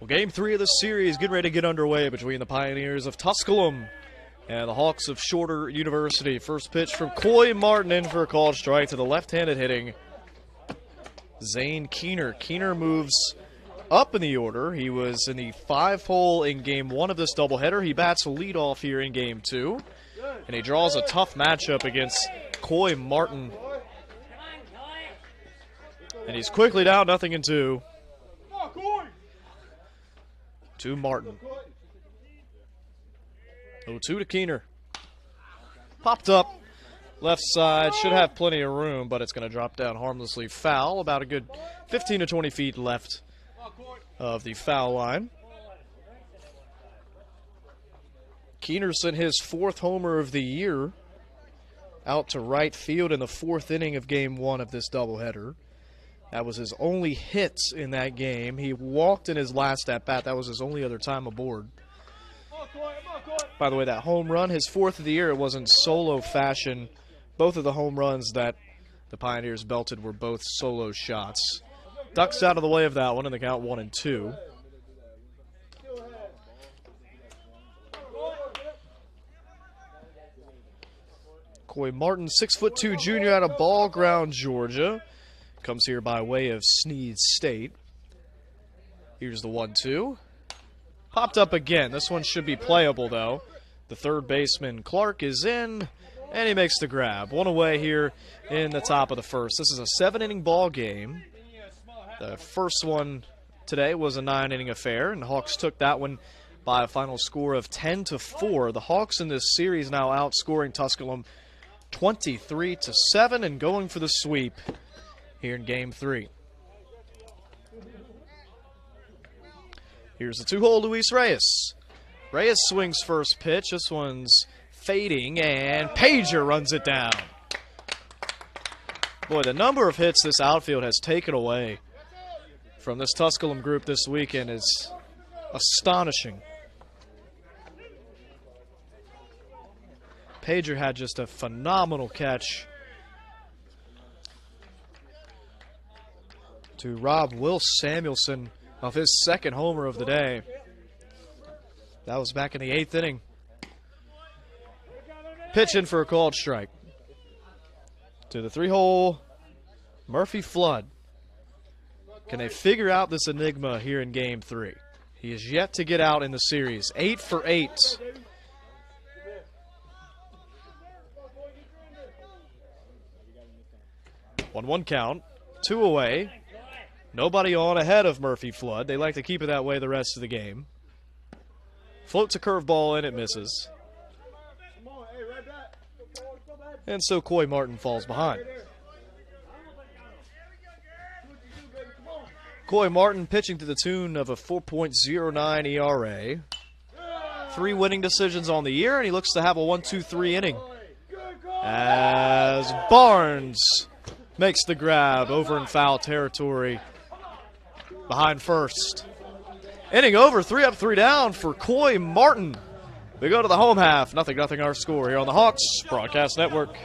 Well, game 3 of the series getting ready to get underway between the Pioneers of Tusculum and the Hawks of Shorter University. First pitch from Coy Martin in for a called strike to the left-handed hitting Zane Keener. Keener moves up in the order. He was in the 5-hole in game 1 of this doubleheader. He bats leadoff here in game 2, and he draws a tough matchup against Coy Martin. And he's quickly down 0-2. To Martin. 0-2 to Keener. Popped up. Left side. Should have plenty of room, but it's going to drop down harmlessly foul. About a good 15 to 20 feet left of the foul line. Keener sent his 4th homer of the year out to right field in the 4th inning of game 1 of this doubleheader. That was his only hit in that game. He walked in his last at-bat. That was his only other time aboard. By the way, that home run, his 4th of the year, it was in solo fashion. Both of the home runs that the Pioneers belted were both solo shots. Ducks out of the way of that one in the count 1-2. Coy Martin, 6'2" junior out of Ball Ground, Georgia. Comes here by way of Sneed State. Here's the 1-2. Popped up again. This one should be playable, though. The third baseman, Clark, is in, and he makes the grab. One away here in the top of the first. This is a 7-inning ball game. The first one today was a 9-inning affair, and the Hawks took that one by a final score of 10-4. The Hawks in this series now outscoring Tusculum 23-7 and going for the sweep here in game 3. Here's the 2-hole Luis Reyes. Reyes swings first pitch. This one's fading, and Pager runs it down. Boy, the number of hits this outfield has taken away from this Tusculum group this weekend is astonishing. Pager had just a phenomenal catch to rob Will Samuelson of his 2nd homer of the day. That was back in the 8th inning. Pitch in for a called strike. To the 3-hole Murphy Flood. Can they figure out this enigma here in game 3? He is yet to get out in the series. 8 for 8. One count. 2 away. Nobody on ahead of Murphy Flood. They like to keep it that way the rest of the game. Floats a curveball and it misses. And so Coy Martin falls behind. Coy Martin pitching to the tune of a 4.09 ERA. 3 winning decisions on the year, and he looks to have a 1-2-3 inning. As Barnes makes the grab over in foul territory behind first. Inning over, 3 up, 3 down for Coy Martin. We go to the home half. 0-0 our score here on the Hawks Broadcast Network.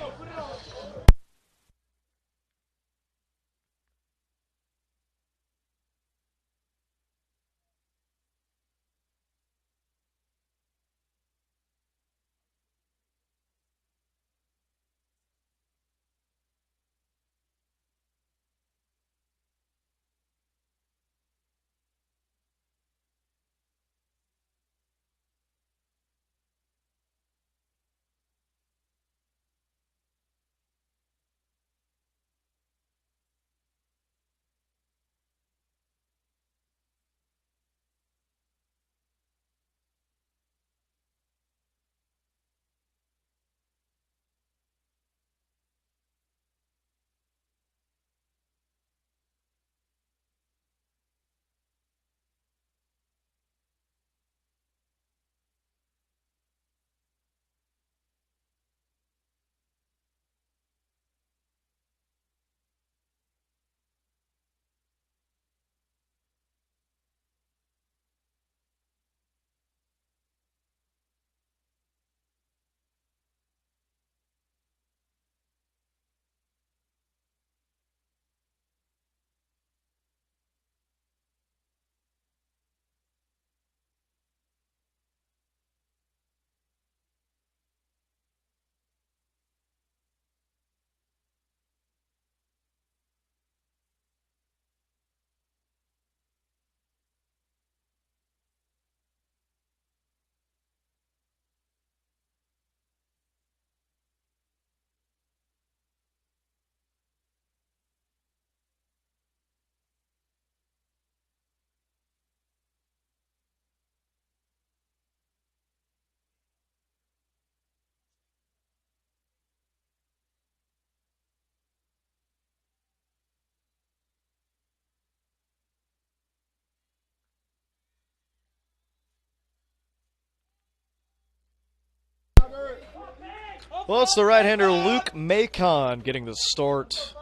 Well, it's the right-hander Luke Macon getting the start.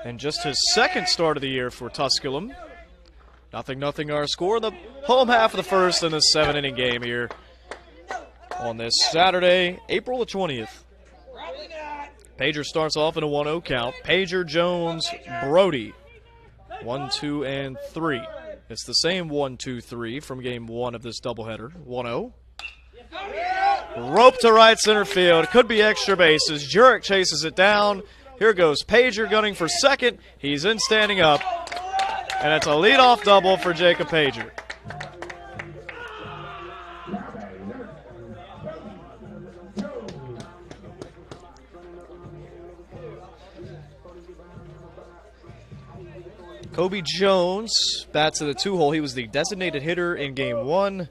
And just his second start of the year for Tusculum. 0-0 our score in the home half of the first in this 7-inning game here on this Saturday, April the 20th. Pager starts off in a 1-0 count. Pager, Jones, Brody. 1, 2, and 3. It's the same 1, 2, 3 from game 1 of this doubleheader. 1-0. Rope to right center field. Could be extra bases. Jurek chases it down. Here goes Pager gunning for second. He's in standing up. And it's a leadoff double for Jacob Pager. Kobe Jones bats to the 2-hole. He was the designated hitter in game 1.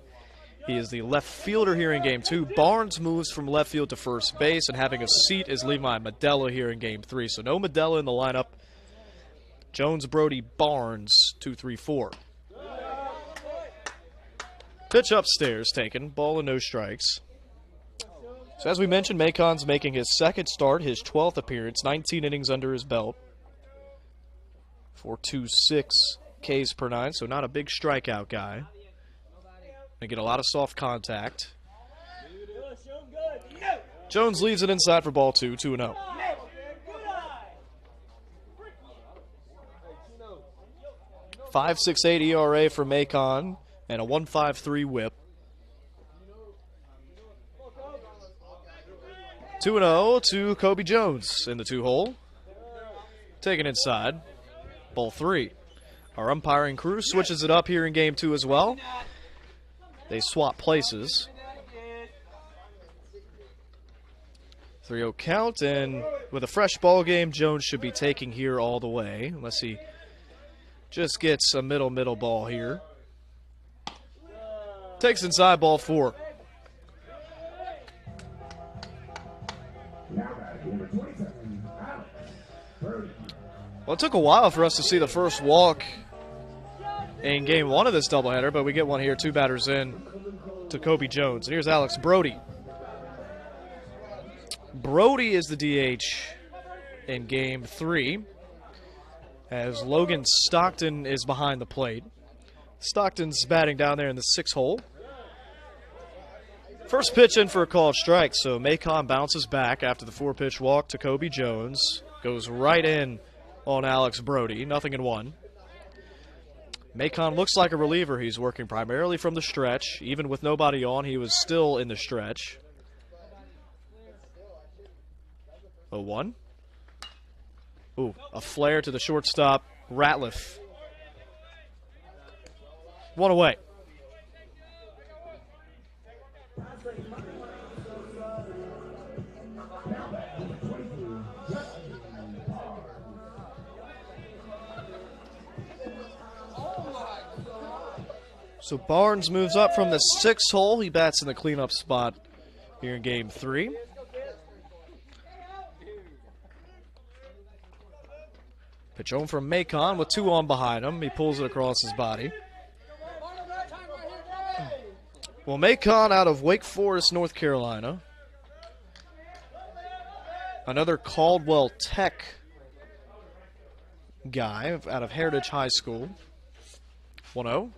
He is the left fielder here in game 2. Barnes moves from left field to first base, and having a seat is Levi Medella here in game 3. So no Medella in the lineup. Jones, Brody, Barnes, 2, 3, 4. Pitch upstairs taken. Ball and no strikes. So as we mentioned, Macon's making his second start, his 12th appearance, 19 innings under his belt. 4.26 Ks per 9, so not a big strikeout guy. They get a lot of soft contact. Jones leaves it inside for ball 2, 2-0. .568 ERA for Macon and a 1.53 WHIP. 2-0 to Kobe Jones in the 2-hole. Taken inside. Ball 3. Our umpiring crew switches it up here in game 2 as well. They swap places. 3-0 count, and with a fresh ball game, Jones should be taking here all the way, unless he just gets a middle ball here. Takes inside, ball 4. Well, it took a while for us to see the first walk in game 1 of this doubleheader, but we get one here, 2 batters in to Kobe Jones. And here's Alex Brody. Brody is the DH in game 3, as Logan Stockton is behind the plate. Stockton's batting down there in the 6-hole. First pitch in for a called strike, so Macon bounces back after the 4-pitch walk to Kobe Jones. Goes right in on Alex Brody, 0-1. Macon looks like a reliever. He's working primarily from the stretch. Even with nobody on, he was still in the stretch. 0-1. Ooh, a flare to the shortstop, Ratliff. 1 away. So Barnes moves up from the 6th hole. He bats in the cleanup spot here in game 3. Pitch home from Macon with 2 on behind him. He pulls it across his body. Well, Macon out of Wake Forest, North Carolina. Another Caldwell Tech guy out of Heritage High School. 1-0.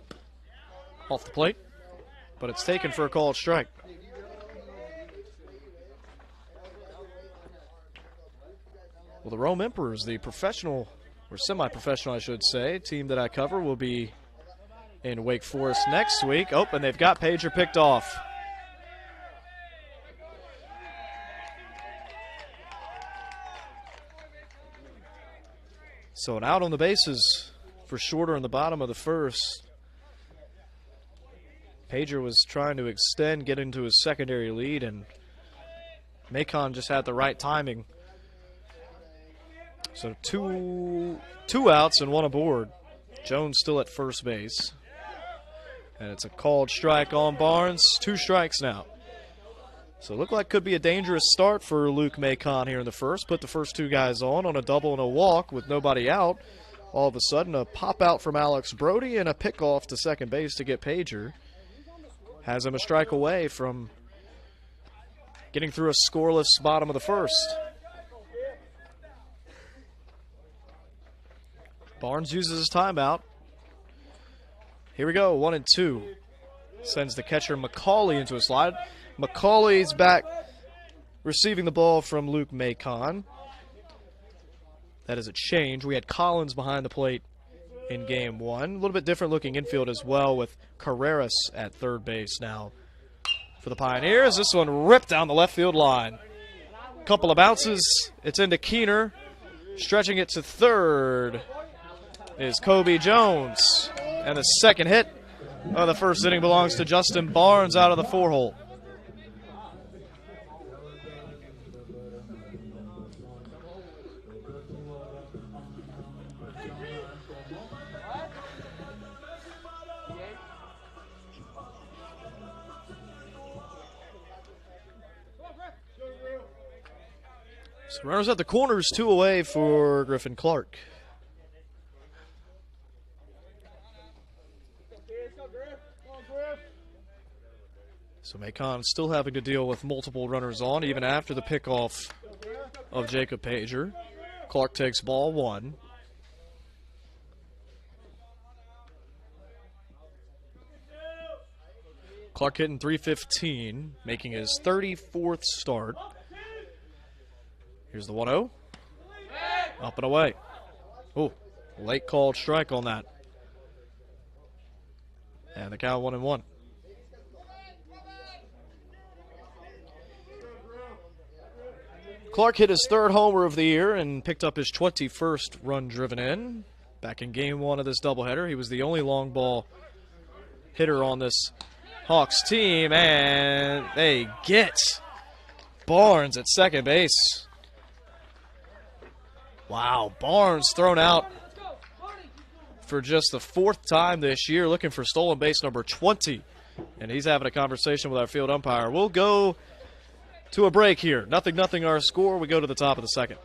Off the plate, but it's taken for a called strike. Well, the Rome Emperors, the professional, or semi-professional I should say, team that I cover, will be in Wake Forest next week. Oh, and they've got Pager picked off. So an out on the bases for Shorter in the bottom of the first. Pager was trying to extend, get into his secondary lead, and Macon just had the right timing. So two outs and 1 aboard. Jones still at first base. And it's a called strike on Barnes. 2 strikes now. So it looked like could be a dangerous start for Luke Macon here in the first. Put the first 2 guys on a double and a walk with nobody out. All of a sudden, a pop out from Alex Brody and a pickoff to second base to get Pager. Has him a strike away from getting through a scoreless bottom of the first. Barnes uses his timeout. Here we go, 1 and 2. Sends the catcher McCauley into a slide. McCauley's back receiving the ball from Luke Macon. That is a change. We had Collins behind the plate in game 1. A little bit different looking infield as well with Carreras at third base now for the Pioneers. This one ripped down the left field line. Couple of bounces. It's into Keener. Stretching it to third is Kobe Jones. And the second hit of the first inning belongs to Justin Barnes out of the 4-hole. So runners at the corners, 2 away for Griffin Clark. So Macon still having to deal with multiple runners on, even after the pickoff of Jacob Pager. Clark takes ball 1. Clark hitting .315, making his 34th start. Here's the 1-0. Up and away. Oh, late called strike on that. And the count 1-1. Clark hit his 3rd homer of the year and picked up his 21st run driven in. Back in game 1 of this doubleheader, he was the only long ball hitter on this Hawks team, and they get Barnes at second base. Wow, Barnes thrown out for just the 4th time this year, looking for stolen base number 20. And he's having a conversation with our field umpire. We'll go to a break here. 0-0 our score. We go to the top of the second.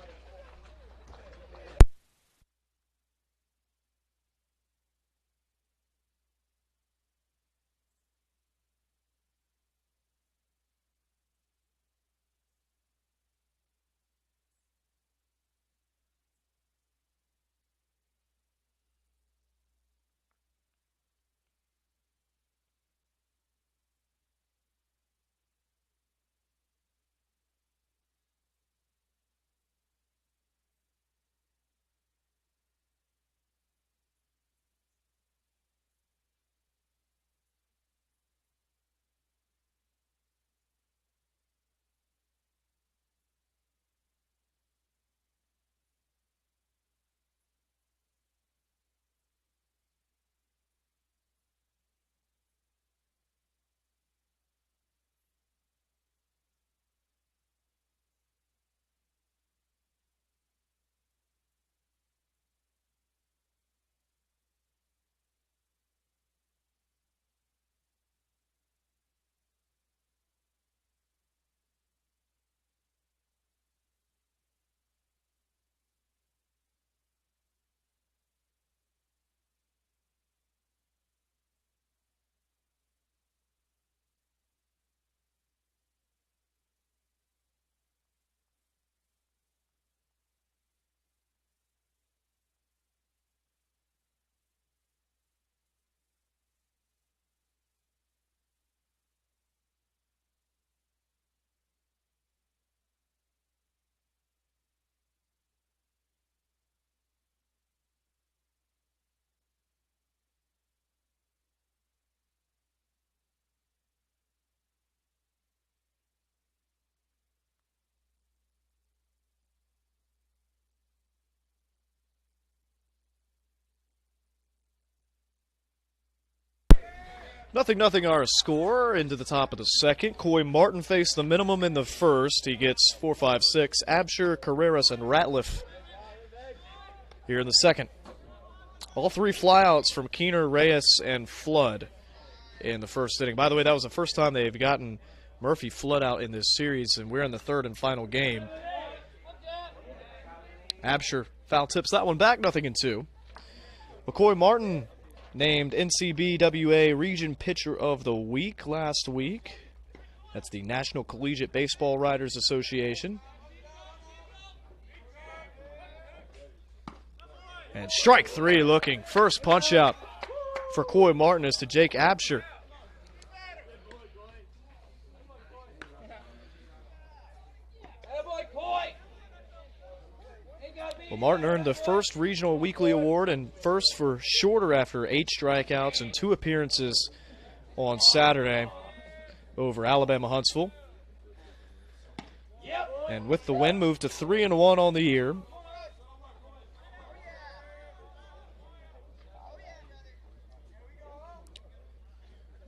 Nothing our score into the top of the second. Coy Martin faced the minimum in the first. He gets 4, 5, 6. Absher, Carreras, and Ratliff here in the second. All 3 flyouts from Keener, Reyes, and Flood in the first inning. By the way, that was the first time they've gotten Murphy Flood out in this series, and we're in the 3rd and final game. Absher foul tips that one back, 0-2. McCoy Martin named NCBWA Region Pitcher of the Week last week That's the National Collegiate Baseball Writers Association. And strike three looking. First punch out for Coy Martin is to Jake Absher. Well, Martin earned the first Regional Weekly Award and first for shorter after 8 strikeouts and 2 appearances on Saturday over Alabama Huntsville. And with the win, moved to 3-1 on the year.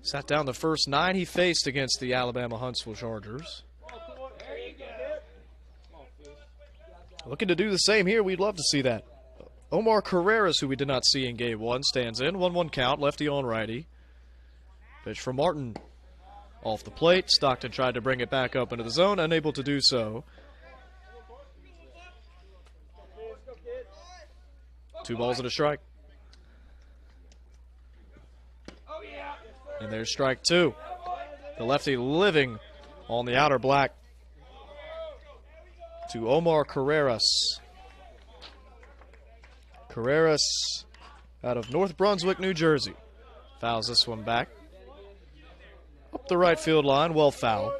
Sat down the first 9 he faced against the Alabama Huntsville Chargers. Looking to do the same here. We'd love to see that. Omar Carreras, who we did not see in game 1, stands in. 1-1 count, lefty on righty. Pitch from Martin off the plate. Stockton tried to bring it back up into the zone, unable to do so. 2 balls and a strike. And there's strike 2. The lefty living on the outer black to Omar Carreras. Carreras out of North Brunswick, New Jersey. Fouls this one back. Up the right field line, well foul.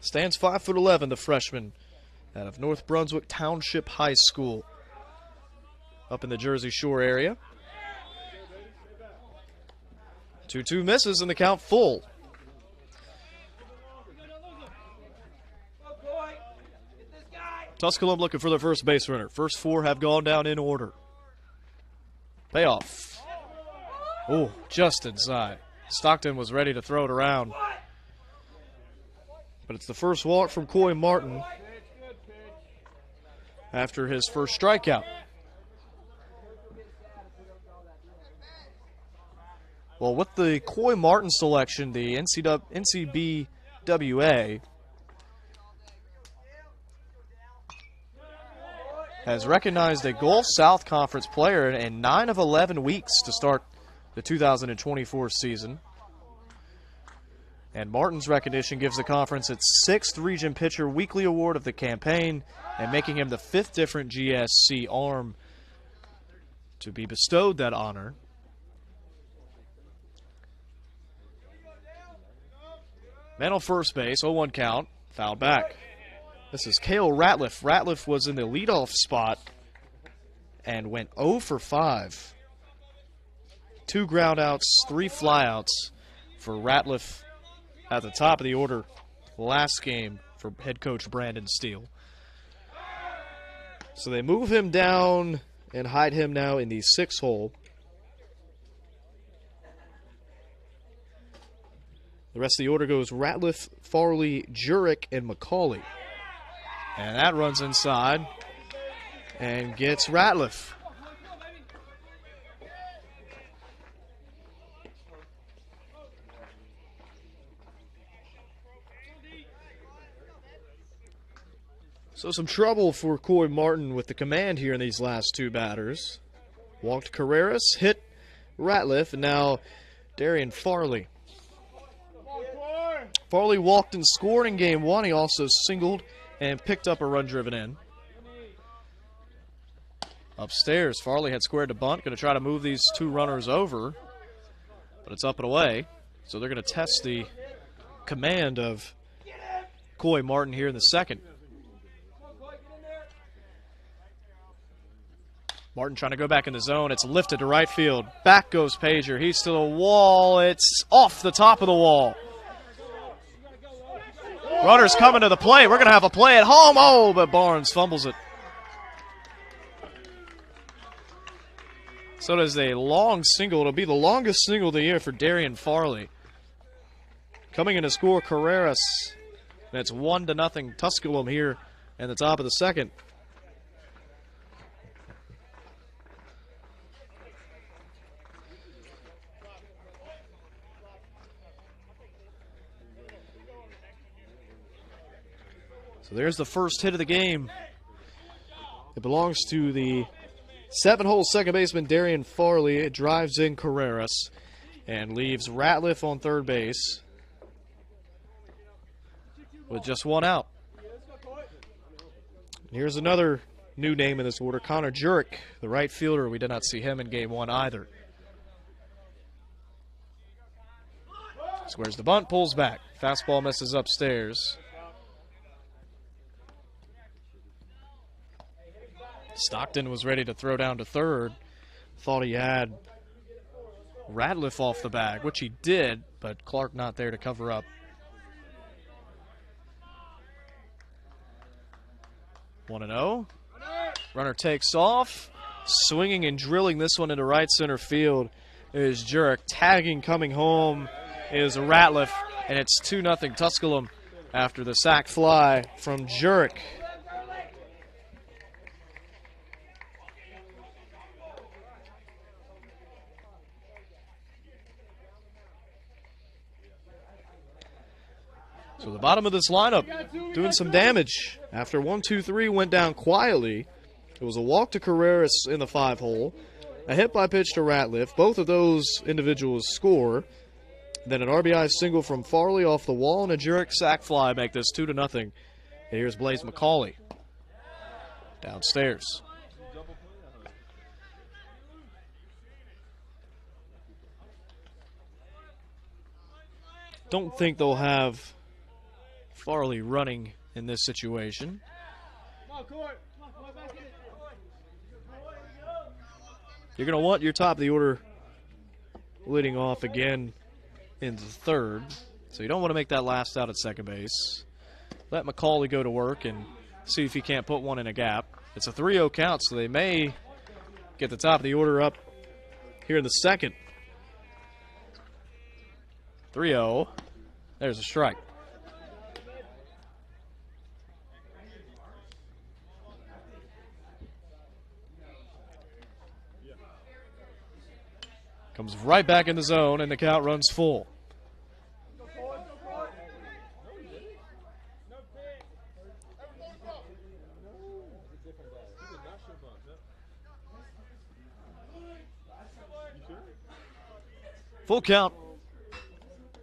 Stands 5'11", the freshman out of North Brunswick Township High School. Up in the Jersey Shore area. 2-2 misses and the count full. Tusculum looking for their first base runner. First 4 have gone down in order. Payoff. Oh, just inside. Stockton was ready to throw it around. But it's the first walk from Coy Martin after his first strikeout. Well, with the Coy Martin selection, the NCBWA has recognized a Gulf South Conference player in 9 of 11 weeks to start the 2024 season. And Martin's recognition gives the conference its 6th Region Pitcher Weekly Award of the campaign and making him the 5th different GSC arm to be bestowed that honor. Man on first base, 0-1 count, foul back. This is Cale Ratliff. Ratliff was in the leadoff spot and went 0 for 5. 2 groundouts, 3 flyouts for Ratliff at the top of the order last game for head coach Brandon Steele. So they move him down and hide him now in the 6th hole. The rest of the order goes Ratliff, Farley, Jurek, and McCauley. And that runs inside and gets Ratliff. So some trouble for Coy Martin with the command here in these last 2 batters. Walked Carreras, hit Ratliff, and now Darian Farley. Farley walked and scored in game 1. He also singled and picked up a run driven in. Upstairs, Farley had squared to bunt, going to try to move these 2 runners over, but it's up and away. So they're going to test the command of Coy Martin here in the 2nd. Martin trying to go back in the zone. It's lifted to right field. Back goes Pager. He's to the wall. It's off the top of the wall. Runners coming to the plate. We're going to have a play at home. Oh, but Barnes fumbles it. So does a long single. It'll be the longest single of the year for Darian Farley. Coming in to score Carreras. And it's 1-0 Tusculum here in the top of the 2nd. So there's the first hit of the game. It belongs to the 7-hole second baseman Darian Farley. It drives in Carreras. and leaves Ratliff on third base with just one out. Here's another new name in this order, Connor Jurek, the right fielder. We did not see him in game one either. Squares the bunt, pulls back. Fastball misses upstairs. Stockton was ready to throw down to third. Thought he had Ratliff off the bag, which he did, but Clark not there to cover up. 1-0. Runner takes off. Swinging and drilling this one into right center field is Jurek. Tagging coming home is Ratliff, and it's 2-0 Tusculum after the sac fly from Jurek. So the bottom of this lineup doing some damage. After 1-2-3 went down quietly, it was a walk to Carreras in the 5-hole, a hit by pitch to Ratliff. Both of those individuals score. Then an RBI single from Farley off the wall and a Jurek sac fly make this 2-0. And here's Blaze McCauley downstairs. Don't think they'll have Farley running in this situation. You're going to want your top of the order leading off again into third. So you don't want to make that last out at second base. Let McCauley go to work and see if he can't put one in a gap. It's a 3-0 count, so they may get the top of the order up here in the second. 3-0. There's a strike. Comes right back in the zone, and the count runs full. Full count.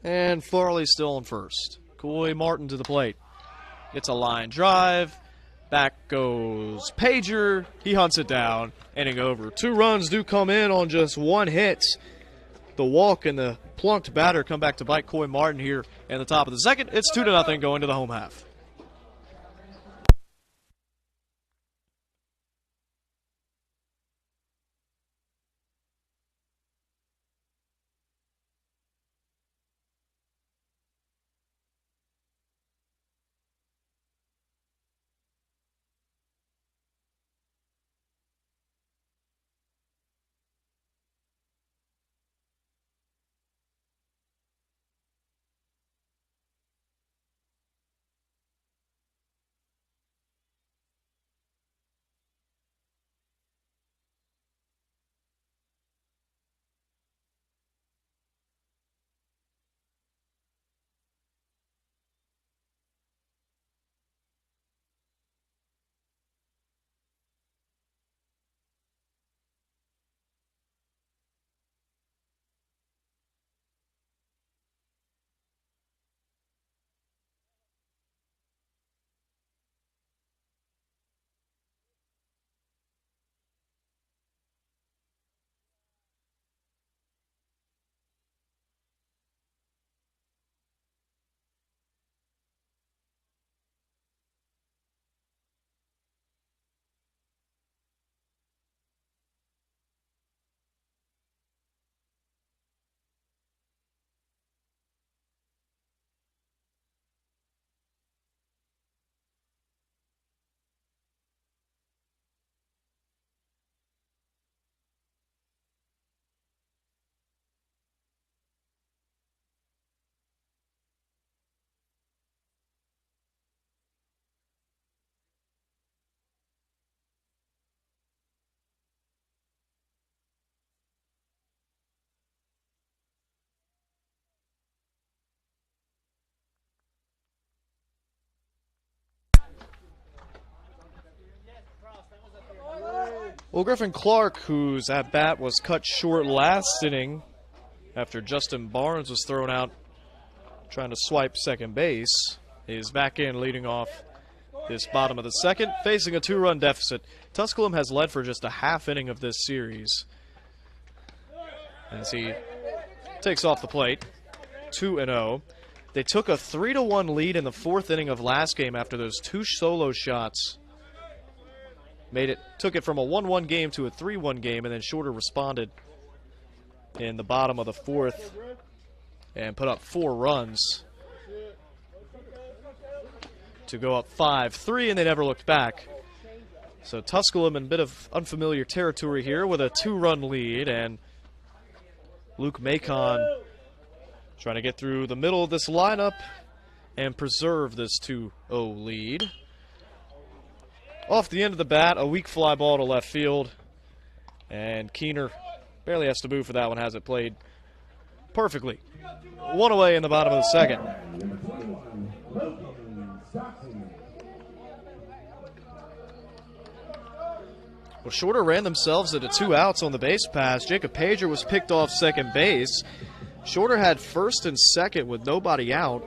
And Farley still on first. Coy Martin to the plate. It's a line drive. Back goes Pager. He hunts it down. Inning over. 2 runs do come in on just 1 hit. The walk and the plunked batter come back to bite Coy Martin here in the top of the second. It's 2-0 going to the home half. Well, Griffin Clark, whose at-bat was cut short last inning, after Justin Barnes was thrown out trying to swipe second base. He's back in leading off this bottom of the second, facing a 2-run deficit. Tusculum has led for just a half inning of this series as he takes off the plate, 2-0. They took a 3-1 lead in the 4th inning of last game after those 2 solo shots. Took it from a 1-1 game to a 3-1 game, and then Shorter responded in the bottom of the 4th and put up 4 runs to go up 5-3, and they never looked back. So Tusculum in a bit of unfamiliar territory here with a 2-run lead, and Luke Macon trying to get through the middle of this lineup and preserve this 2-0 lead. Off the end of the bat, a weak fly ball to left field, and Keener barely has to move for that one, has it played perfectly. 1 away in the bottom of the second. Well, Shorter ran themselves into 2 outs on the base pass. Jacob Pager was picked off second base. Shorter had first and second with nobody out,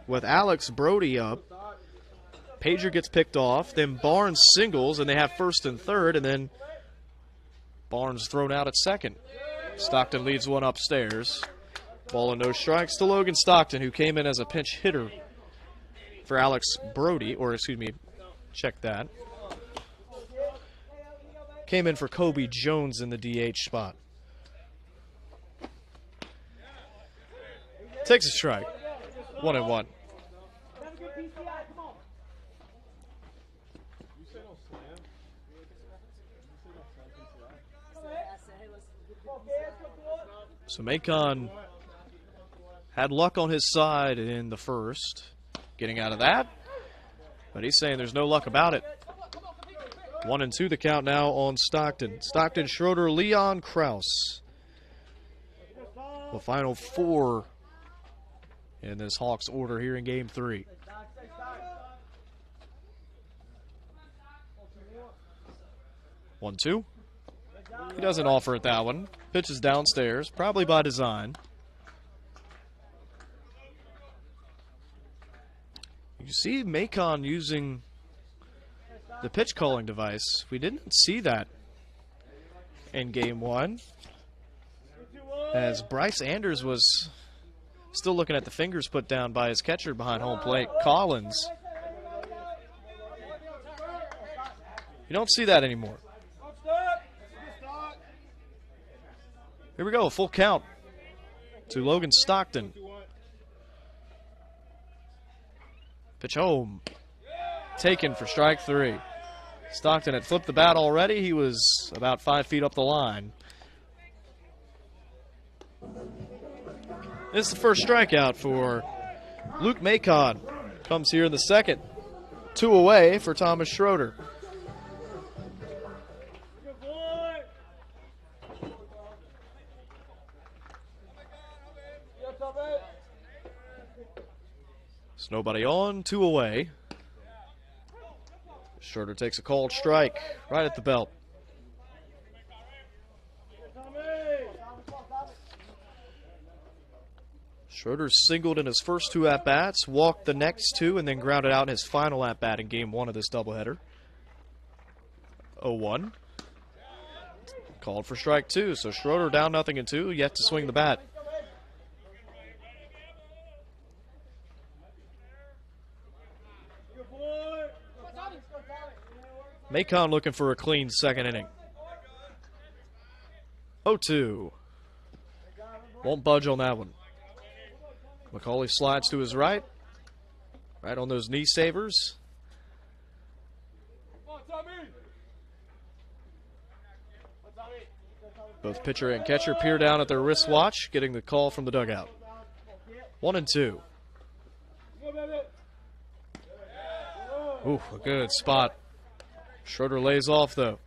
with Alex Brody up. Pager gets picked off, then Barnes singles, and they have first and third, and then Barnes thrown out at second. Stockton leaves one upstairs. Ball and no strikes to Logan Stockton, who came in as a pinch hitter for Alex Brody, or excuse me, check that. Came in for Kobe Jones in the DH spot. Takes a strike. 1-1. So Macon had luck on his side in the first, getting out of that, but he's saying there's no luck about it. 1-2 the count now on Stockton. Stockton, Schroeder, Leon, Kraus. The final 4 in this Hawks order here in Game 3. One, two. He doesn't offer it that one. Pitches downstairs, probably by design. You see Macon using the pitch calling device. We didn't see that in Game 1, as Bryce Anders was still looking at the fingers put down by his catcher behind home plate, Collins. You don't see that anymore. Here we go, a full count to Logan Stockton. Pitch home. Taken for strike 3. Stockton had flipped the bat already. He was about 5 feet up the line. This is the first strikeout for Luke Macon. Comes here in the second. 2 away for Thomas Schroeder. There's nobody on, 2 away. Schroeder takes a called strike right at the belt. Schroeder singled in his first 2 at-bats, walked the next 2, and then grounded out in his final at-bat in Game 1 of this doubleheader. 0-1. Called for strike 2, so Schroeder down 0-2, yet to swing the bat. Macon looking for a clean second inning. 0-2. Won't budge on that one. McCauley slides to his right. Right on those knee savers. Both pitcher and catcher peer down at their wristwatch, getting the call from the dugout. 1-2. Ooh, a good spot. Schroeder lays off, though.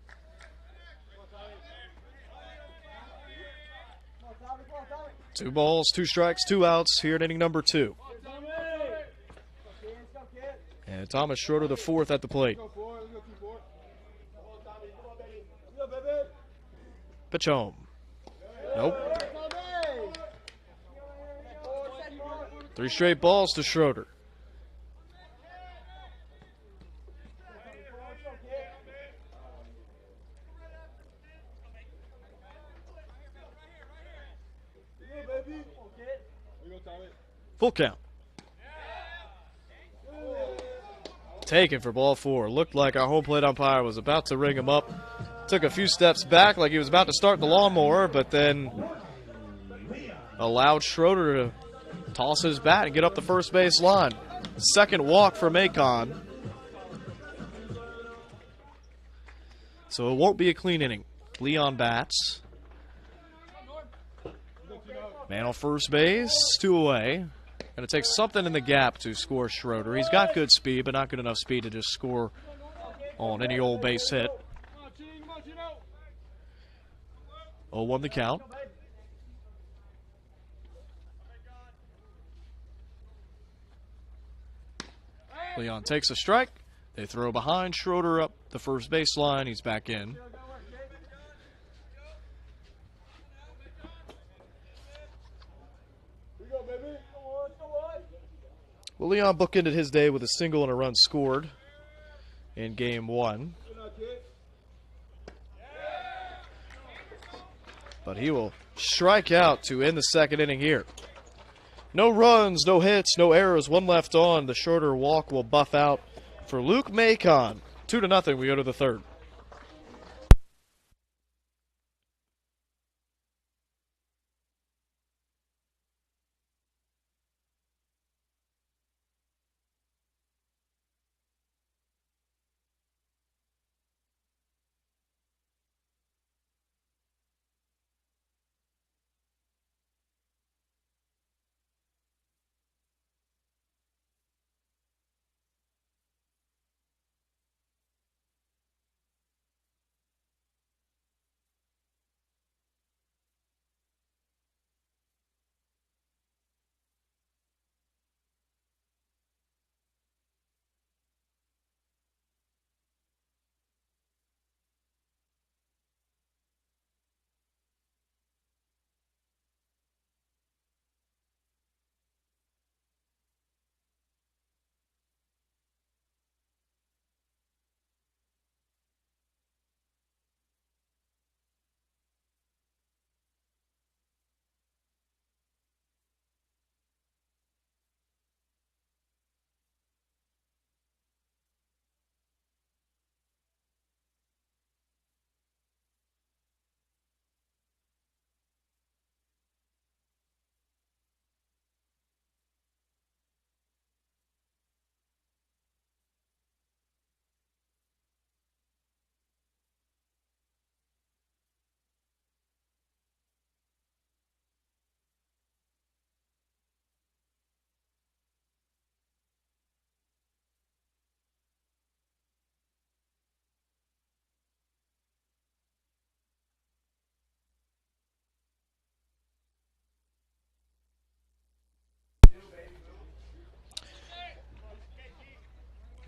Two balls, 2 strikes, 2 outs here in inning number 2. And Thomas Schroeder, the 4th at the plate. Pitch home. Nope. 3 straight balls to Schroeder. Full count. Taken for ball 4. Looked like our home plate umpire was about to ring him up. Took a few steps back like he was about to start the lawnmower, but then allowed Schroeder to toss his bat and get up the first base line. Second walk for Macon. So it won't be a clean inning. Leon bats. Man on first base, 2 away. Going to take something in the gap to score Schroeder. He's got good speed, but not good enough speed to just score on any old base hit. 0-1 the count. Leon takes a strike. They throw behind Schroeder up the first baseline. He's back in. Well, Leon bookended his day with a single and a run scored in game 1. But he will strike out to end the second inning here. No runs, no hits, no errors, 1 left on. The shorter walk will buff out for Luke Macon. 2-0, we go to the third.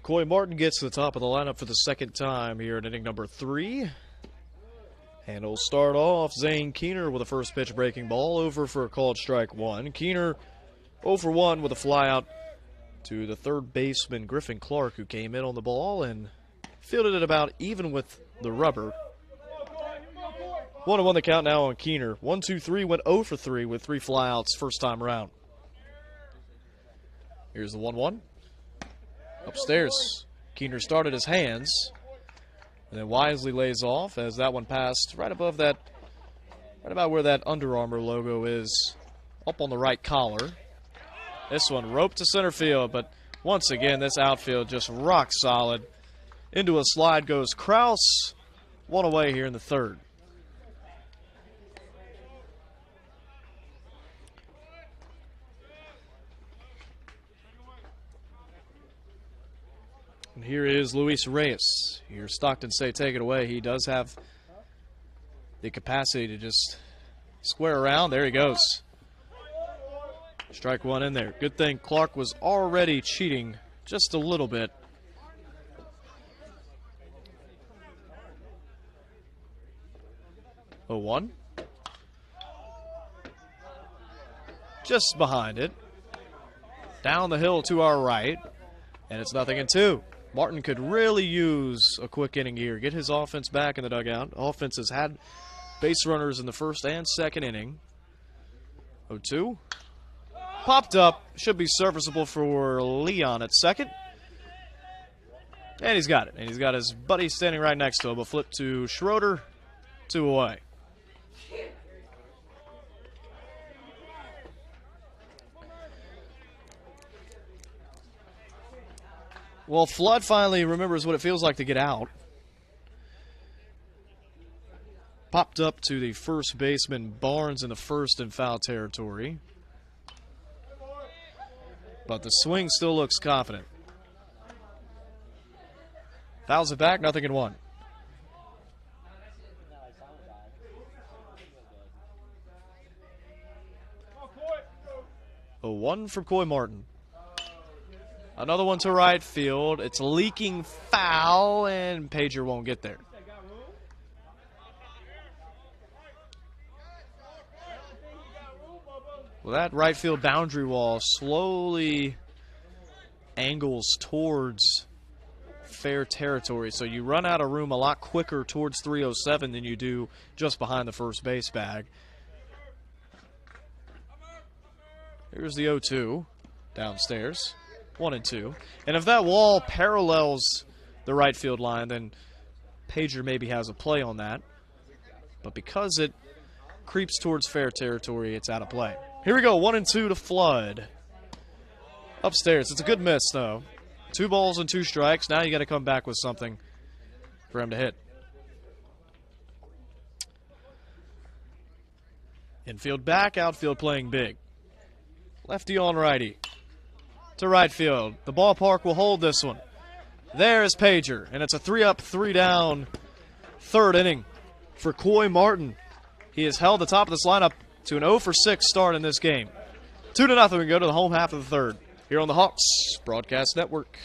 Coy Martin gets to the top of the lineup for the second time here in inning number 3. And it'll start off Zane Keener with a first pitch breaking ball over for a called strike 1. Keener 0 for 1 with a fly out to the third baseman Griffin Clark, who came in on the ball and fielded it about even with the rubber. 1-1 the count now on Keener. 1-2-3 went 0 for 3 with 3 flyouts first time around. Here's the 1-1. Upstairs, Keener started his hands and then wisely lays off as that one passed right above that, right about where that Under Armour logo is, up on the right collar. This one roped to center field, but once again, this outfield just rock solid. Into a slide goes Kraus, 1 away here in the third. And here is Luis Reyes. Here Stockton say take it away. He does have the capacity to just square around. There he goes. Strike 1 in there. Good thing Clark was already cheating just a little bit. Oh, 1. Just behind it. down the hill to our right, and it's 0-2. Martin could really use a quick inning here, get his offense back in the dugout. Offense has had base runners in the first and second inning. 0-2. Popped up. Should be serviceable for Leon at second. And he's got it. And he's got his buddy standing right next to him. A flip to Schroeder. 2 away. Well, Flood finally remembers what it feels like to get out. Popped up to the first baseman, Barnes, in the first in foul territory. But the swing still looks confident. Fouls it back, 0-1. A 1 from Coy Martin. Another one to right field. It's leaking foul, and Pager won't get there. Well, that right field boundary wall slowly angles towards fair territory, so you run out of room a lot quicker towards 307 than you do just behind the first base bag. Here's the 0-2 downstairs, 1-2. And if that wall parallels the right field line, then Pager maybe has a play on that. But because it creeps towards fair territory, it's out of play. Here we go, 1-2 to Flood. Upstairs, it's a good miss, though. 2 balls and 2 strikes. Now you got to come back with something for him to hit. Infield back, outfield playing big. Lefty on righty. To right field. The ballpark will hold this one. There is Pager, and it's a 3-up, 3-down third inning for Coy Martin. He has held the top of this lineup to an 0-for-6 start in this game. 2-0. We go to the home half of the third here on the Hawks Broadcast Network.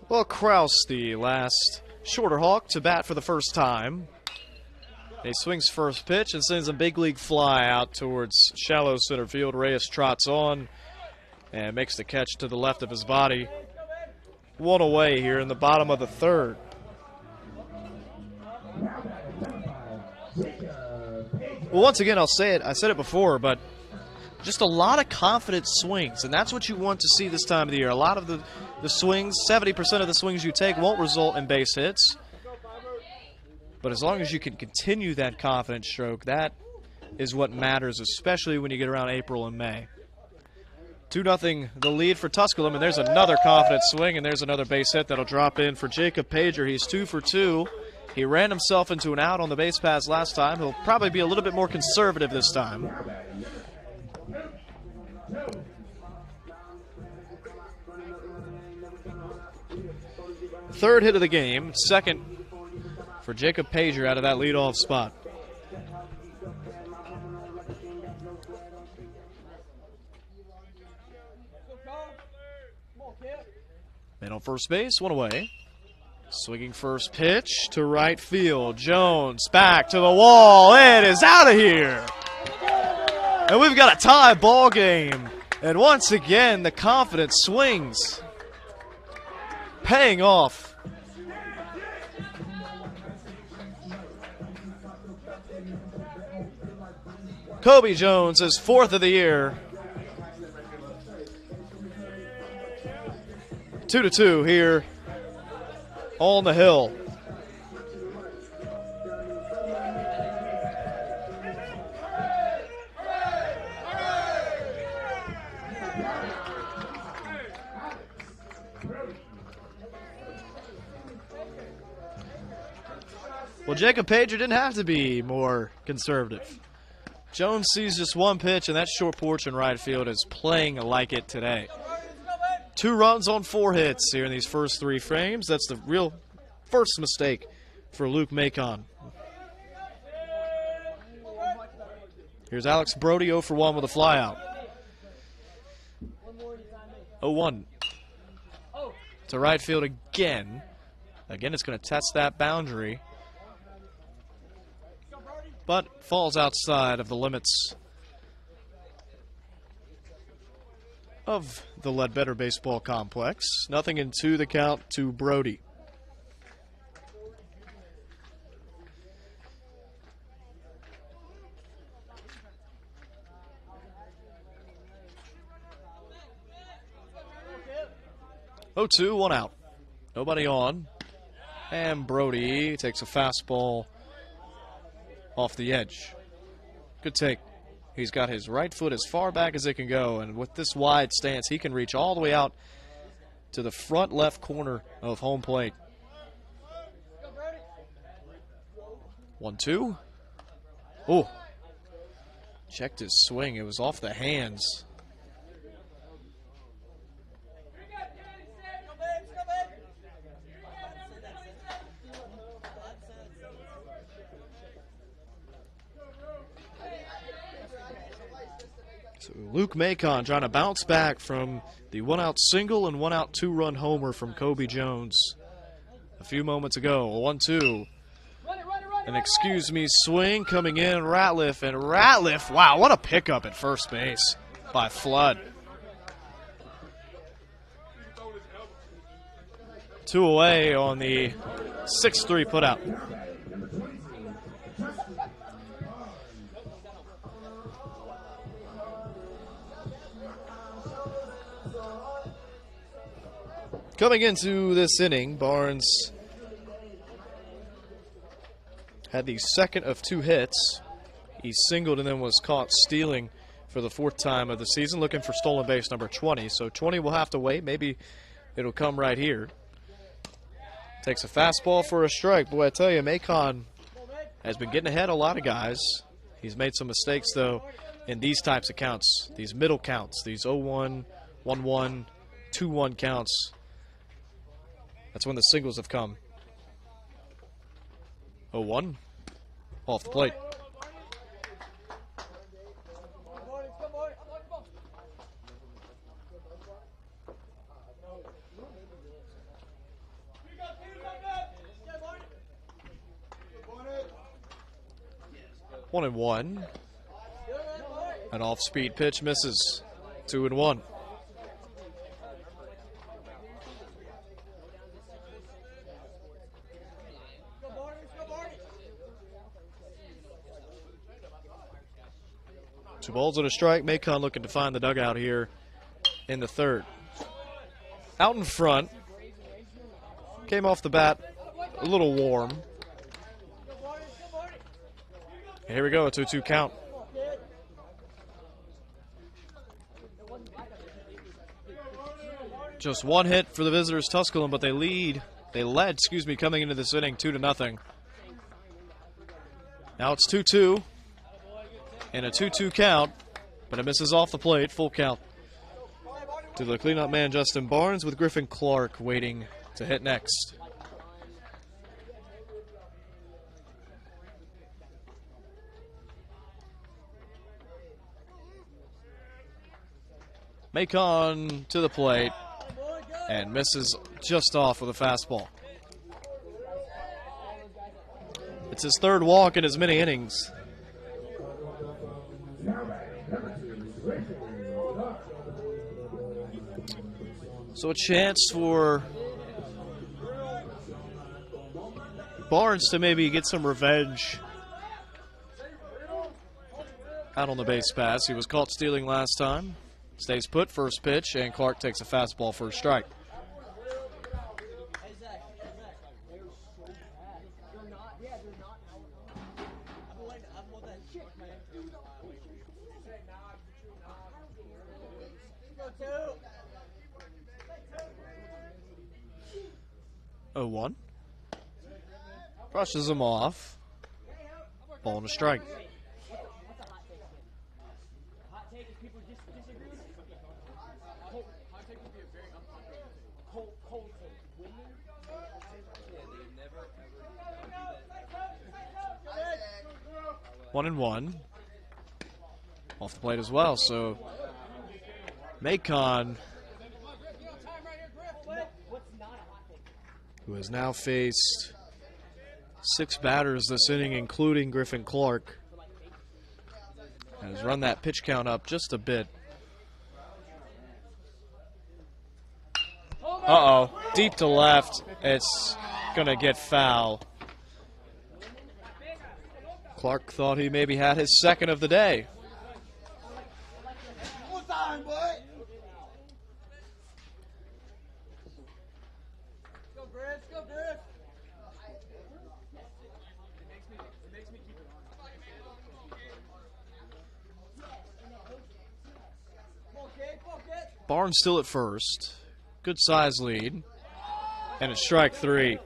Well, Kraus, the last shorter Hawk to bat for the first time. He swings first pitch and sends a big league fly out towards shallow center field. Reyes trots on and makes the catch to the left of his body. 1 away here in the bottom of the third. Well, once again, I'll say it. I said it before, but just a lot of confident swings, and that's what you want to see this time of the year. A lot of the swings, 70% of the swings you take won't result in base hits. But as long as you can continue that confident stroke, that is what matters, especially when you get around April and May. 2-0 the lead for Tusculum, and there's another confident swing, and there's another base hit that'll drop in for Jacob Pager. He's 2 for 2. He ran himself into an out on the base pass last time. He'll probably be a little bit more conservative this time. Third hit of the game, second for Jacob Pager out of that leadoff spot. Man on first base, one away. Swinging first pitch to right field. Jones back to the wall. It is out of here. And we've got a tie ball game. And once again, the confidence swings, paying off. Kobe Jones is 4th of the year. 2-2 here on the hill. Well, Jacob Pager didn't have to be more conservative. Jones sees just one pitch, and that short porch in right field is playing like it today. 2 runs on 4 hits here in these first 3 frames. That's the real first mistake for Luke Macon. Here's Alex Brody 0 for 1 with a flyout. 0-1 to right field again. Again, it's going to test that boundary, but falls outside of the limits of the Ledbetter Baseball Complex. 0-2 the count to Brody. Oh, 2, 1 out. Nobody on. And Brody takes a fastball off the edge. Good take. He's got his right foot as far back as it can go, and with this wide stance, he can reach all the way out to the front left corner of home plate. 1-2. Oh, checked his swing. It was off the hands. So Luke Macon trying to bounce back from the 1-out single and 1-out 2-run homer from Kobe Jones a few moments ago. 1-2. An excuse me swing coming in. Ratliff, wow, what a pickup at first base by Flood. 2 away on the 6-3 putout. Coming into this inning, Barnes had the second of 2 hits. He singled and then was caught stealing for the 4th time of the season, looking for stolen base number 20. So 20 will have to wait. Maybe it'll come right here. Takes a fastball for a strike. Boy, I tell you, Macon has been getting ahead of a lot of guys. He's made some mistakes, though, in these types of counts, these middle counts, these 0-1, 1-1, 2-1 counts. That's when the singles have come. 0-1 off the plate. One and 1. An off-speed pitch misses. 2-1. Two balls and a strike. Macon looking to find the dugout here in the 3rd. Out in front. Came off the bat a little warm. And here we go, a 2-2 count. Just 1 hit for the visitors, Tusculum, but they led, coming into this inning 2-0. Now it's 2-2. And a 2-2 count, but it misses off the plate. Full count to the cleanup man, Justin Barnes, with Griffin Clark waiting to hit next. Macon to the plate and misses just off with a fastball. It's his third walk in as many innings. So a chance for Barnes to maybe get some revenge out on the base pass. He was caught stealing last time. Stays put, first pitch, and Clark takes a fastball for a strike. Oh, 1. Brushes him off. Ball and a strike. One and 1. Off the plate as well, so Macon, who has now faced 6 batters this inning, including Griffin Clark, has run that pitch count up just a bit. Uh-oh, deep to left. It's going to get foul. Clark thought he maybe had his second of the day. Barnes still at first. Good size lead. And it's strike 3.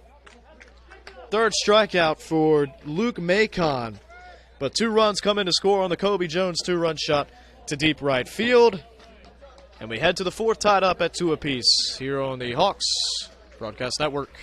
Third strikeout for Luke Macon. But 2 runs come in to score on the Kobe Jones 2-run shot to deep right field. And we head to the 4th, tied up at 2 apiece here on the Hawks Broadcast Network.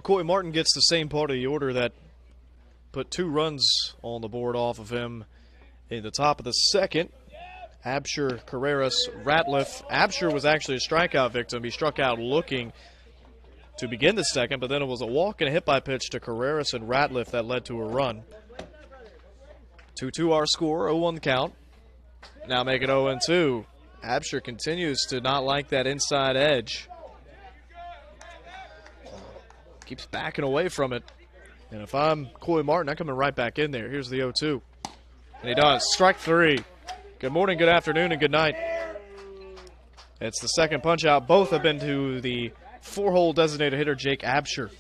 Coy Martin gets the same part of the order that put 2 runs on the board off of him in the top of the 2nd. Absher, Carreras, Ratliff. Absher was actually a strikeout victim. He struck out looking to begin the 2nd, but then it was a walk and a hit-by pitch to Carreras and Ratliff that led to a run. 2-2 our score, 0-1 the count. Now make it 0-2. Absher continues to not like that inside edge. Keeps backing away from it. And if I'm Coy Martin, I'm coming right back in there. Here's the 0-2. And he does. Strike 3. Good morning, good afternoon, and good night. It's the 2nd punch out. Both have been to the 4-hole designated hitter, Jake Absher.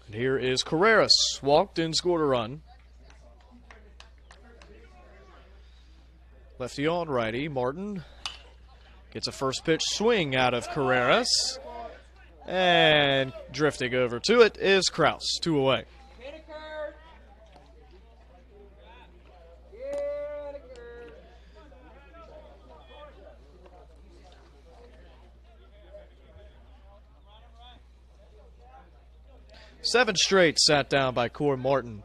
And here is Carreras. Walked and scored a run. Lefty on righty. Martin gets a first pitch swing out of Carreras. And drifting over to it is Kraus. 2 away. Seven straight sat down by Corey Martin.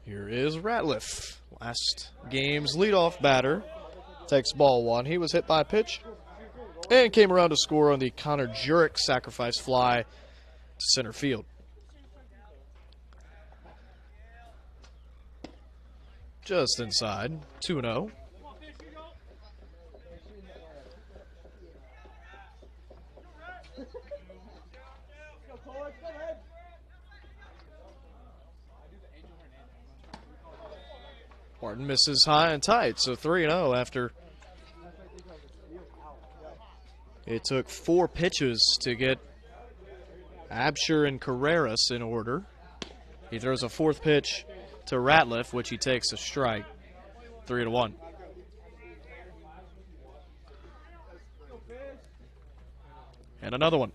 Here is Ratliff. Last game's leadoff batter. Takes ball 1. He was hit by a pitch and came around to score on the Connor Jurek sacrifice fly to center field. Just inside. 2-0. Martin misses high and tight, so 3-0 after it took 4 pitches to get Absher and Carreras in order. He throws a 4th pitch to Ratliff, which he takes a strike. 3-1. And another one.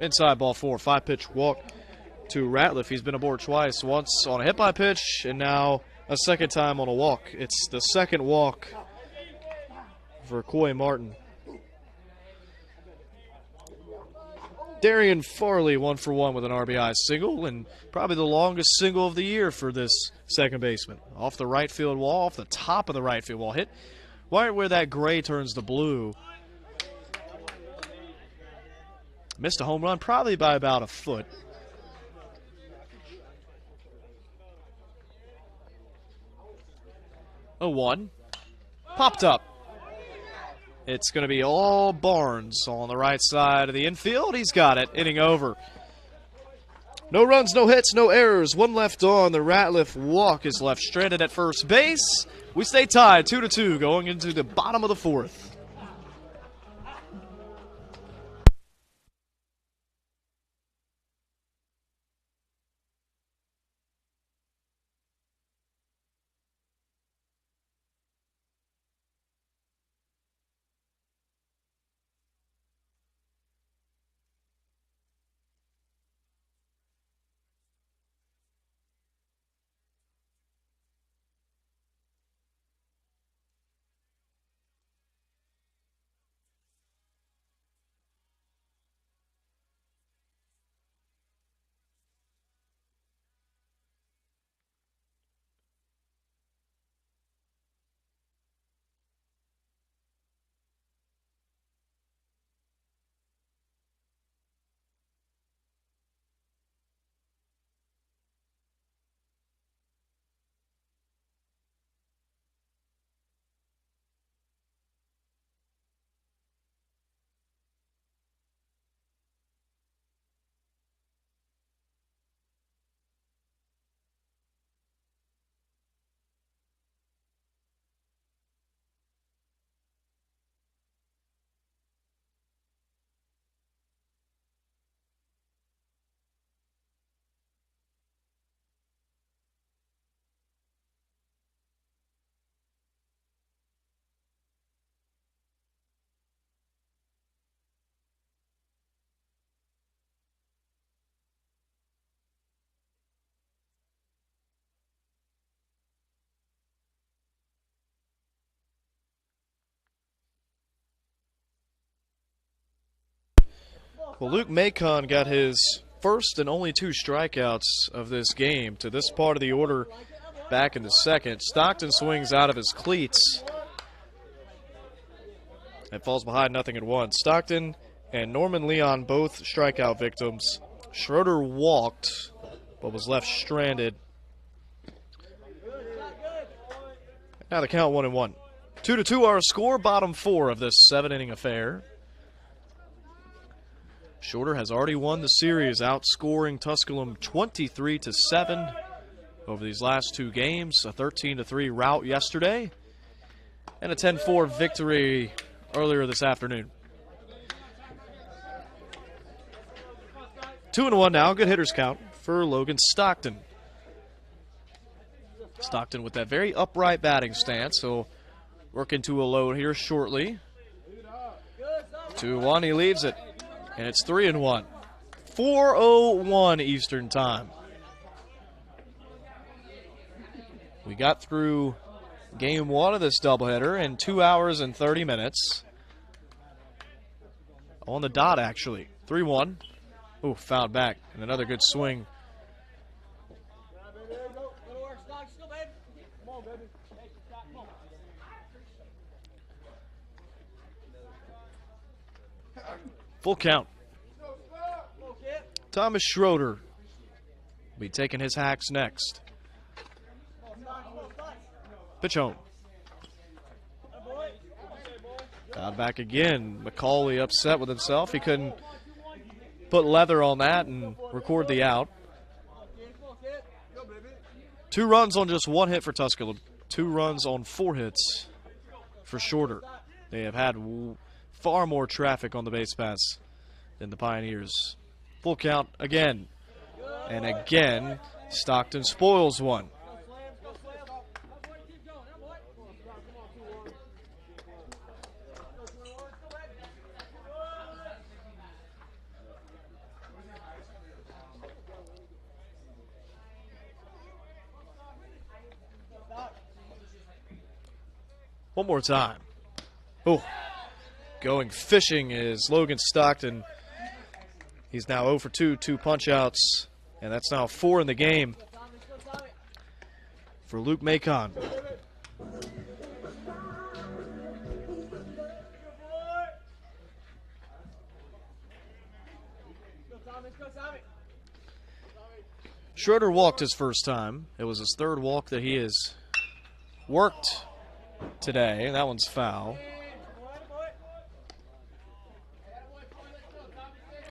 Inside ball 4. 5-pitch walk to Ratliff. He's been aboard twice. Once on a hit by pitch, and now a second time on a walk. It's the second walk for Coy Martin. Darian Farley 1 for 1 with an RBI single, and probably the longest single of the year for this second baseman. Off the right field wall, off the top of the right field wall. Hit right where that gray turns to blue. Missed a home run probably by about a foot. A 1. Popped up. It's going to be all Barnes on the right side of the infield. He's got it. Inning over. No runs, no hits, no errors. 1 left on. The Ratliff walk is left stranded at first base. We stay tied 2-2 going into the bottom of the 4th. Well, Luke Macon got his first and only 2 strikeouts of this game to this part of the order back in the 2nd. Stockton swings out of his cleats and falls behind 0-1. Stockton and Norman Leon both strikeout victims. Schroeder walked but was left stranded. Now the count 1-1. 2-2 our score, bottom 4 of this 7-inning affair. Shorter has already won the series, outscoring Tusculum 23-7 over these last 2 games. A 13-3 rout yesterday and a 10-4 victory earlier this afternoon. 2-1 now. Good hitters count for Logan Stockton. Stockton with that very upright batting stance. He'll work into a load here shortly. 2-1. He leaves it. And it's 3-1. 4:01 Eastern Time. We got through game one of this doubleheader in 2 hours and 30 minutes. On the dot, actually. 3-1. Ooh, fouled back. And another good swing. Full count. Thomas Schroeder will be taking his hacks next. Pitch home. Fouled back again. McCauley upset with himself. He couldn't put leather on that and record the out. 2 runs on just 1 hit for Tusculum. 2 runs on 4 hits for Shorter. They have had far more traffic on the base paths than the Pioneers. Full count again. And again, Stockton spoils one. One more time. Oh, going fishing is Logan Stockton. He's now 0 for 2, 2 punch-outs, and that's now 4 in the game for Luke Macon. Schroeder walked his first time. It was his 3rd walk that he has worked today, and that one's foul.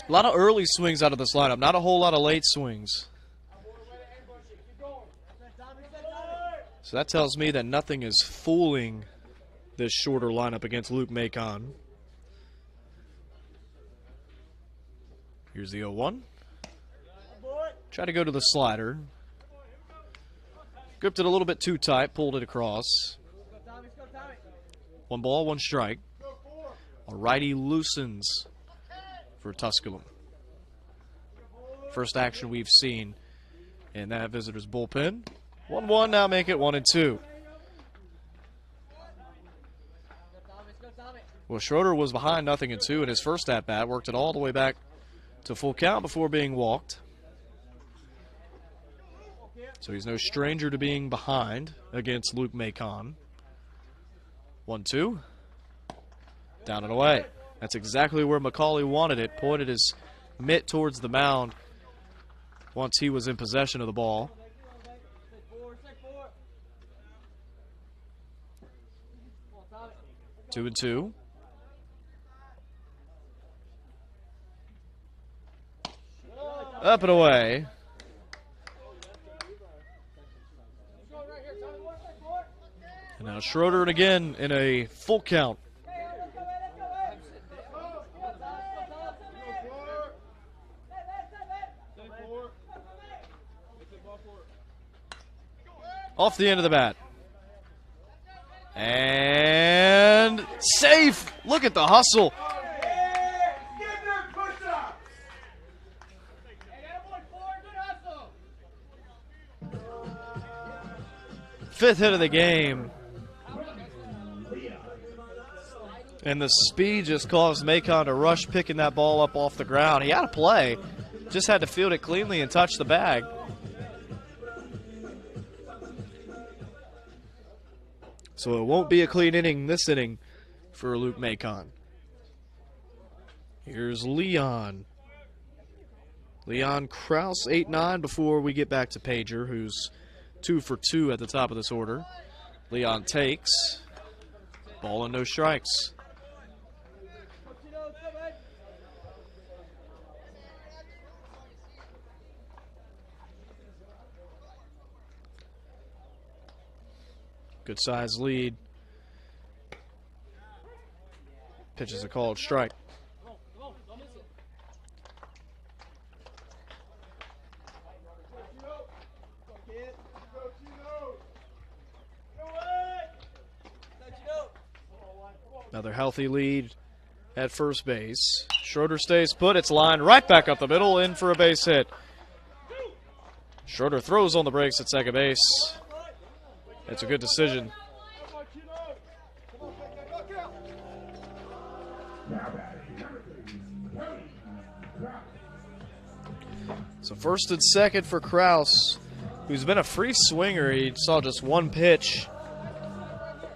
A lot of early swings out of this lineup, not a whole lot of late swings. So that tells me that nothing is fooling this Shorter lineup against Luke Macon. Here's the 0-1. Try to go to the slider. Gripped it a little bit too tight, pulled it across. 1 ball, 1 strike. A righty loosens for Tusculum. First action we've seen in that visitor's bullpen. 1-1, now make it 1-2. Well, Schroeder was behind 0-2 in his first at-bat, worked it all the way back to full count before being walked. So he's no stranger to being behind against Luke Macon. 1-2. Down and away. That's exactly where McCauley wanted it. Pointed his mitt towards the mound once he was in possession of the ball. Two and two. Up and away. And now Schroeder again in a full count. Off the end of the bat. And safe. Look at the hustle. Fifth hit of the game. And the speed just caused Macon to rush picking that ball up off the ground. He had a play. Just had to field it cleanly and touch the bag. So it won't be a clean inning this inning for Luke Macon. Here's Leon. Leon Krause, 8-9, before we get back to Pager, who's 2 for 2 at the top of this order. Leon takes. Ball and no strikes. Good size lead. Pitch is a called strike. Another healthy lead at first base. Schroeder stays put. It's lined right back up the middle, in for a base hit. Schroeder throws on the brakes at second base. It's a good decision. So first and second for Kraus, who's been a free swinger. He saw just one pitch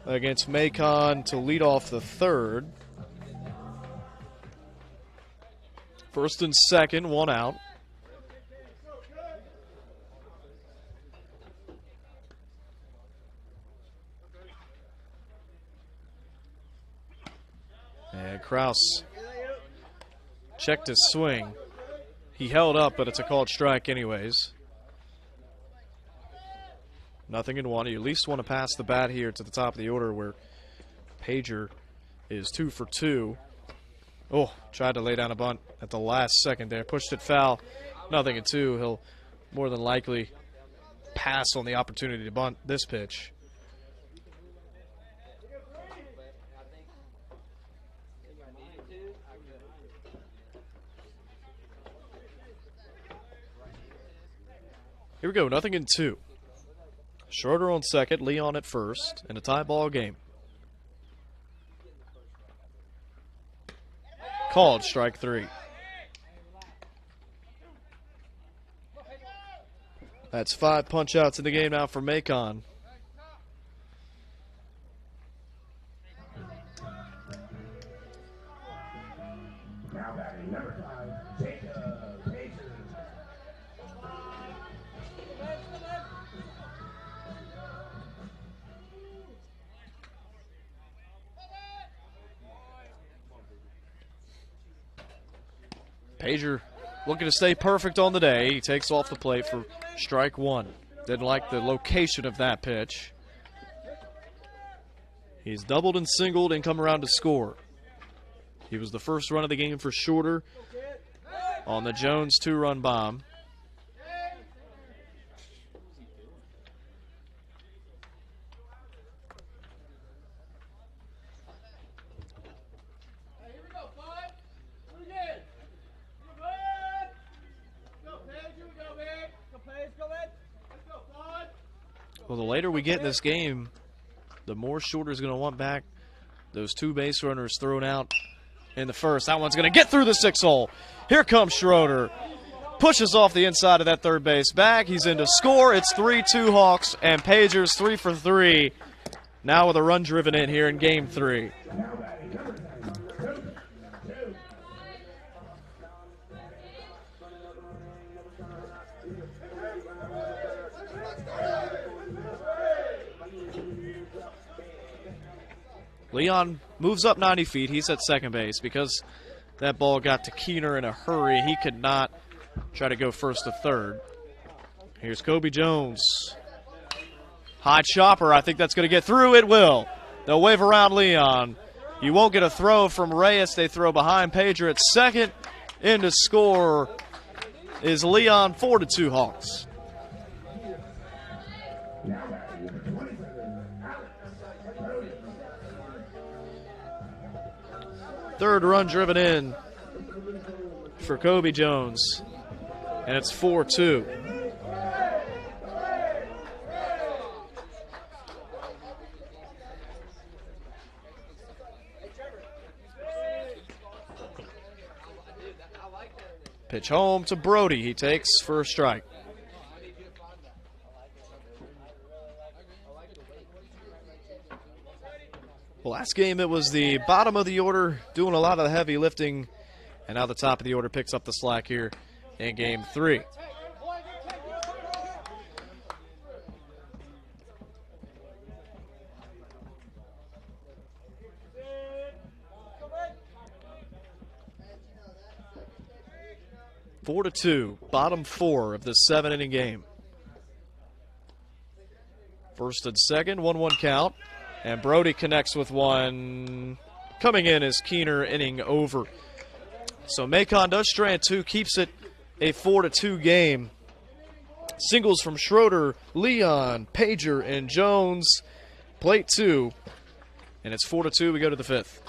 against Macon to lead off the third. First and second, one out. And Kraus checked his swing. He held up, but it's a called strike anyways. 0-1. You at least want to pass the bat here to the top of the order where Pager is 2 for 2. Oh, tried to lay down a bunt at the last second there. Pushed it foul. 0-2. He'll more than likely pass on the opportunity to bunt this pitch. Here we go, 0-2. Schroeder on second, Leon at first, in a tie ball game. Called strike 3. That's 5 punch outs in the game now for Macon. Pager looking to stay perfect on the day. He takes off the plate for strike 1. Didn't like the location of that pitch. He's doubled and singled and come around to score. He was the first run of the game for Schroeder on the Jones 2-run bomb. Well, the later we get in this game, the more Schroeder's going to want back those 2 base runners thrown out in the first. That one's going to get through the 6-hole. Here comes Schroeder. Pushes off the inside of that third base bag. He's in to score. It's 3-2 Hawks, and Pager's 3 for 3. Now with a run driven in here in game 3. Leon moves up 90 feet. He's at second base because that ball got to Keener in a hurry. He could not try to go first to third. Here's Kobe Jones. High chopper. I think that's going to get through. It will. They'll wave around Leon. You won't get a throw from Reyes. They throw behind Pager at second. In to score is Leon. 4-2 Hawks. Third run driven in for Kobe Jones, and it's 4-2. Pitch home to Brody. He takes first strike. Well, last game it was the bottom of the order doing a lot of the heavy lifting, and now the top of the order picks up the slack here in game 3. Four to 2, bottom 4 of this 7-inning game. First and second, 1-1 count. And Brody connects with one. Coming in is Keener, inning over. So Macon does strand 2, keeps it a 4-2 game. Singles from Schroeder, Leon, Pager, and Jones. Plate 2. And it's 4-2. We go to the fifth.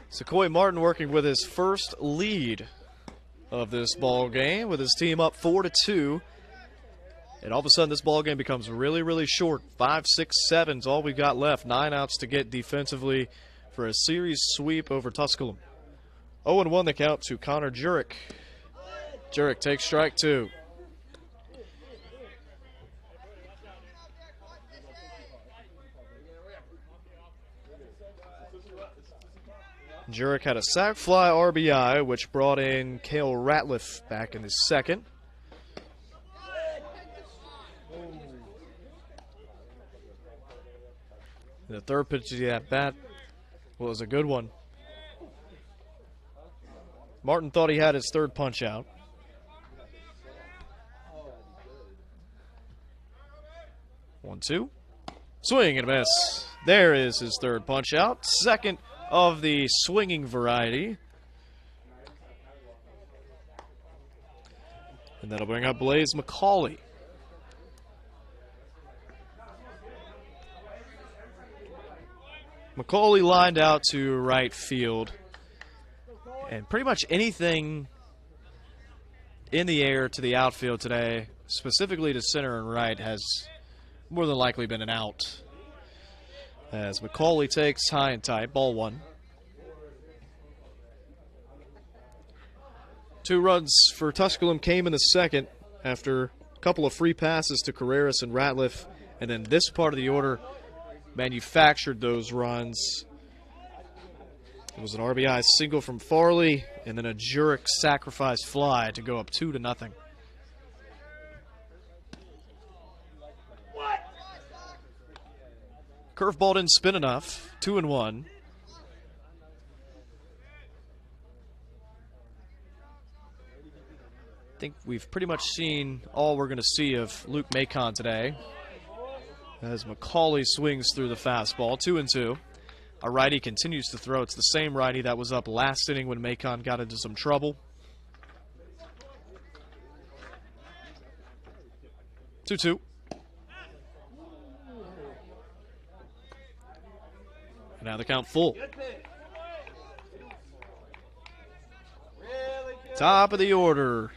Sequoia Martin working with his first lead of this ball game, with his team up 4-2. And all of a sudden, this ball game becomes really, really short. 5, 6, 7 is all we've got left. 9 outs to get defensively for a series sweep over Tusculum. 0-1 the count to Connor Jurek. Jurek takes strike 2. Jurek had a sac fly RBI, which brought in Cale Ratliff back in his second. The third pitch of the at-bat was a good one. Martin thought he had his third punch out. One, two. Swing and a miss. There is his third punch out. Second of the swinging variety. And that'll bring up Blaze McCauley. McCauley lined out to right field. And pretty much anything in the air to the outfield today, specifically to center and right, has more than likely been an out. As McCauley takes high and tight, ball 1. 2 runs for Tusculum came in the second after a couple of free passes to Carreras and Ratliff, and then this part of the order manufactured those runs. It was an RBI single from Farley, and then a Jurek sacrifice fly to go up 2-0. Curveball didn't spin enough. 2-1. I think we've pretty much seen all we're going to see of Luke Macon today, as McCauley swings through the fastball. 2-2. A righty continues to throw. It's the same righty that was up last inning when Macon got into some trouble. 2-2. And now the count full. Top of the order.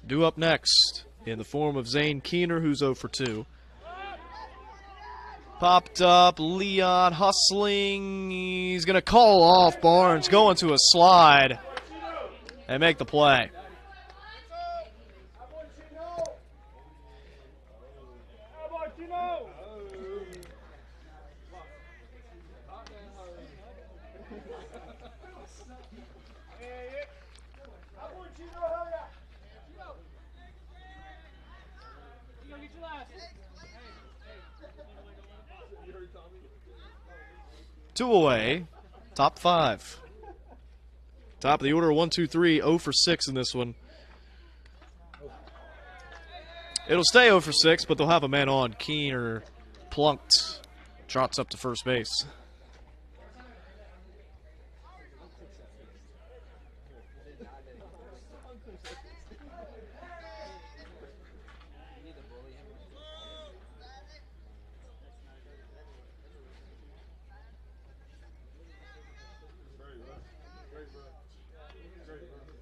Due up next in the form of Zane Keener, who's 0 for 2. Popped up, Leon hustling. He's going to call off Barnes, going to a slide and make the play. Two away. Top five. Top of the order, 1, 2, 3, 0 for 6 in this one. It'll stay 0 for 6, but they'll have a man on. Keener plunked. Trots up to first base.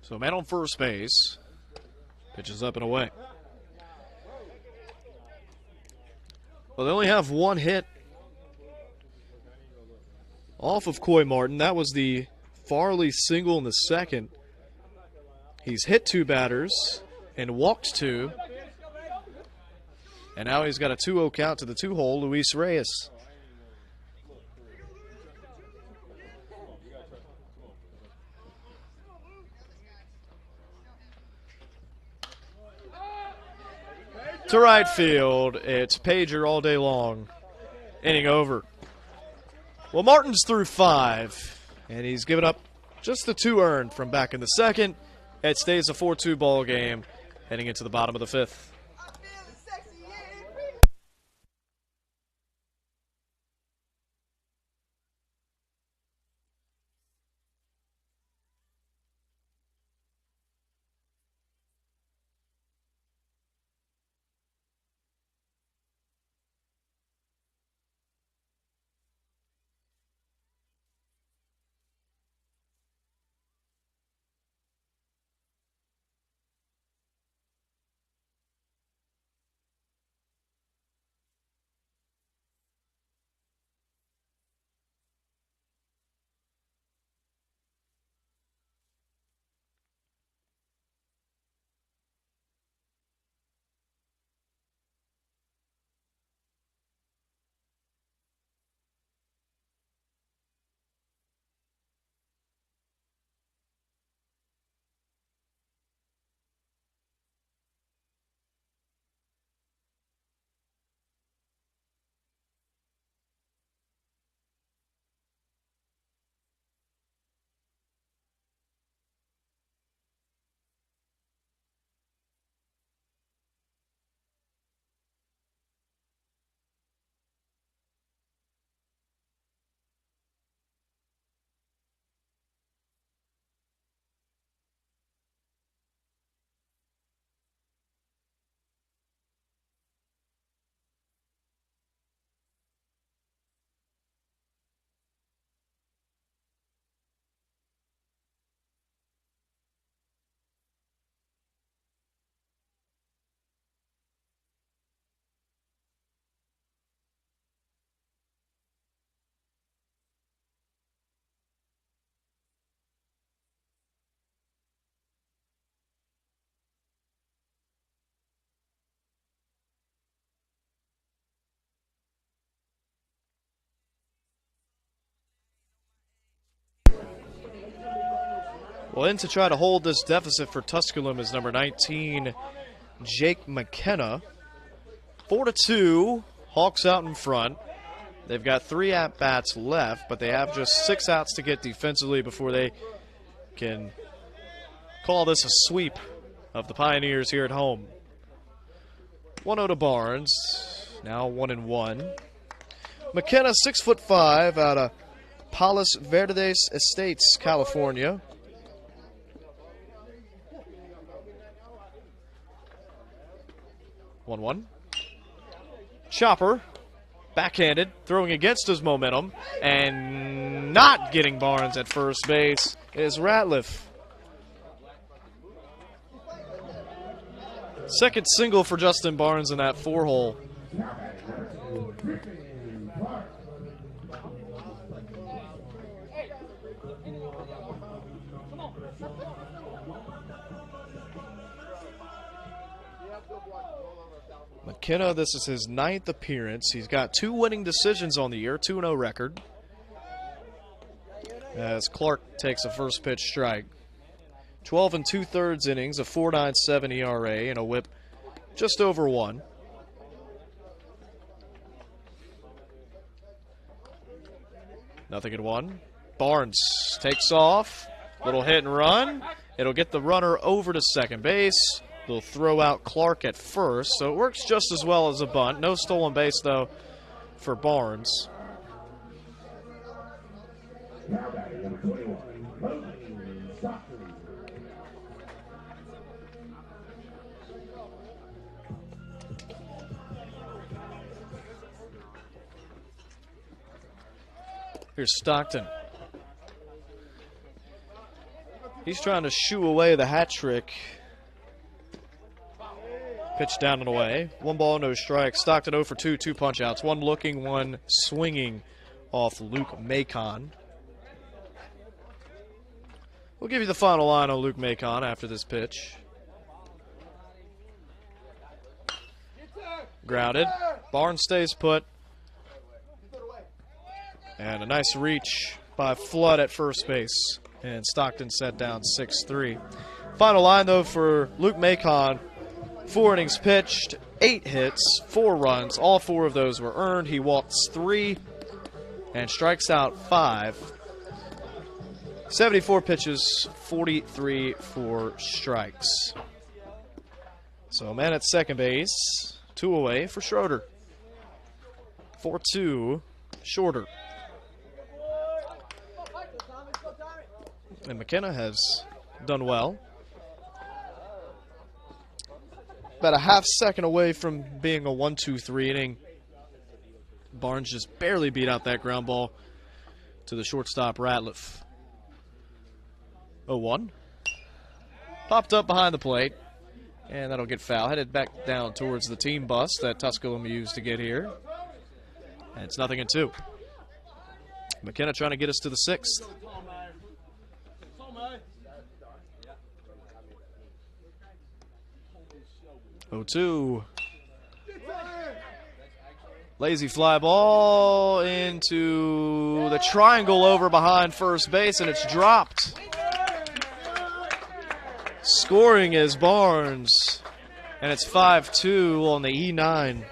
So man on first base. Pitches up and away. Well, they only have one hit off of Coy Martin. That was the Farley single in the second. He's hit 2 batters and walked 2. And now he's got a 2-0 count to the 2-hole, Luis Reyes. To right field, it's Pager all day long. Inning over. Well, Martin's through 5, and he's given up just the 2 earned from back in the second. It stays a 4-2 ball game heading into the bottom of the 5th. Well, in to try to hold this deficit for Tusculum is number 19, Jake McKenna. 4-2, Hawks out in front. They've got 3 at-bats left, but they have just 6 outs to get defensively before they can call this a sweep of the Pioneers here at home. 1-0 to Barnes, now 1-1. McKenna, 6'5", out of Palos Verdes Estates, California. One. Chopper, backhanded, throwing against his momentum, and not getting Barnes at first base is Ratliff. Second single for Justin Barnes in that 4-hole. McKenna, this is his 9th appearance. He's got 2 winning decisions on the year, 2-0 record. As Clark takes a first pitch strike. 12 2/3 innings, a 4.97 ERA, and a whip just over 1. Nothing in one. Barnes takes off. Little hit and run. It'll get the runner over to second base. They'll throw out Clark at first, so it works just as well as a bunt. No stolen base, though, for Barnes. Here's Stockton. He's trying to shoo away the hat trick. Pitch down and away. 1 ball, no strike. Stockton 0 for 2, 2 punch outs. 1 looking, 1 swinging off Luke Macon. We'll give you the final line on Luke Macon after this pitch. Grounded. Barnes stays put. And a nice reach by Flood at first base. And Stockton set down 6-3. Final line, though, for Luke Macon. 4 innings pitched, 8 hits, 4 runs. All 4 of those were earned. He walks 3 and strikes out 5. 74 pitches, 43 for strikes. So a man at second base, 2 away for Schroeder. 4-2 Shorter. And McKenna has done well. About a half second away from being a 1-2-3 inning. Barnes just barely beat out that ground ball to the shortstop Ratliff. 0-1. Popped up behind the plate. And that'll get foul. Headed back down towards the team bus that Tusculum used to get here. And it's 0-2. McKenna trying to get us to the 6th. 0-2. Lazy fly ball into the triangle over behind first base, and it's dropped. Scoring is Barnes, and it's 5-2 on the E9.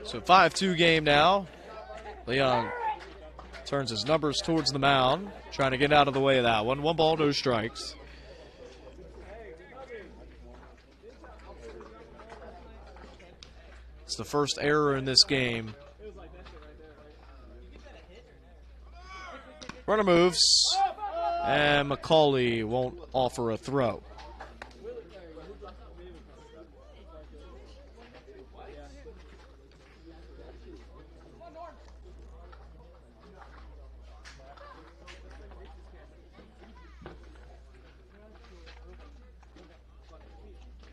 So 5-2 game now. Leon turns his numbers towards the mound, trying to get out of the way of that one. 1 ball, no strikes. It's the first error in this game. Runner moves, and McCauley won't offer a throw.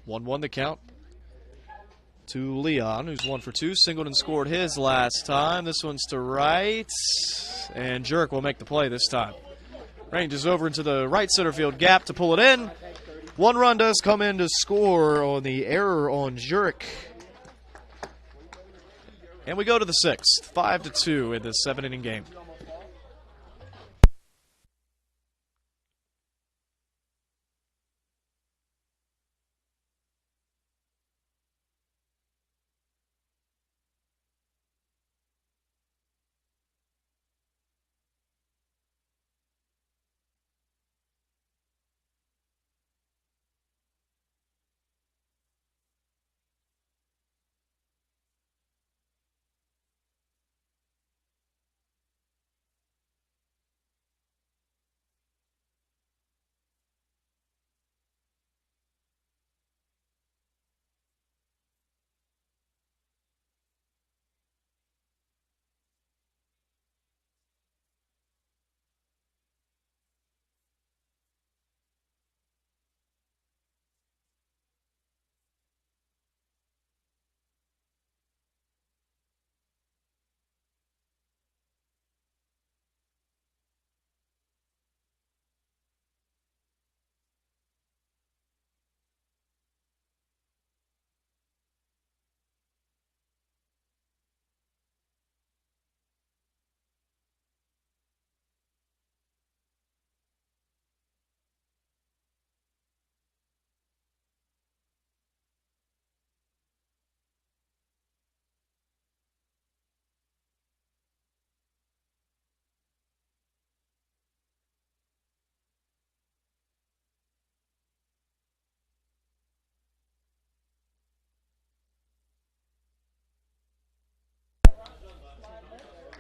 One the count to Leon, who's 1 for 2. Singleton scored his last time. This one's to right, and Jurek will make the play this time. Ranges over into the right center field gap to pull it in. 1 run does come in to score on the error on Jurek. And we go to the 6th, 5-2 in this 7-inning game.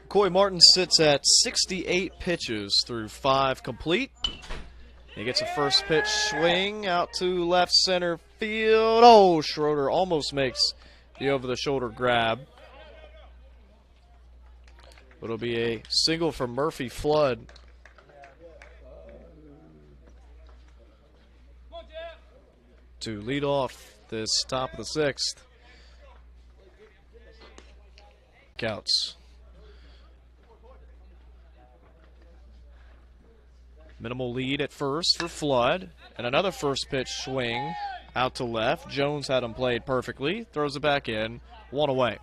Coy Martin sits at 68 pitches through 5 complete. He gets a first pitch swing out to left center field. Oh, Schroeder almost makes the over-the-shoulder grab. It'll be a single for Murphy Flood. To lead off this top of the 6th. Counts. Minimal lead at first for Flood. And another first pitch swing out to left. Jones had him played perfectly. Throws it back in. 1 away.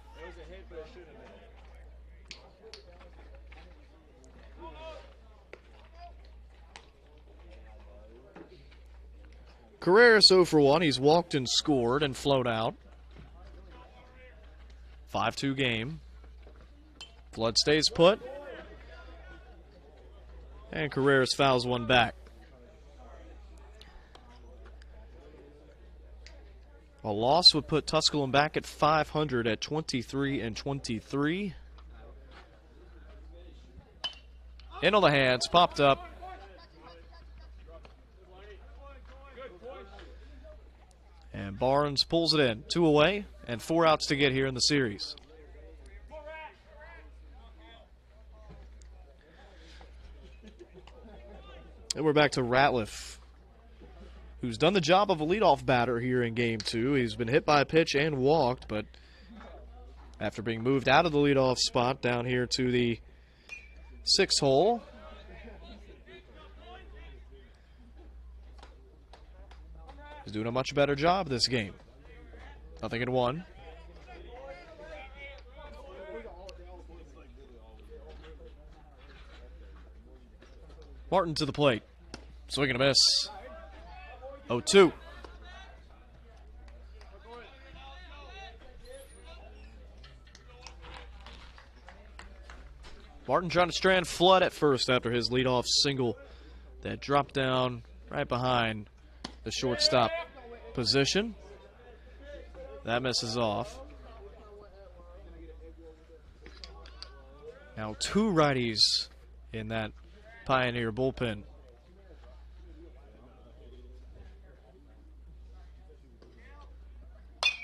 Carreras 0 for 1. He's walked and scored and flown out. 5-2 game. Flood stays put. And Carreras fouls one back. A loss would put Tusculum back at 500 at 23-23. In on the hands, popped up. And Barnes pulls it in. 2 away and 4 outs to get here in the series. And we're back to Ratliff, who's done the job of a leadoff batter here in Game 2. He's been hit by a pitch and walked, but after being moved out of the leadoff spot down here to the 6th hole, he's doing a much better job this game. 0-1. Martin to the plate. Swing and a miss. 0-2. Martin trying to strand Flood at first after his leadoff single that dropped down right behind the shortstop position. That misses off. Now 2 righties in that Pioneer bullpen.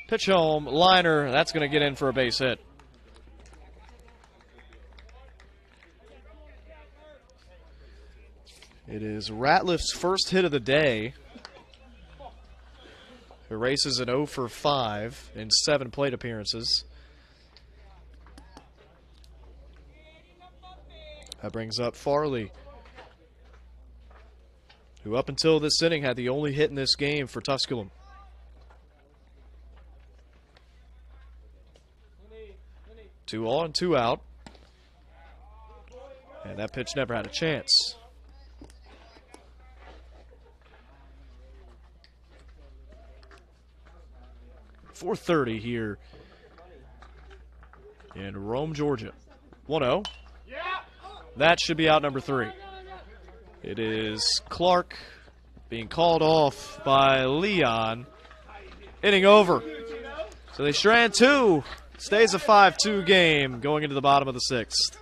Pitch home, liner, that's going to get in for a base hit. It is Ratliff's first hit of the day. He races an 0 for 5 in 7 plate appearances. That brings up Farley, who up until this inning had the only hit in this game for Tusculum. Two on, 2 out. And that pitch never had a chance. .430 here in Rome, Georgia. 1-0. That should be out number 3. It is Clark being called off by Leon. Inning over. So they strand 2. Stays a 5-2 game going into the bottom of the 6th.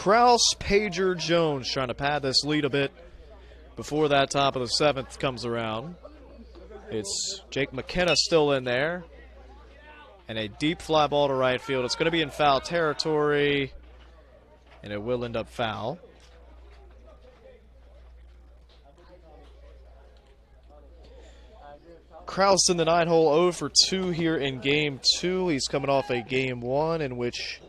Kraus, Pager, Jones trying to pad this lead a bit before that top of the 7th comes around. It's Jake McKenna still in there. And a deep fly ball to right field. It's going to be in foul territory, and it will end up foul. Kraus in the 9-hole 0 for 2 here in Game 2. He's coming off a Game 1 in which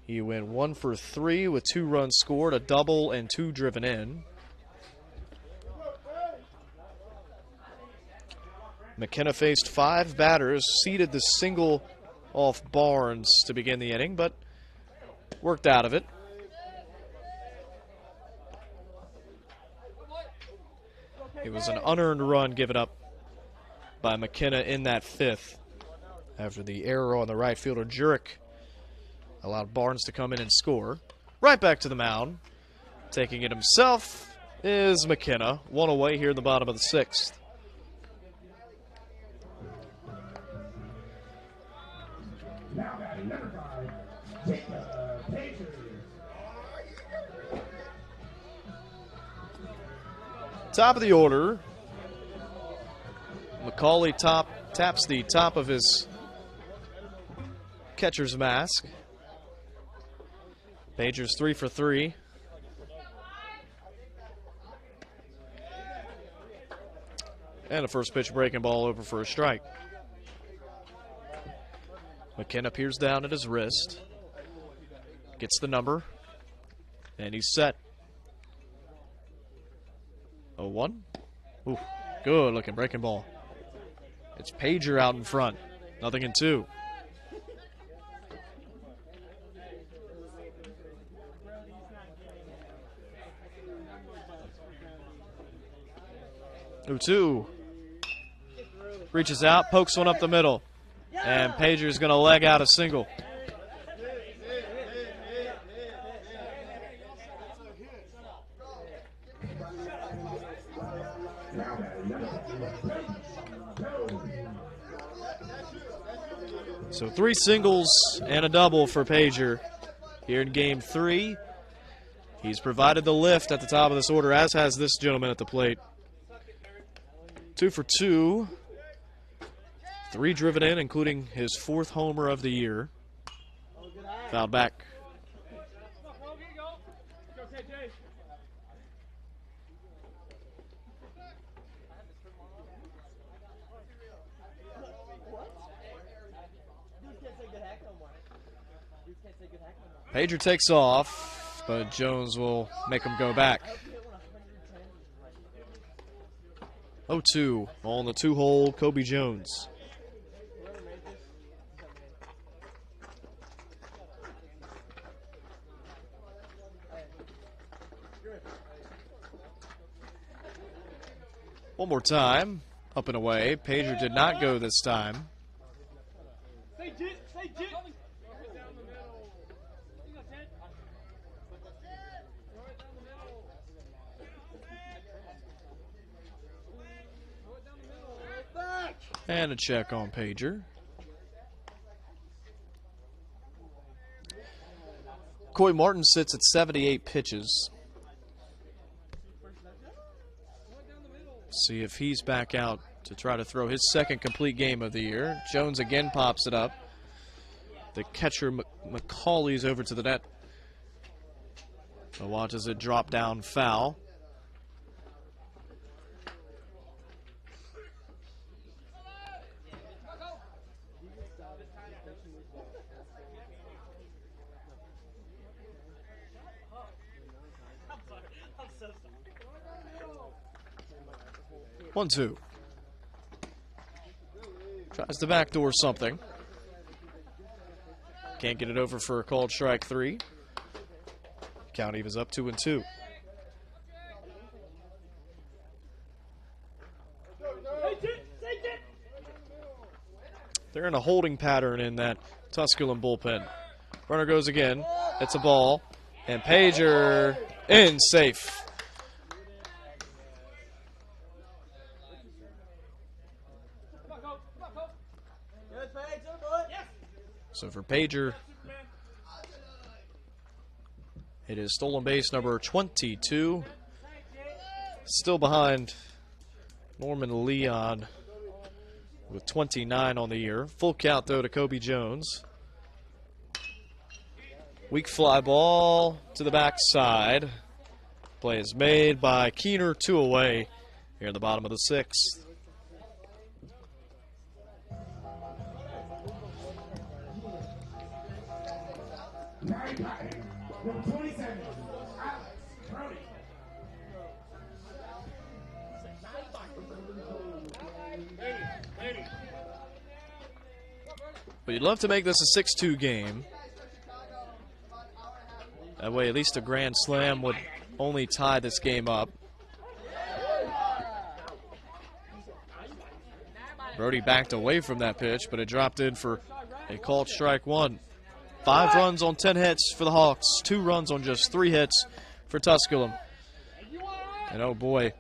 he went 1 for 3 with 2 runs scored, a double, and 2 driven in. McKenna faced 5 batters, seeded the single off Barnes to begin the inning, but worked out of it. It was an unearned run given up by McKenna in that 5th after the error on the right fielder. Jurek allowed Barnes to come in and score. Right back to the mound. Taking it himself is McKenna. 1 away here in the bottom of the 6th. Top of the order. McCauley taps the top of his catcher's mask. Pager's 3 for 3. And a first pitch breaking ball over for a strike. McKenna peers down at his wrist. Gets the number. And he's set. 0-1. Ooh, good looking breaking ball. It's Pager out in front. 0-2. Two. Reaches out, pokes one up the middle. And Pager's going to leg out a single. So 3 singles and a double for Pager here in Game 3. He's provided the lift at the top of this order, as has this gentleman at the plate. 2 for 2. 3 driven in, including his 4th homer of the year. Fouled back. Pager takes off, but Jones will make him go back. 0-2 on the 2-hole, Kobe Jones. One more time, up and away. Pager did not go this time. And a check on Pager. Coy Martin sits at 78 pitches. See if he's back out to try to throw his 2nd complete game of the year. Jones again pops it up. The catcher McCauley's over to the net. So watches it drop down foul. One, two. Tries to backdoor something. Can't get it over for a called strike 3. Count evens up 2-2. They're in a holding pattern in that Tusculum bullpen. Runner goes again. It's a ball. And Pager in safe. So for Pager, It is stolen base number 22. Still behind Norman Leon with 29 on the year. Full count, though, to Kobe Jones. Weak fly ball to the backside. Play is made by Keener, 2 away here in the bottom of the 6th. But you'd love to make this a 6-2 game. That way, at least a grand slam would only tie this game up. Brody backed away from that pitch, but it dropped in for a called strike 1. 5 runs on 10 hits for the Hawks. 2 runs on just 3 hits for Tusculum. And oh boy,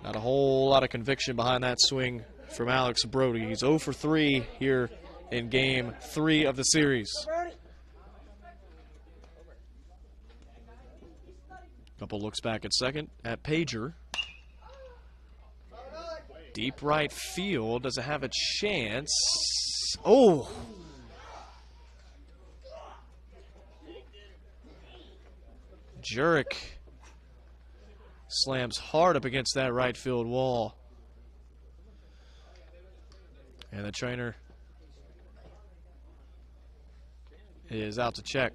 not a whole lot of conviction behind that swing from Alex Brody. He's 0 for 3 here in game 3 of the series. Couple looks back at second at Pager. Deep right field. Does it have a chance? Oh! Jurek slams hard up against that right field wall. And the trainer is out to check.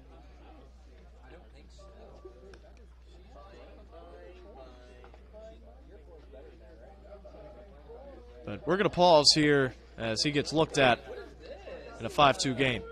But we're going to pause here as he gets looked at in a 5-2 game.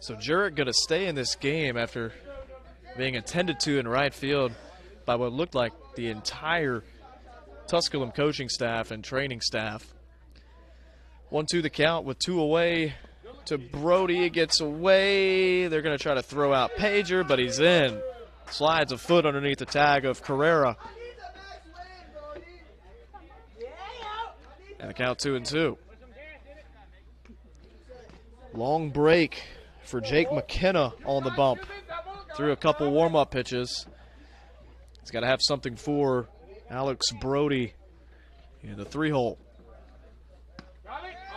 So Jurek going to stay in this game after being attended to in right field by what looked like the entire Tusculum coaching staff and training staff. 1-2 the count with 2 away to Brody. It gets away. They're going to try to throw out Pager, but he's in. Slides a foot underneath the tag of Carrera. And the count 2-2. Long break for Jake McKenna on the bump. Threw a couple warm-up pitches. He's got to have something for Alex Brody in the 3-hole.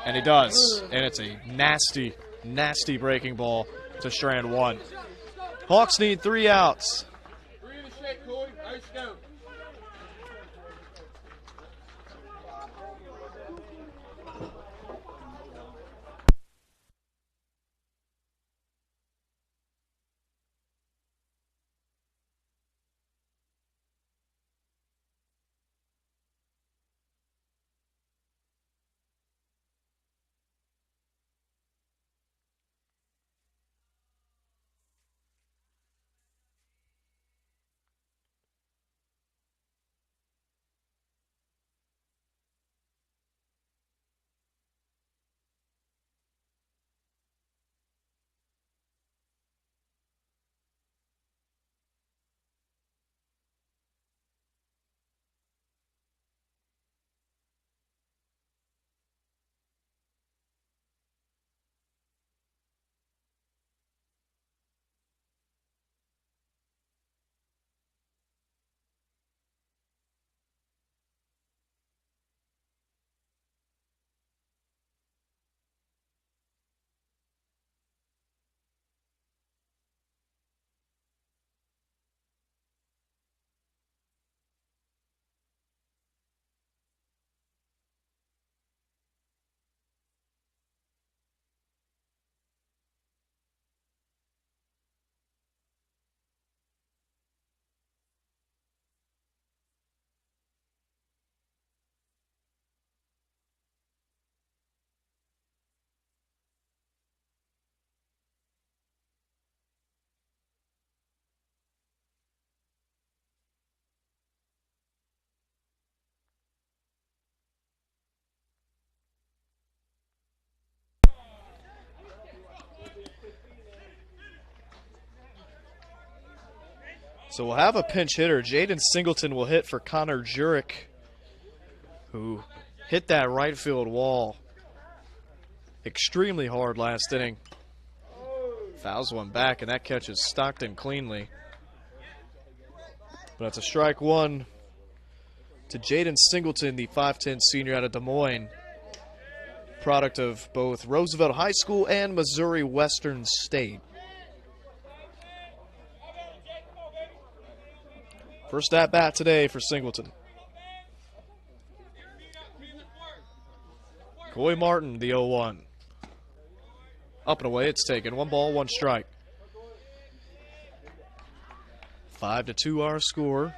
And he does. And it's a nasty, nasty breaking ball to strand 1. Hawks need 3 outs. So we'll have a pinch hitter. Jaden Singleton will hit for Connor Jurek, who hit that right field wall extremely hard last inning. Fouls one back, and that catches Stockton cleanly. But it's a strike 1 to Jaden Singleton, the 5'10 senior out of Des Moines, product of both Roosevelt High School and Missouri Western State. First at bat today for Singleton. Coy Martin, the 0-1. Up and away, it's taken. 1 ball, 1 strike. 5-2 our score.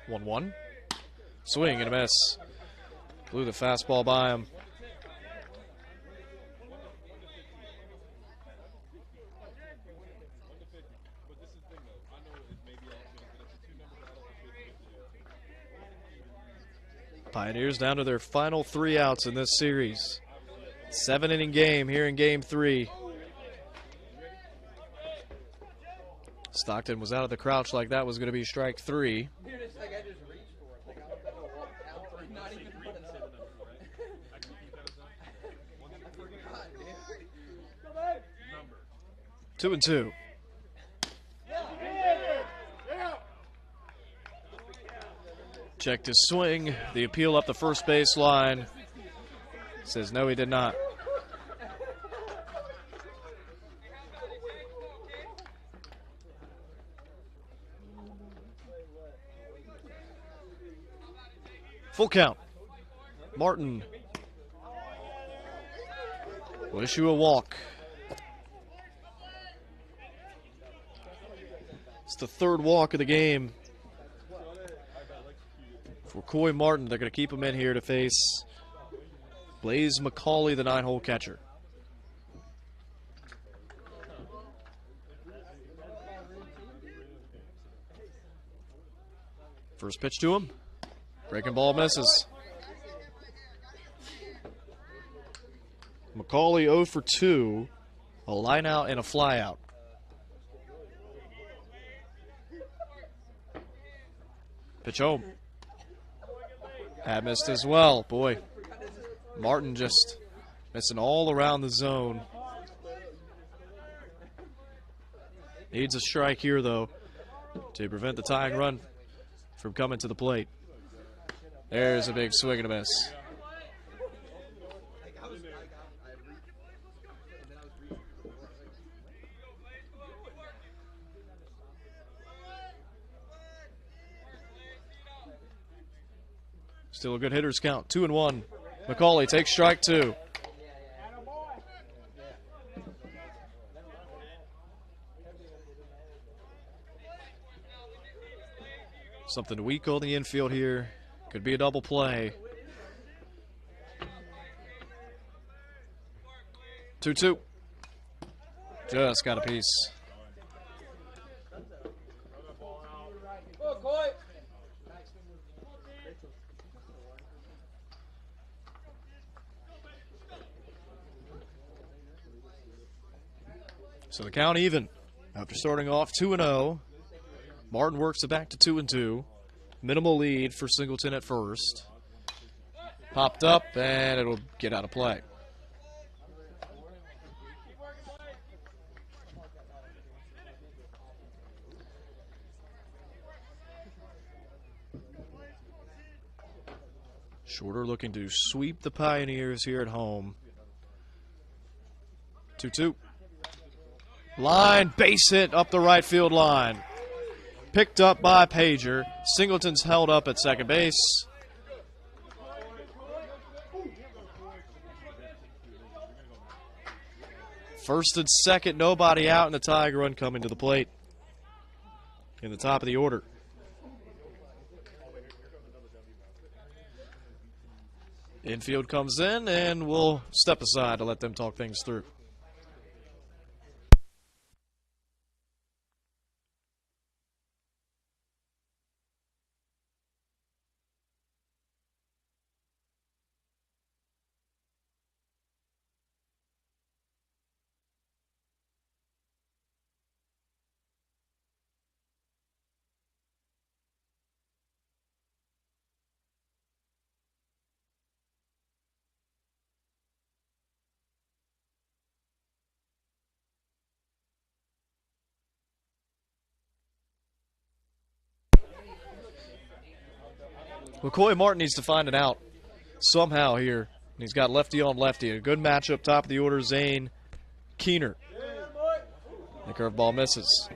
One. Swing and a miss. Blew the fastball by him. Pioneers down to their final 3 outs in this series. 7-inning game here in Game 3. Stockton was out of the crouch like that was going to be strike 3. Two and two. Checked his swing. The appeal up the first base line. Says no, he did not. Full count. Martin will issue a walk. It's the 3rd walk of the game McCoy Martin, they're going to keep him in here to face Blaze McCauley, the 9-hole catcher. First pitch to him. Breaking ball misses. McCauley 0 for 2. A line out and a fly out. Pitch home. That missed as well. Boy, Martin just missing all around the zone. Needs a strike here, though, to prevent the tying run from coming to the plate. There's a big swing and a miss. Still a good hitter's count. 2-1. McCauley takes strike 2. Something weak on the infield here. Could be a double play. 2-2. Just got a piece. So the count even after starting off 2-0. Martin works it back to 2-2. Minimal lead for Singleton at first. Popped up, and it'll get out of play. Shorter looking to sweep the Pioneers here at home. 2-2. Line, base hit up the right field line. Picked up by Pager. Singleton's held up at second base. First and second, nobody out, and the tying run coming to the plate in the top of the order. Infield comes in, and we'll step aside to let them talk things through. McCoy Martin needs to find it out somehow here. He's got lefty on lefty. A good matchup, top of the order, Zane Keener. The curveball misses.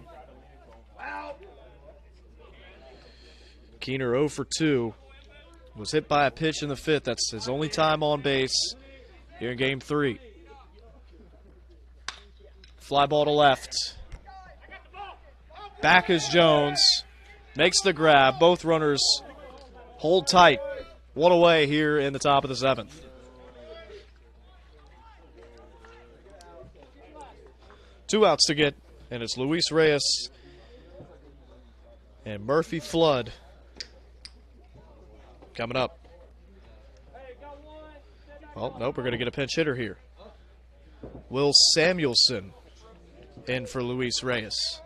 Keener 0 for 2. Was hit by a pitch in the fifth. That's his only time on base here in game 3. Fly ball to left. Back is Jones. Makes the grab. Both runners hold tight. One away here in the top of the 7th. Two outs to get, and it's Luis Reyes and Murphy Flood coming up. Oh, nope, we're going to get a pinch hitter here. Will Samuelson in for Luis Reyes.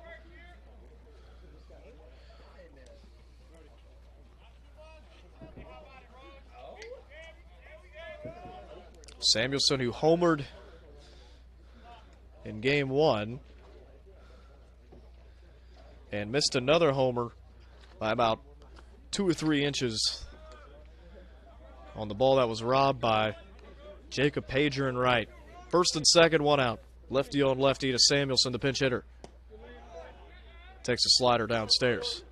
Samuelson, who homered in game 1 and missed another homer by about 2 or 3 inches on the ball that was robbed by Jacob Pager and right. First and second, 1 out. Lefty on lefty to Samuelson, the pinch hitter. Takes a slider downstairs.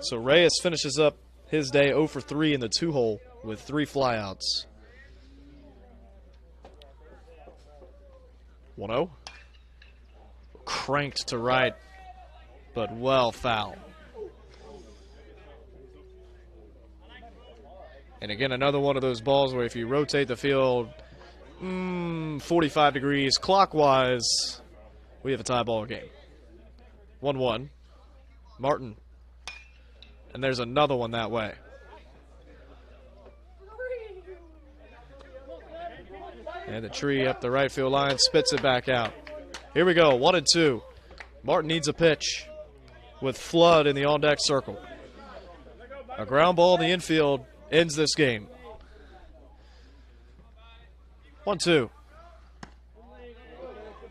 So Reyes finishes up his day 0 for 3 in the 2-hole with 3 flyouts. 1-0. Cranked to right, but well foul. And again, another one of those balls where if you rotate the field 45 degrees clockwise, we have a tie ball game. 1-1. Martin. And there's another one that way. And the tree up the right field line spits it back out. Here we go, 1-2. Martin needs a pitch with Flood in the on-deck circle. A ground ball in the infield ends this game. 1-2.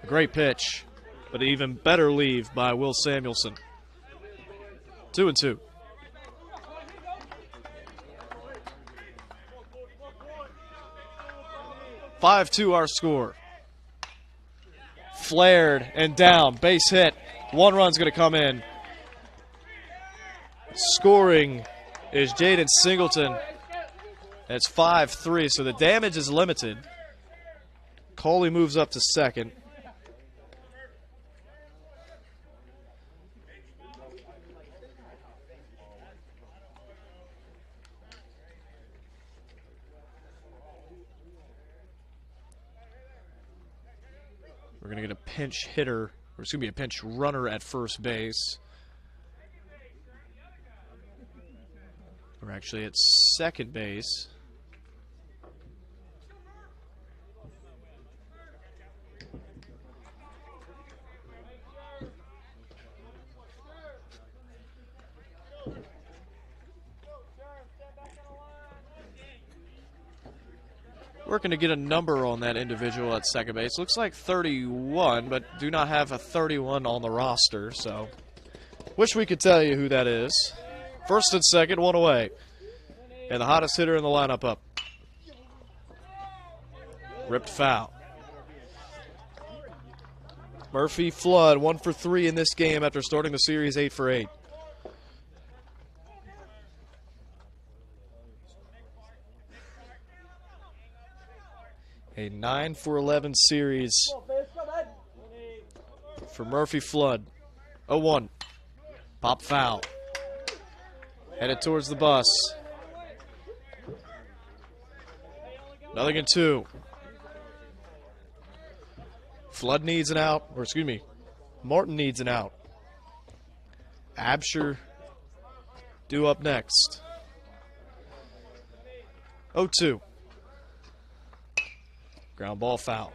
A great pitch, but an even better leave by Will Samuelson. 2-2. Our score. Flared and down, base hit. One run's going to come in. Scoring is Jaden Singleton. It's 5-3, so the damage is limited. Coley moves up to second. We're going to get a pinch hitter, or it's going to be a pinch runner at first base. We're actually at second base. Working to get a number on that individual at second base. Looks like 31, but do not have a 31 on the roster, so wish we could tell you who that is. First and second, one away. And the hottest hitter in the lineup up. Ripped foul. Murphy Flood, 1 for 3 in this game after starting the series 8 for 8. A 9 for 11 series for Murphy Flood. 0-1. Pop foul. Headed towards the bus. Nothing in 2. Flood needs an out, or excuse me, Martin needs an out. Absher due up next. 0-2. Ground ball foul.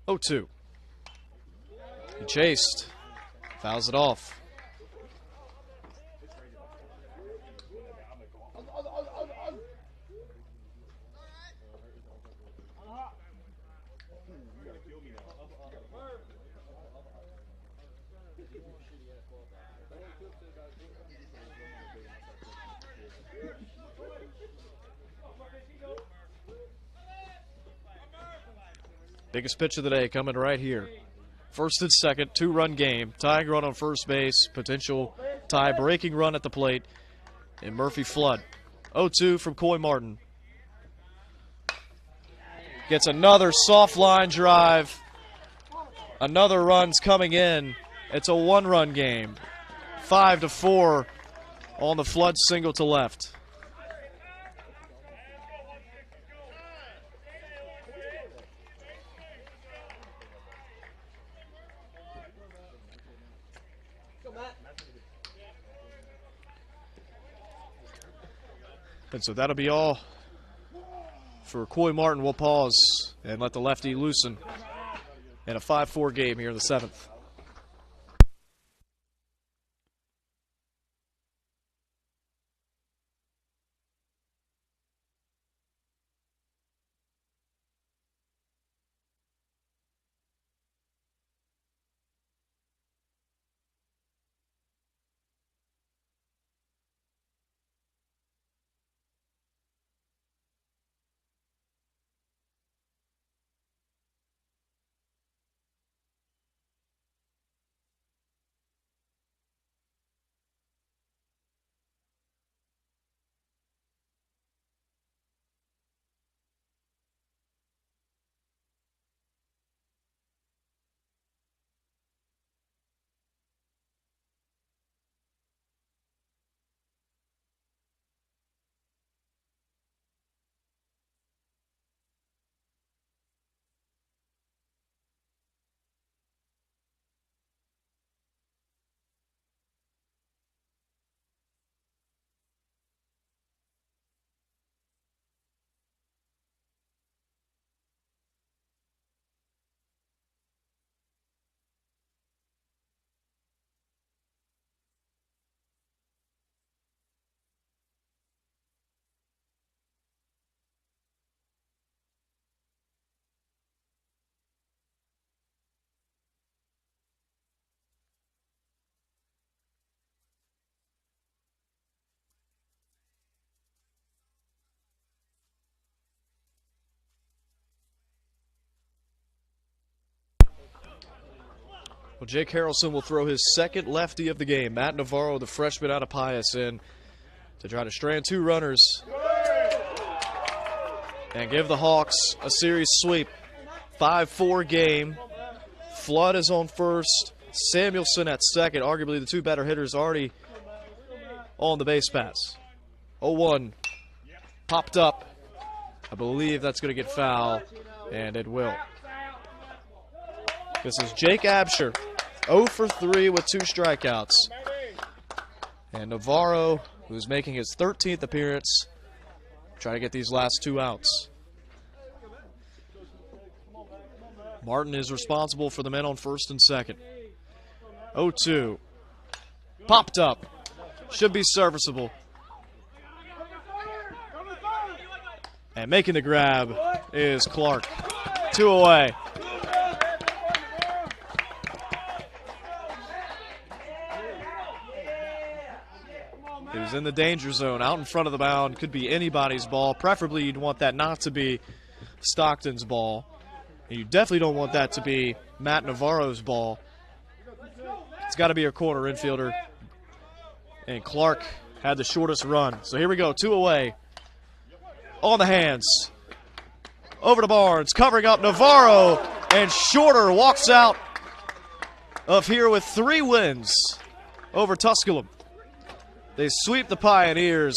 Oh, 2. He chased. Fouls it off. Biggest pitch of the day coming right here. First and second, 2-run game. Tying run on first base, potential tie-breaking run at the plate. And Murphy Flood. 0-2 from Coy Martin. Gets another soft line drive. Another run's coming in. It's a 1-run game. 5-4 on the Flood single to left. And so that'll be all for Coy Martin. We'll pause and let the lefty loosen in a 5-4 game here in the 7th. Well, Jake Harrelson will throw his second lefty of the game. Matt Navarro, the freshman out of Pius, in to try to strand 2 runners and give the Hawks a series sweep. 5-4 game. Flood is on first. Samuelson at second. Arguably the 2 better hitters already on the base pass. 0-1. Popped up. I believe that's going to get foul, and it will. This is Jake Absher, 0 for 3 with 2 strikeouts. And Navarro, who's making his 13th appearance, trying to get these last 2 outs. Martin is responsible for the men on first and second. 0-2. Popped up. Should be serviceable. And making the grab is Clark. 2 away. He was in the danger zone, out in front of the mound. Could be anybody's ball. Preferably, you'd want that not to be Stockton's ball. And you definitely don't want that to be Matt Navarro's ball. It's got to be a corner infielder. And Clark had the shortest run. So here we go, 2 away. On the hands. Over to Barnes, covering up Navarro. And Shorter walks out of here with 3 wins over Tusculum. They sweep the Pioneers.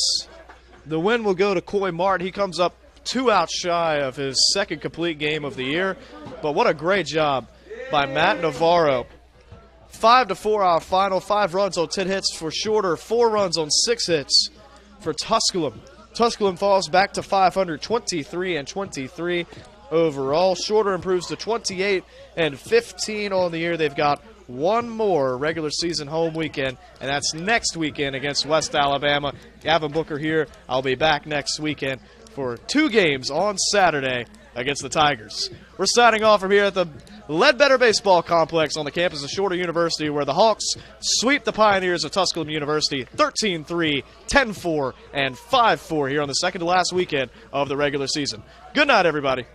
The win will go to Coy Martin. He comes up 2 outs shy of his second complete game of the year. But what a great job by Matt Navarro. 5-4 our final. 5 runs on 10 hits for Shorter. 4 runs on 6 hits for Tusculum. Tusculum falls back to 500, 23-23 overall. Shorter improves to 28-15 on the year. They've got 1 more regular season home weekend, and that's next weekend against West Alabama. Gavin Booker here. I'll be back next weekend for 2 games on Saturday against the Tigers. We're signing off from here at the Ledbetter Baseball Complex on the campus of Shorter University, where the Hawks sweep the Pioneers of Tusculum University 13-3, 10-4, and 5-4 here on the second to last weekend of the regular season. Good night, everybody.